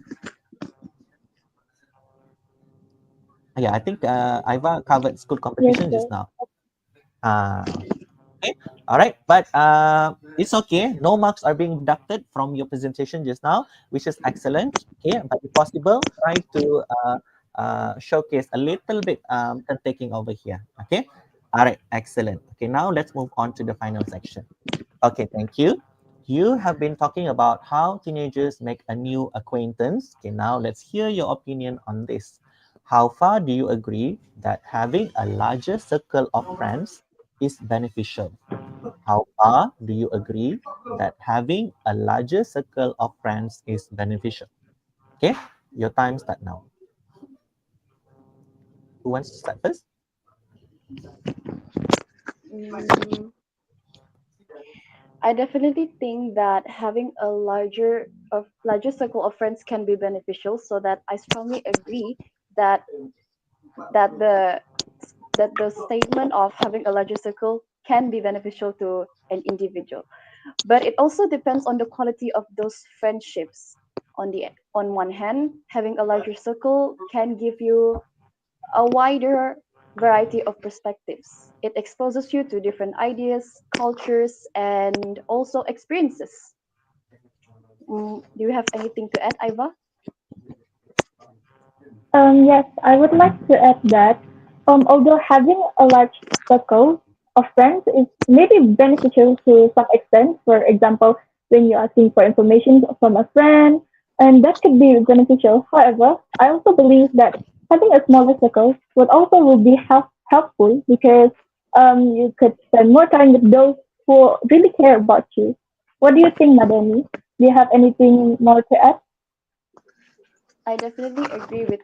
Yeah, I think Iva covered school Yes, competition sir. just now. Okay, all right, but it's okay. No marks are being deducted from your presentation just now, which is excellent. Okay, but if possible, try to showcase a little bit taking over here. Okay, all right, excellent. Okay, now let's move on to the final section. Okay, thank you. You have been talking about how teenagers make a new acquaintance. Okay, now let's hear your opinion on this. How far do you agree that having a larger circle of friends is beneficial? How far do you agree that having a larger circle of friends is beneficial? Okay, your time start now. Who wants to start first? Mm, I definitely think that having a larger circle of friends can be beneficial. So that I strongly agree that that the that the statement of having a larger circle can be beneficial to an individual. But it also depends on the quality of those friendships. On one hand, having a larger circle can give you a wider variety of perspectives. It exposes you to different ideas, cultures, and also experiences. Do you have anything to add, Iva? Yes, I would like to add that although having a large circle of friends is maybe beneficial to some extent, for example, when you're asking for information from a friend, and that could be beneficial. However, I also believe that having a smaller circle would also will be helpful because you could spend more time with those who really care about you. What do you think, Madani? Do you have anything more to add? I definitely agree with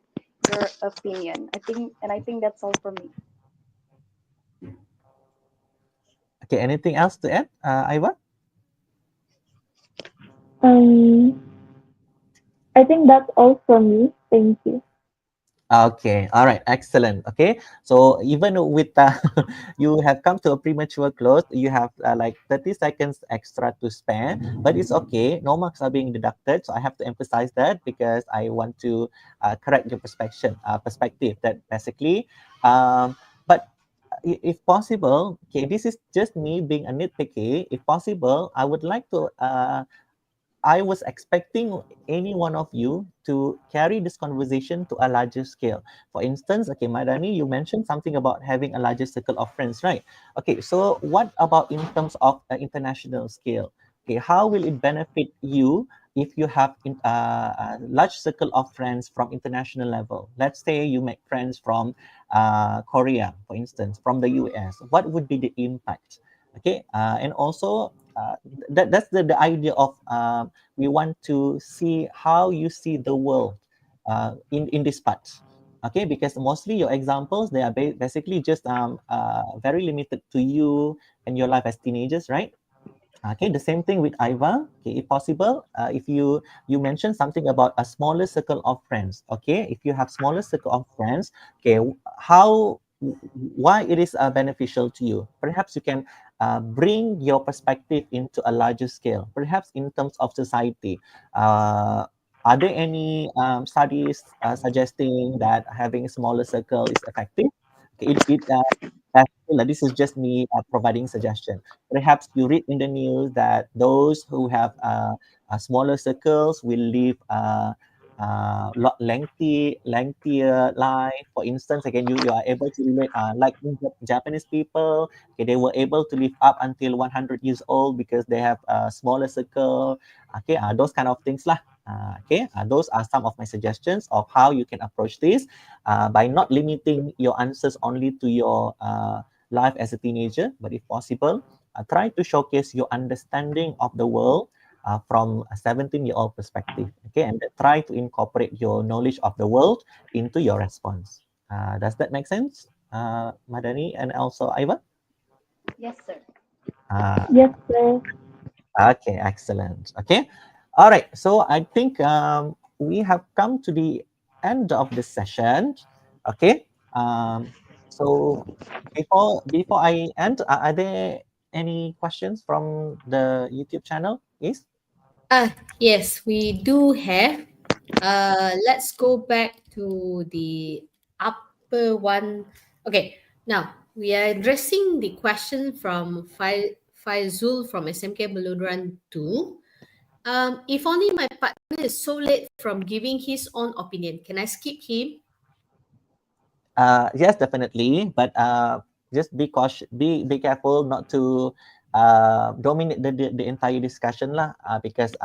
your opinion. I think that's all from me. Okay, anything else to add, Iva? Um, I think that's all from me. Thank you. Okay, all right, excellent. Okay, so even with you have come to a premature close, you have like 30 seconds extra to spare, but it's okay. No marks are being deducted, so I have to emphasize that because I want to correct your perspective that basically, but if possible, okay, this is just me being a nitpicky. If possible, I would like to I was expecting any one of you to carry this conversation to a larger scale. For instance, okay, Madani, you mentioned something about having a larger circle of friends, right? Okay, so what about in terms of international scale? Okay, how will it benefit you if you have a large circle of friends from international level? Let's say you make friends from Korea, for instance, from the US. What would be the impact? Okay, and also that's the idea of we want to see how you see the world in this part. Okay, because mostly your examples they are basically just very limited to you and your life as teenagers, right? Okay, the same thing with Iva. Okay, if possible, if you mentioned something about a smaller circle of friends. Okay, if you have smaller circle of friends, okay, how why it is beneficial to you? Perhaps you can bring your perspective into a larger scale. Perhaps in terms of society, are there any studies suggesting that having a smaller circle is effective? Okay, this is just me providing suggestion. Perhaps you read in the news that those who have smaller circles will live lot lengthier life. For instance, again, you are able to relate like in Japanese people, okay, they were able to live up until 100 years old because they have a smaller circle. Okay, those kind of things lah. Okay, those are some of my suggestions of how you can approach this by not limiting your answers only to your life as a teenager, but if possible, try to showcase your understanding of the world from a 17-year-old perspective. Okay, and try to incorporate your knowledge of the world into your response. Does that make sense, Madani and also Iva? Yes, sir. Uh, Yes, sir. okay, excellent. Okay, all right. So I think we have come to the end of this session. Okay. So before I end, are there any questions from the YouTube channel? Yes. Yes, we do have. Let's go back to the up per one. Okay, now we are addressing the question from Faizul from SMK Beluran 2. If only my partner is so late from giving his own opinion, can I skip him? Yes, definitely, but just be cautious, be careful not to dominate the entire discussion lah. Because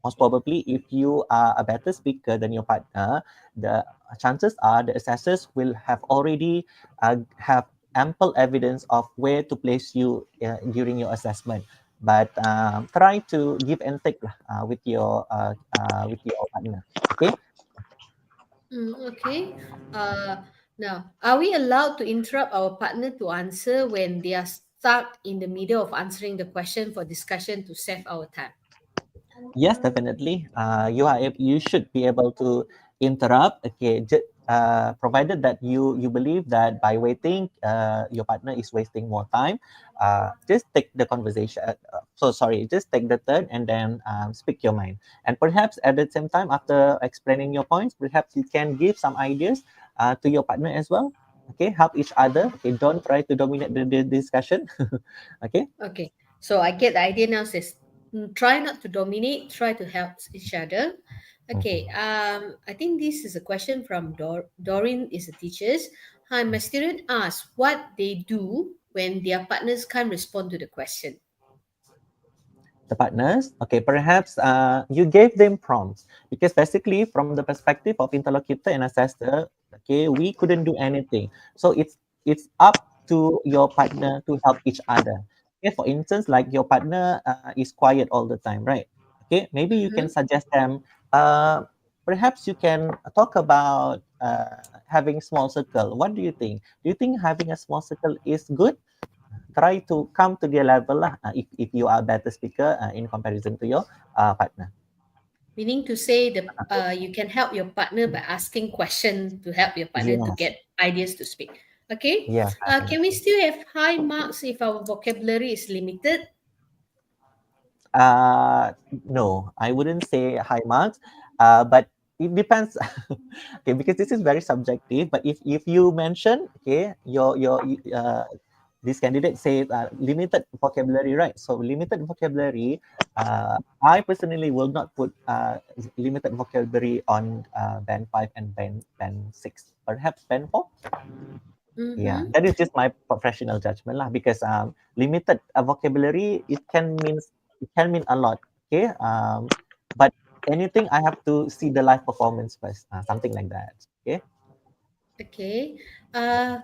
most probably, if you are a better speaker than your partner, the chances are the assessors will have already have ample evidence of where to place you during your assessment. But try to give and take lah, with your partner. Okay. Okay. Now, are we allowed to interrupt our partner to answer when they are stuck in the middle of answering the question for discussion to save our time? Yes, definitely. You should be able to interrupt. Okay, provided that you believe that by waiting, your partner is wasting more time. Just take the conversation. Just take the turn and then speak your mind. And perhaps at the same time, after explaining your points, perhaps you can give some ideas to your partner as well. Okay, help each other. Okay, don't try to dominate the discussion. Okay. Okay. So I get the idea now. Says try not to dominate. Try to help each other. Okay. I think this is a question from Doreen. Is a teachers. Hi, my student asks what they do when their partners can't respond to the question. The partners, okay, perhaps you gave them prompts, because basically from the perspective of interlocutor and assessor, okay, we couldn't do anything. So it's up to your partner to help each other. Okay, for instance, like your partner is quiet all the time, right? Okay, maybe you can Mm-hmm. suggest them, perhaps you can talk about having small circle. What do you think? Do you think having a small circle is good? Try to come to their level lah, if you are a better speaker in comparison to your partner. Meaning to say the you can help your partner by asking questions to help your partner to Yes, get ideas to speak. Okay. yes, Can we definitely. still have high marks if our vocabulary is limited? No, I wouldn't say high marks, but it depends. Okay, because this is very subjective. But if you mention, okay, this candidate say limited vocabulary, right? So limited vocabulary, I personally will not put limited vocabulary on band 5 and band 6, perhaps band 4. Yeah, Mm-hmm. that is just my professional judgment lah. Because limited vocabulary, it can mean a lot. Okay, but anything I have to see the live performance first, something like that. Okay. Okay. Uh,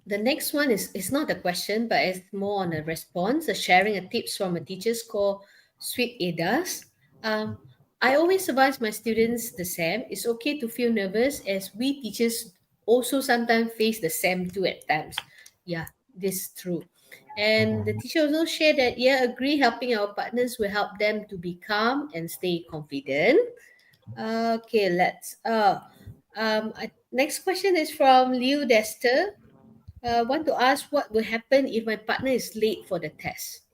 the next one is it's not a question, but it's more on a response, a sharing a tips from a teacher's called Sweet Adas. Um, I always advise my students the same. It's okay to feel nervous as we teachers also sometimes face the same too at times. Yeah, this is true. And the Mhm. teacher also shared that, yeah, agree helping our partners will help them to be calm and stay confident. Okay, next question is from Liu Dester. Want to ask what will happen if my partner is late for the test?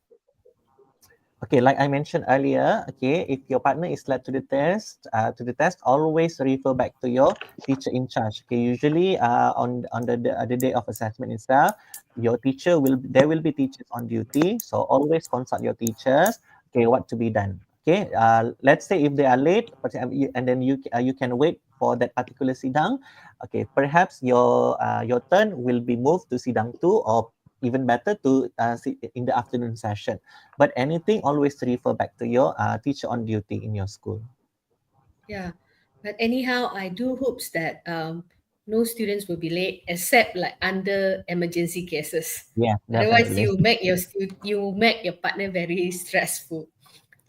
Okay, like I mentioned earlier, okay, if your partner is led to the test, always refer back to your teacher in charge. Okay, usually on the day of assessment itself, your teacher there will be teachers on duty, so always consult your teachers. Okay, what to be done. Okay, let's say if they are late, and then you can wait for that particular sidang. Okay, perhaps your turn will be moved to sidang 2, or even better to in the afternoon session. But anything, always refer back to your teacher on duty in your school. Yeah, but anyhow, I do hopes that no students will be late except like under emergency cases. Yes, Otherwise, definitely. you make your partner very stressful.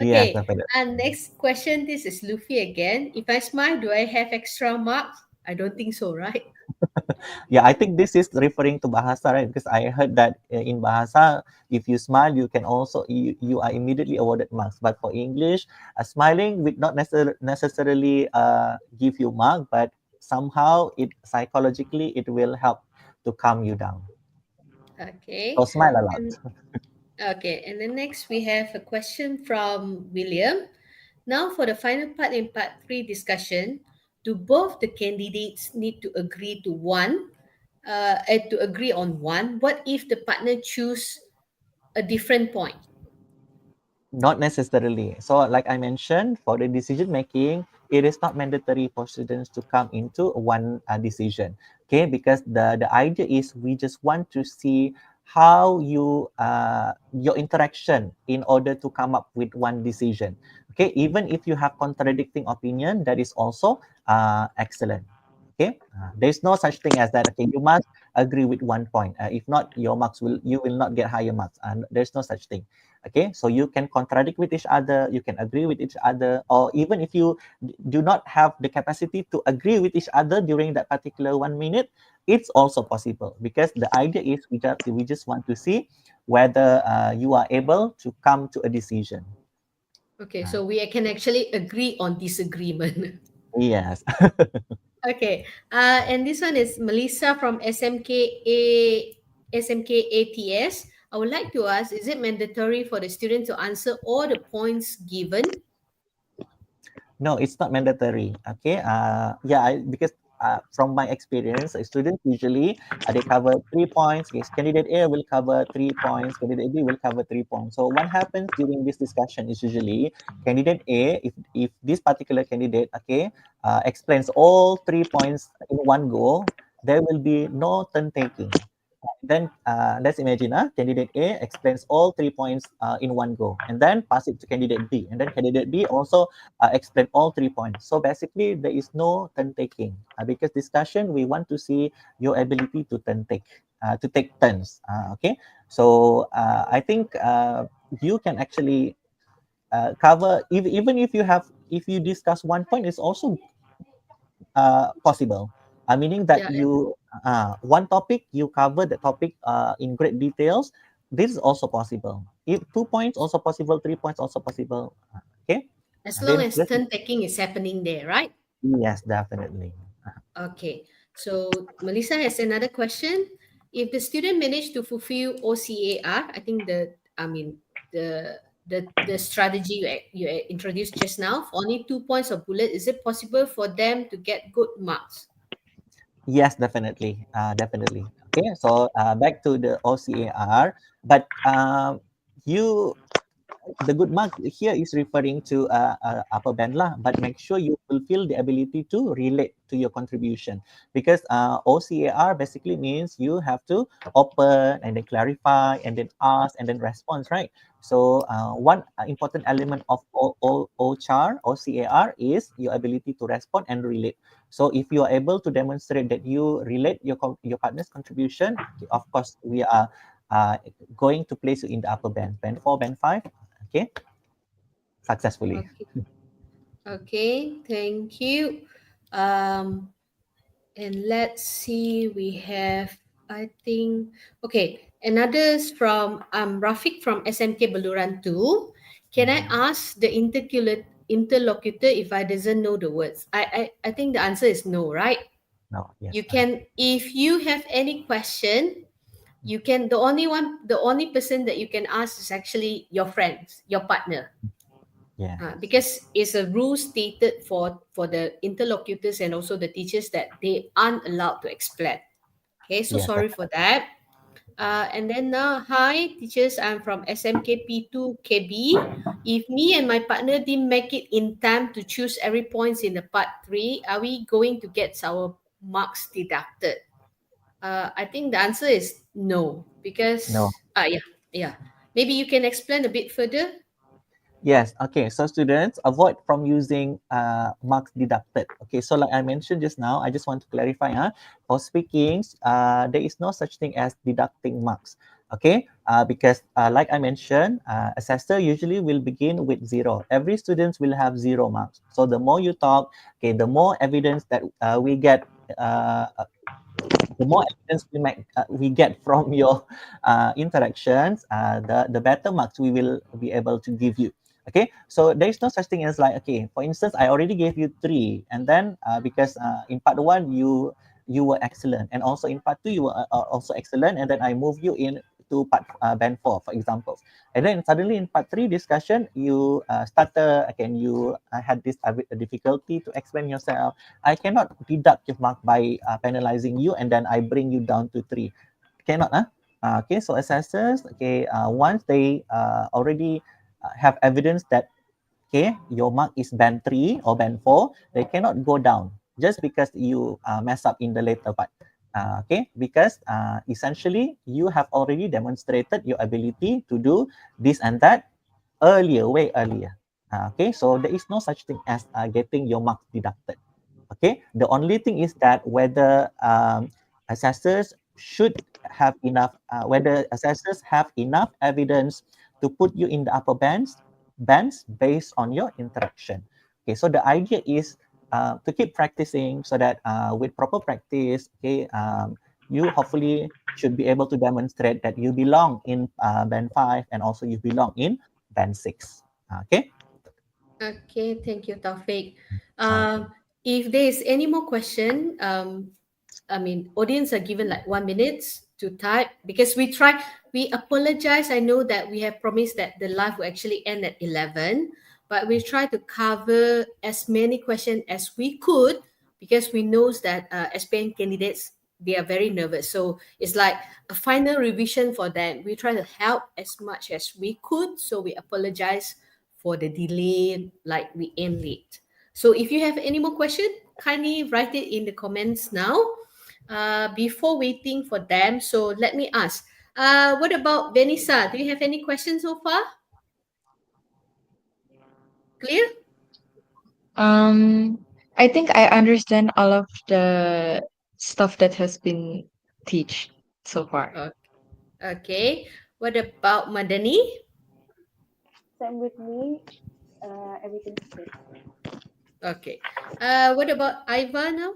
Yes, Okay, definitely. and next question. This is Luffy again. If I smile, do I have extra marks? I don't think so, right? Yeah, I think this is referring to Bahasa, right? Because I heard that in Bahasa, if you smile, you are immediately awarded marks. But for English, smiling would not necessarily give you mark, but somehow it psychologically it will help to calm you down. So Okay. smile a lot. And okay, and then next we have a question from William. Now for the final part in part 3 discussion, do both the candidates need to agree to one, to agree on one, what if the partner choose a different point? Not necessarily. So like I mentioned, for the decision making, it is not mandatory for students to come into one decision. Okay, because the idea is we just want to see how your interaction in order to come up with one decision. Okay, even if you have contradicting opinion, that is also excellent. Okay, there's no such thing as that. Okay, you must agree with one point. If not, you will not get higher marks, and there's no such thing. Okay, so you can contradict with each other, you can agree with each other, or even if you do not have the capacity to agree with each other during that particular 1 minute, it's also possible, because the idea is we just want to see whether you are able to come to a decision. Okay, so we can actually agree on disagreement. Yes. Okay, and this one is Melissa from SMKATS. I would like to ask, is it mandatory for the student to answer all the points given? No, it's not mandatory. Okay. Because from my experience, students usually they cover 3 points. Yes, candidate A will cover 3 points. Candidate B will cover 3 points. So what happens during this discussion is usually candidate A, if this particular candidate, okay, explains all 3 points in one go, there will be no turn taking. Then let's imagine candidate A explains all 3 points in one go, and then pass it to candidate B, and then candidate B also explain all 3 points. So basically, there is no turn taking because discussion we want to see your ability to to take turns. Okay, so I think you can actually cover even if you discuss one point, it's also possible. Meaning that Yeah, you one topic you cover the topic in great details. This is also possible. If 2 points also possible, 3 points also possible. Okay. as And long then as turn taking is happening there, right? yes, definitely. Okay, so Melissa has another question. If the student managed to fulfill OCAR, I think the strategy you introduced just now, for only 2 points of bullet, is it possible for them to get good marks? Yes, definitely. Definitely. Okay. So back to the OCAR, but you the good mark here is referring to upper band lah, but make sure you fulfill the ability to relate to your contribution, because OCAR basically means you have to open and then clarify and then ask and then respond, right? So one important element of OCAR is your ability to respond and relate. So if you are able to demonstrate that you relate your partner's contribution, of course we are uh, going to place you in the upper band, band 4, band 5. Okay, successfully. Okay, okay, thank you. Um, and let's see, we have, I think, okay, another's from Rafiq from SMK Beluran 2. Can I ask the interlocutor if I doesn't know the words? I think the answer is no, right? No, yes. You can, if you have any question, you can, the only person that you can ask is actually your friends, your partner. Yeah. Because it's a rule stated for the interlocutors and also the teachers that they aren't allowed to explain. Okay, so Yes. sorry for that. And then now, hi teachers, I'm from SMKP2 KB. If me and my partner didn't make it in time to choose every points in the part 3, are we going to get our marks deducted? I think the answer is no, No. because yeah. Maybe you can explain a bit further. Yes. Okay. So students, avoid from using marks deducted. Okay. So like I mentioned just now, I just want to clarify. For speakings, there is no such thing as deducting marks. Okay. Because like I mentioned, assessor usually will begin with 0. Every student will have 0 marks. So the more you talk, okay, the more evidence that we get. The more evidence we get from your interactions, the better marks we will be able to give you. Okay, so there is no such thing as like, okay, for instance, I already gave you 3, and then because in part 1 you were excellent, and also in part 2 you were also excellent, and then I move you in to band 4, for example. And then suddenly in part 3 discussion, you stutter, again, you had this difficulty to explain yourself. I cannot deduct your mark by penalizing you and then I bring you down to 3. Cannot, huh? Okay, so assessors, okay, once they already have evidence that, okay, your mark is band 3 or band 4, they cannot go down just because you mess up in the later part. Okay, because essentially you have already demonstrated your ability to do this and that earlier, way earlier. Okay, so there is no such thing as getting your marks deducted. Okay, the only thing is that whether assessors should have enough, whether assessors have enough evidence to put you in the upper bands based on your interaction. Okay, so the idea is to keep practicing so that with proper practice, okay, you hopefully should be able to demonstrate that you belong in band 5 and also you belong in band 6. Okay. Okay, thank you, Taufik. If there is any more question, I mean, audience are given like 1 minute to type because we apologize. I know that we have promised that the live will actually end at 11, but we try to cover as many questions as we could because we know that SPM candidates, they are very nervous. So it's like a final revision for them. We try to help as much as we could. So we apologize for the delay, like we end late. So if you have any more question, kindly write it in the comments now before waiting for them. So let me ask, what about Vanessa? Do you have any questions so far? Clear? I think I understand all of the stuff that has been teach so far. Okay. What about Madani? Same with me. Everything's great. Okay. What about Iva now?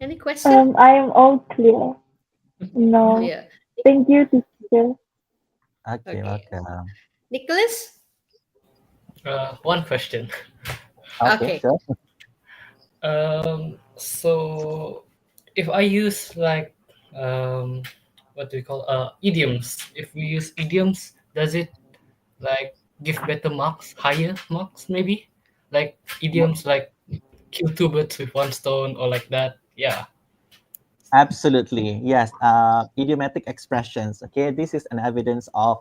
Any question? I am all clear. No. Clear. Thank you, teacher. Okay, Okay. welcome. Nicholas? One question. Okay, Okay. sure. So if I use like what do we call idioms? If we use idioms, does it like give better marks, higher marks maybe? Like idioms like kill two birds with one stone or like that. Yeah. Absolutely, yes. Idiomatic expressions. Okay, this is an evidence of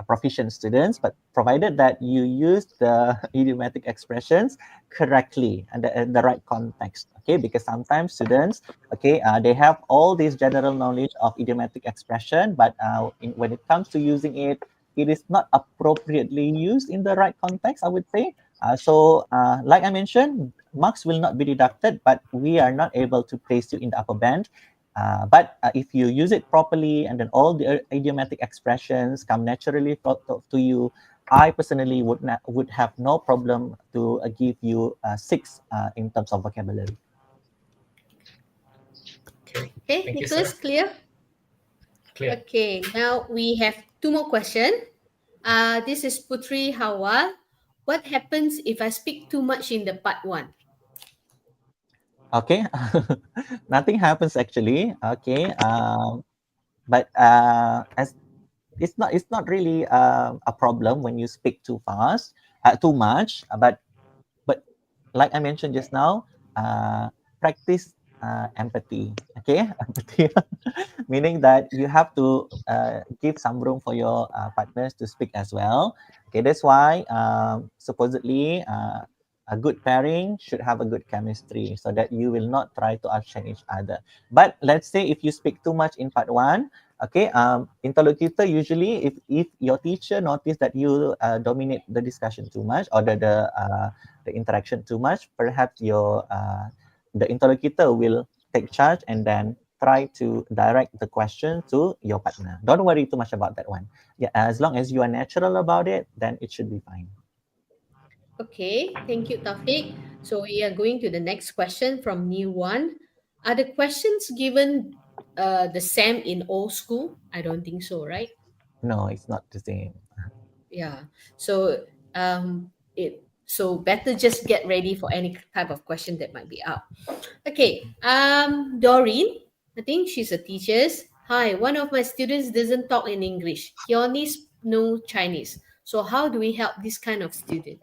proficient students, but provided that you use the idiomatic expressions correctly and in the right context. Okay, because sometimes students, okay, they have all this general knowledge of idiomatic expression, but when it comes to using it, it is not appropriately used in the right context, I would say. So, like I mentioned, marks will not be deducted, but we are not able to place you in the upper band. But if you use it properly and then all the idiomatic expressions come naturally to you, I personally would have no problem to give you 6 in terms of vocabulary. Okay. Okay, Thank you, Nicholas, sir. clear? Clear. Okay, now we have 2 more questions. This is Putri Hawa. What happens if I speak too much in the part 1? Okay, nothing happens actually. Okay, but as it's not really a problem when you speak too fast, too much. But like I mentioned just now, practice empathy. Okay, empathy, meaning that you have to give some room for your partners to speak as well. Okay, that's why supposedly a good pairing should have a good chemistry so that you will not try to outshine each other. But let's say if you speak too much in part 1, okay, interlocutor usually, if your teacher notice that you dominate the discussion too much or the interaction too much, perhaps the interlocutor will take charge and then try to direct the question to your partner. Don't worry too much about that one. Yeah, as long as you are natural about it, then it should be fine. Okay, thank you, Taufik. So we are going to the next question from New One. Are the questions given the same in all school? I don't think so, right? No, it's not the same. Yeah. So so better just get ready for any type of question that might be up. Okay. Doreen, I think she's a teacher. Hi, one of my students doesn't talk in English. He only know Chinese. So how do we help this kind of student?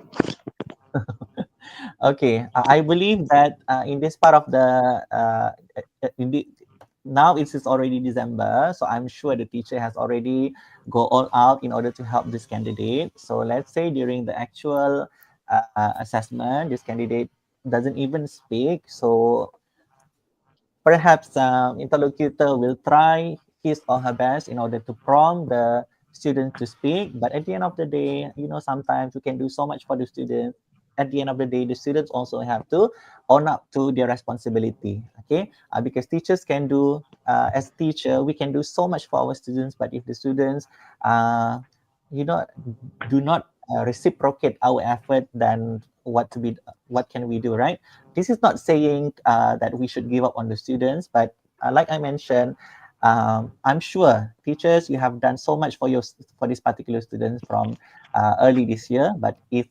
Okay, I believe that in this part of the in the now it is already December, so I'm sure the teacher has already go all out in order to help this candidate. So let's say during the actual assessment, this candidate doesn't even speak. So perhaps interlocutor will try his or her best in order to prompt the student to speak. But at the end of the day, sometimes we can do so much for the student. At the end of the day, the students also have to own up to their responsibility. Okay, because teachers can do, as teacher, we can do so much for our students. But if the students, you know, do not reciprocate our effort, then what can we do, right? This is not saying that we should give up on the students, but like I mentioned, I'm sure teachers, you have done so much for these particular students from early this year. But if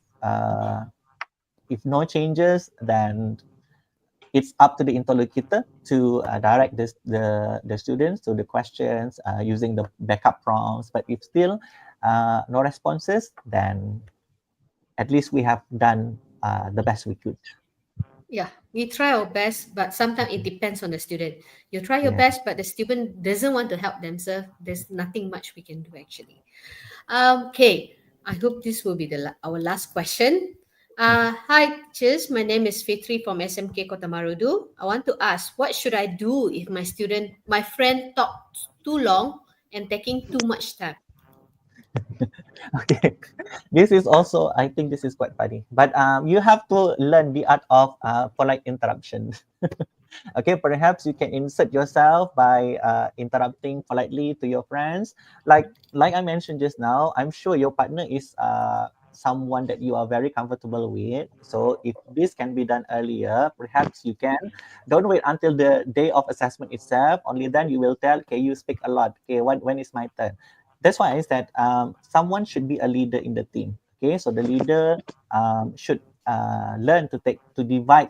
no changes, then it's up to the interlocutor to direct the students to the questions using the backup prompts. But if still no responses, then at least we have done the best we could. Yeah, we try our best, but sometimes it depends on the student. You try your Yeah. best, but the student doesn't want to help themselves. There's nothing much we can do actually. Okay, I hope this will be our last question. Hi, teachers. My name is Fitri from SMK Kota Marudu. I want to ask, what should I do if my friend talks too long and taking too much time? Okay, this is also, I think this is quite funny, but you have to learn the art of polite interruption. Okay, perhaps you can insert yourself by interrupting politely to your friends. Like I mentioned just now, I'm sure your partner is someone that you are very comfortable with. So if this can be done earlier, perhaps you can. Don't wait until the day of assessment itself. Only then you will tell, okay, you speak a lot. Okay, when is my turn? That's why I said someone should be a leader in the team. Okay, so the leader should learn to divide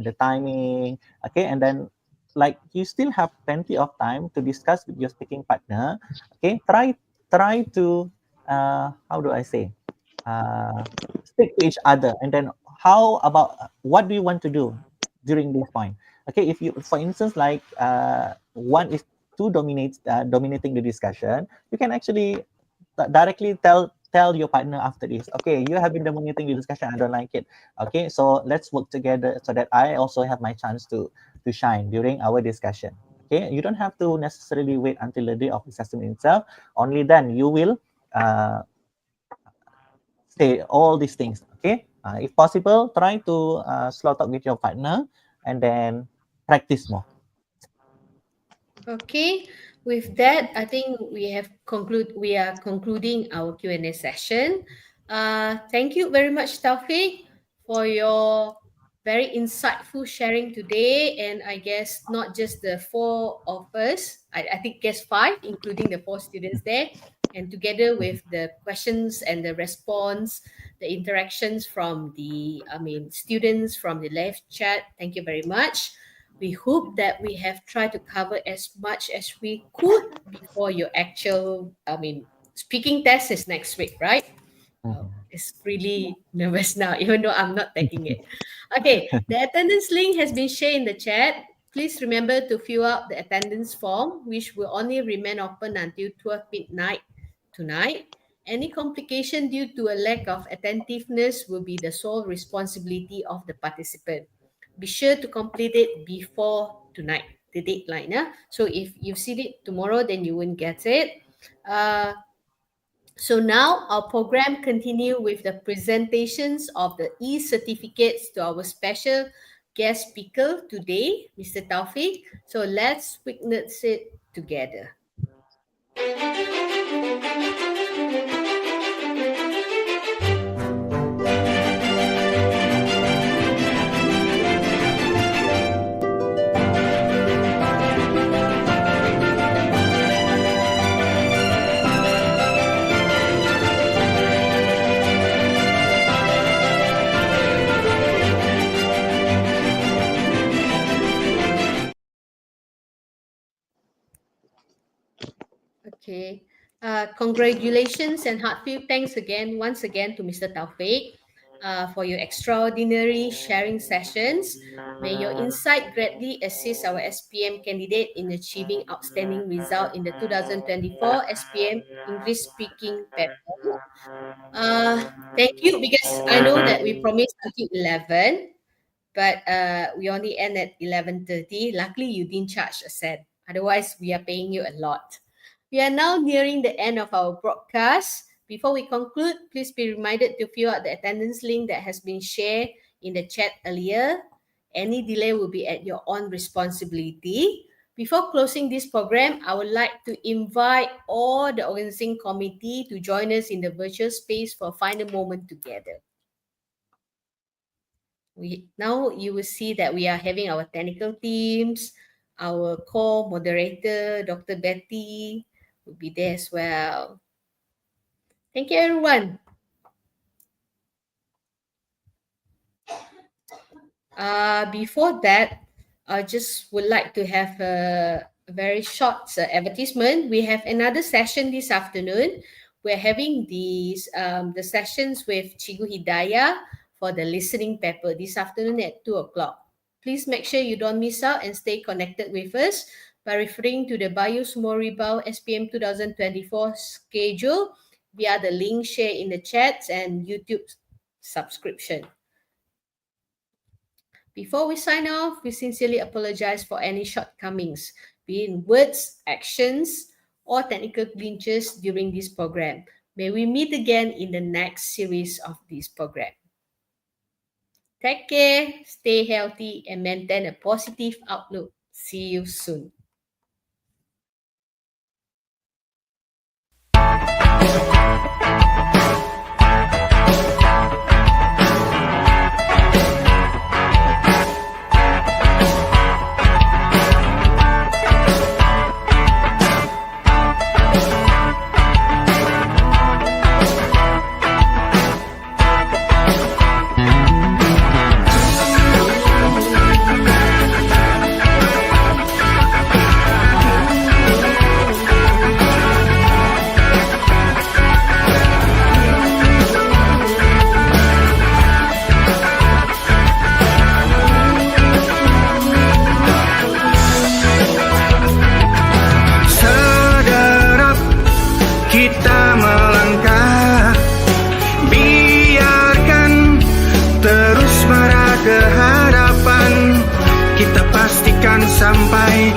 the timing. Okay, and then like you still have plenty of time to discuss with your speaking partner. Okay, try to how do I say speak to each other, and then how about what do you want to do during this point? Okay, if you, for instance, like one is too dominating the discussion, you can actually directly tell your partner after this, okay, you have been dominating the discussion, I don't like it. Okay, so let's work together so that I also have my chance to shine during our discussion. Okay, you don't have to necessarily wait until the day of assessment itself. Only then you will say all these things. Okay, if possible, try to slow talk with your partner and then practice more. Okay, with that, I think we are concluding our Q&A session. Thank you very much, Taufik, for your very insightful sharing today. And I guess not just the four of us, I think guess five, including the four students there. And together with the questions and the response, the interactions from students from the live chat. Thank you very much. We hope that we have tried to cover as much as we could before your actual, speaking test is next week, right? Oh, Mhm. it's really nervous now, even though I'm not taking it. Okay, the attendance link has been shared in the chat. Please remember to fill out the attendance form, which will only remain open until 12 midnight tonight. Any complication due to a lack of attentiveness will be the sole responsibility of the participant. Be sure to complete it before tonight, the deadline. So if you see it tomorrow, then you won't get it. So now our program continue with the presentations of the e-certificates to our special guest speaker today, Mr. Taufik. So let's witness it together. Okay. Congratulations and heartfelt thanks once again to Mr. Taufik for your extraordinary sharing sessions. May your insight greatly assist our SPM candidate in achieving outstanding result in the 2024 SPM English speaking paper. Thank you, because I know that we promised until 11, but we only end at 11:30. Luckily, you didn't charge a cent. Otherwise, we are paying you a lot. We are now nearing the end of our broadcast. Before we conclude, please be reminded to fill out the attendance link that has been shared in the chat earlier. Any delay will be at your own responsibility. Before closing this program, I would like to invite all the organizing committee to join us in the virtual space for a final moment together. Now you will see that we are having our technical teams, our core moderator, Dr. Betty, will be there as well. Thank you, everyone. Before that, I just would like to have a very short advertisement. We have another session this afternoon. We're having the sessions with Cikgu Hidayah for the listening paper this afternoon at 2 o'clock. Please make sure you don't miss out and stay connected with us by referring to the Bayu Sumoribau Spm 2024 schedule via the link shared in the chats and YouTube subscription. Before we sign off, we sincerely apologize for any shortcomings, be it in words, actions, or technical glitches during this program. May we meet again in the next series of this program. Take care, stay healthy, and maintain a positive outlook. See you soon. Sampai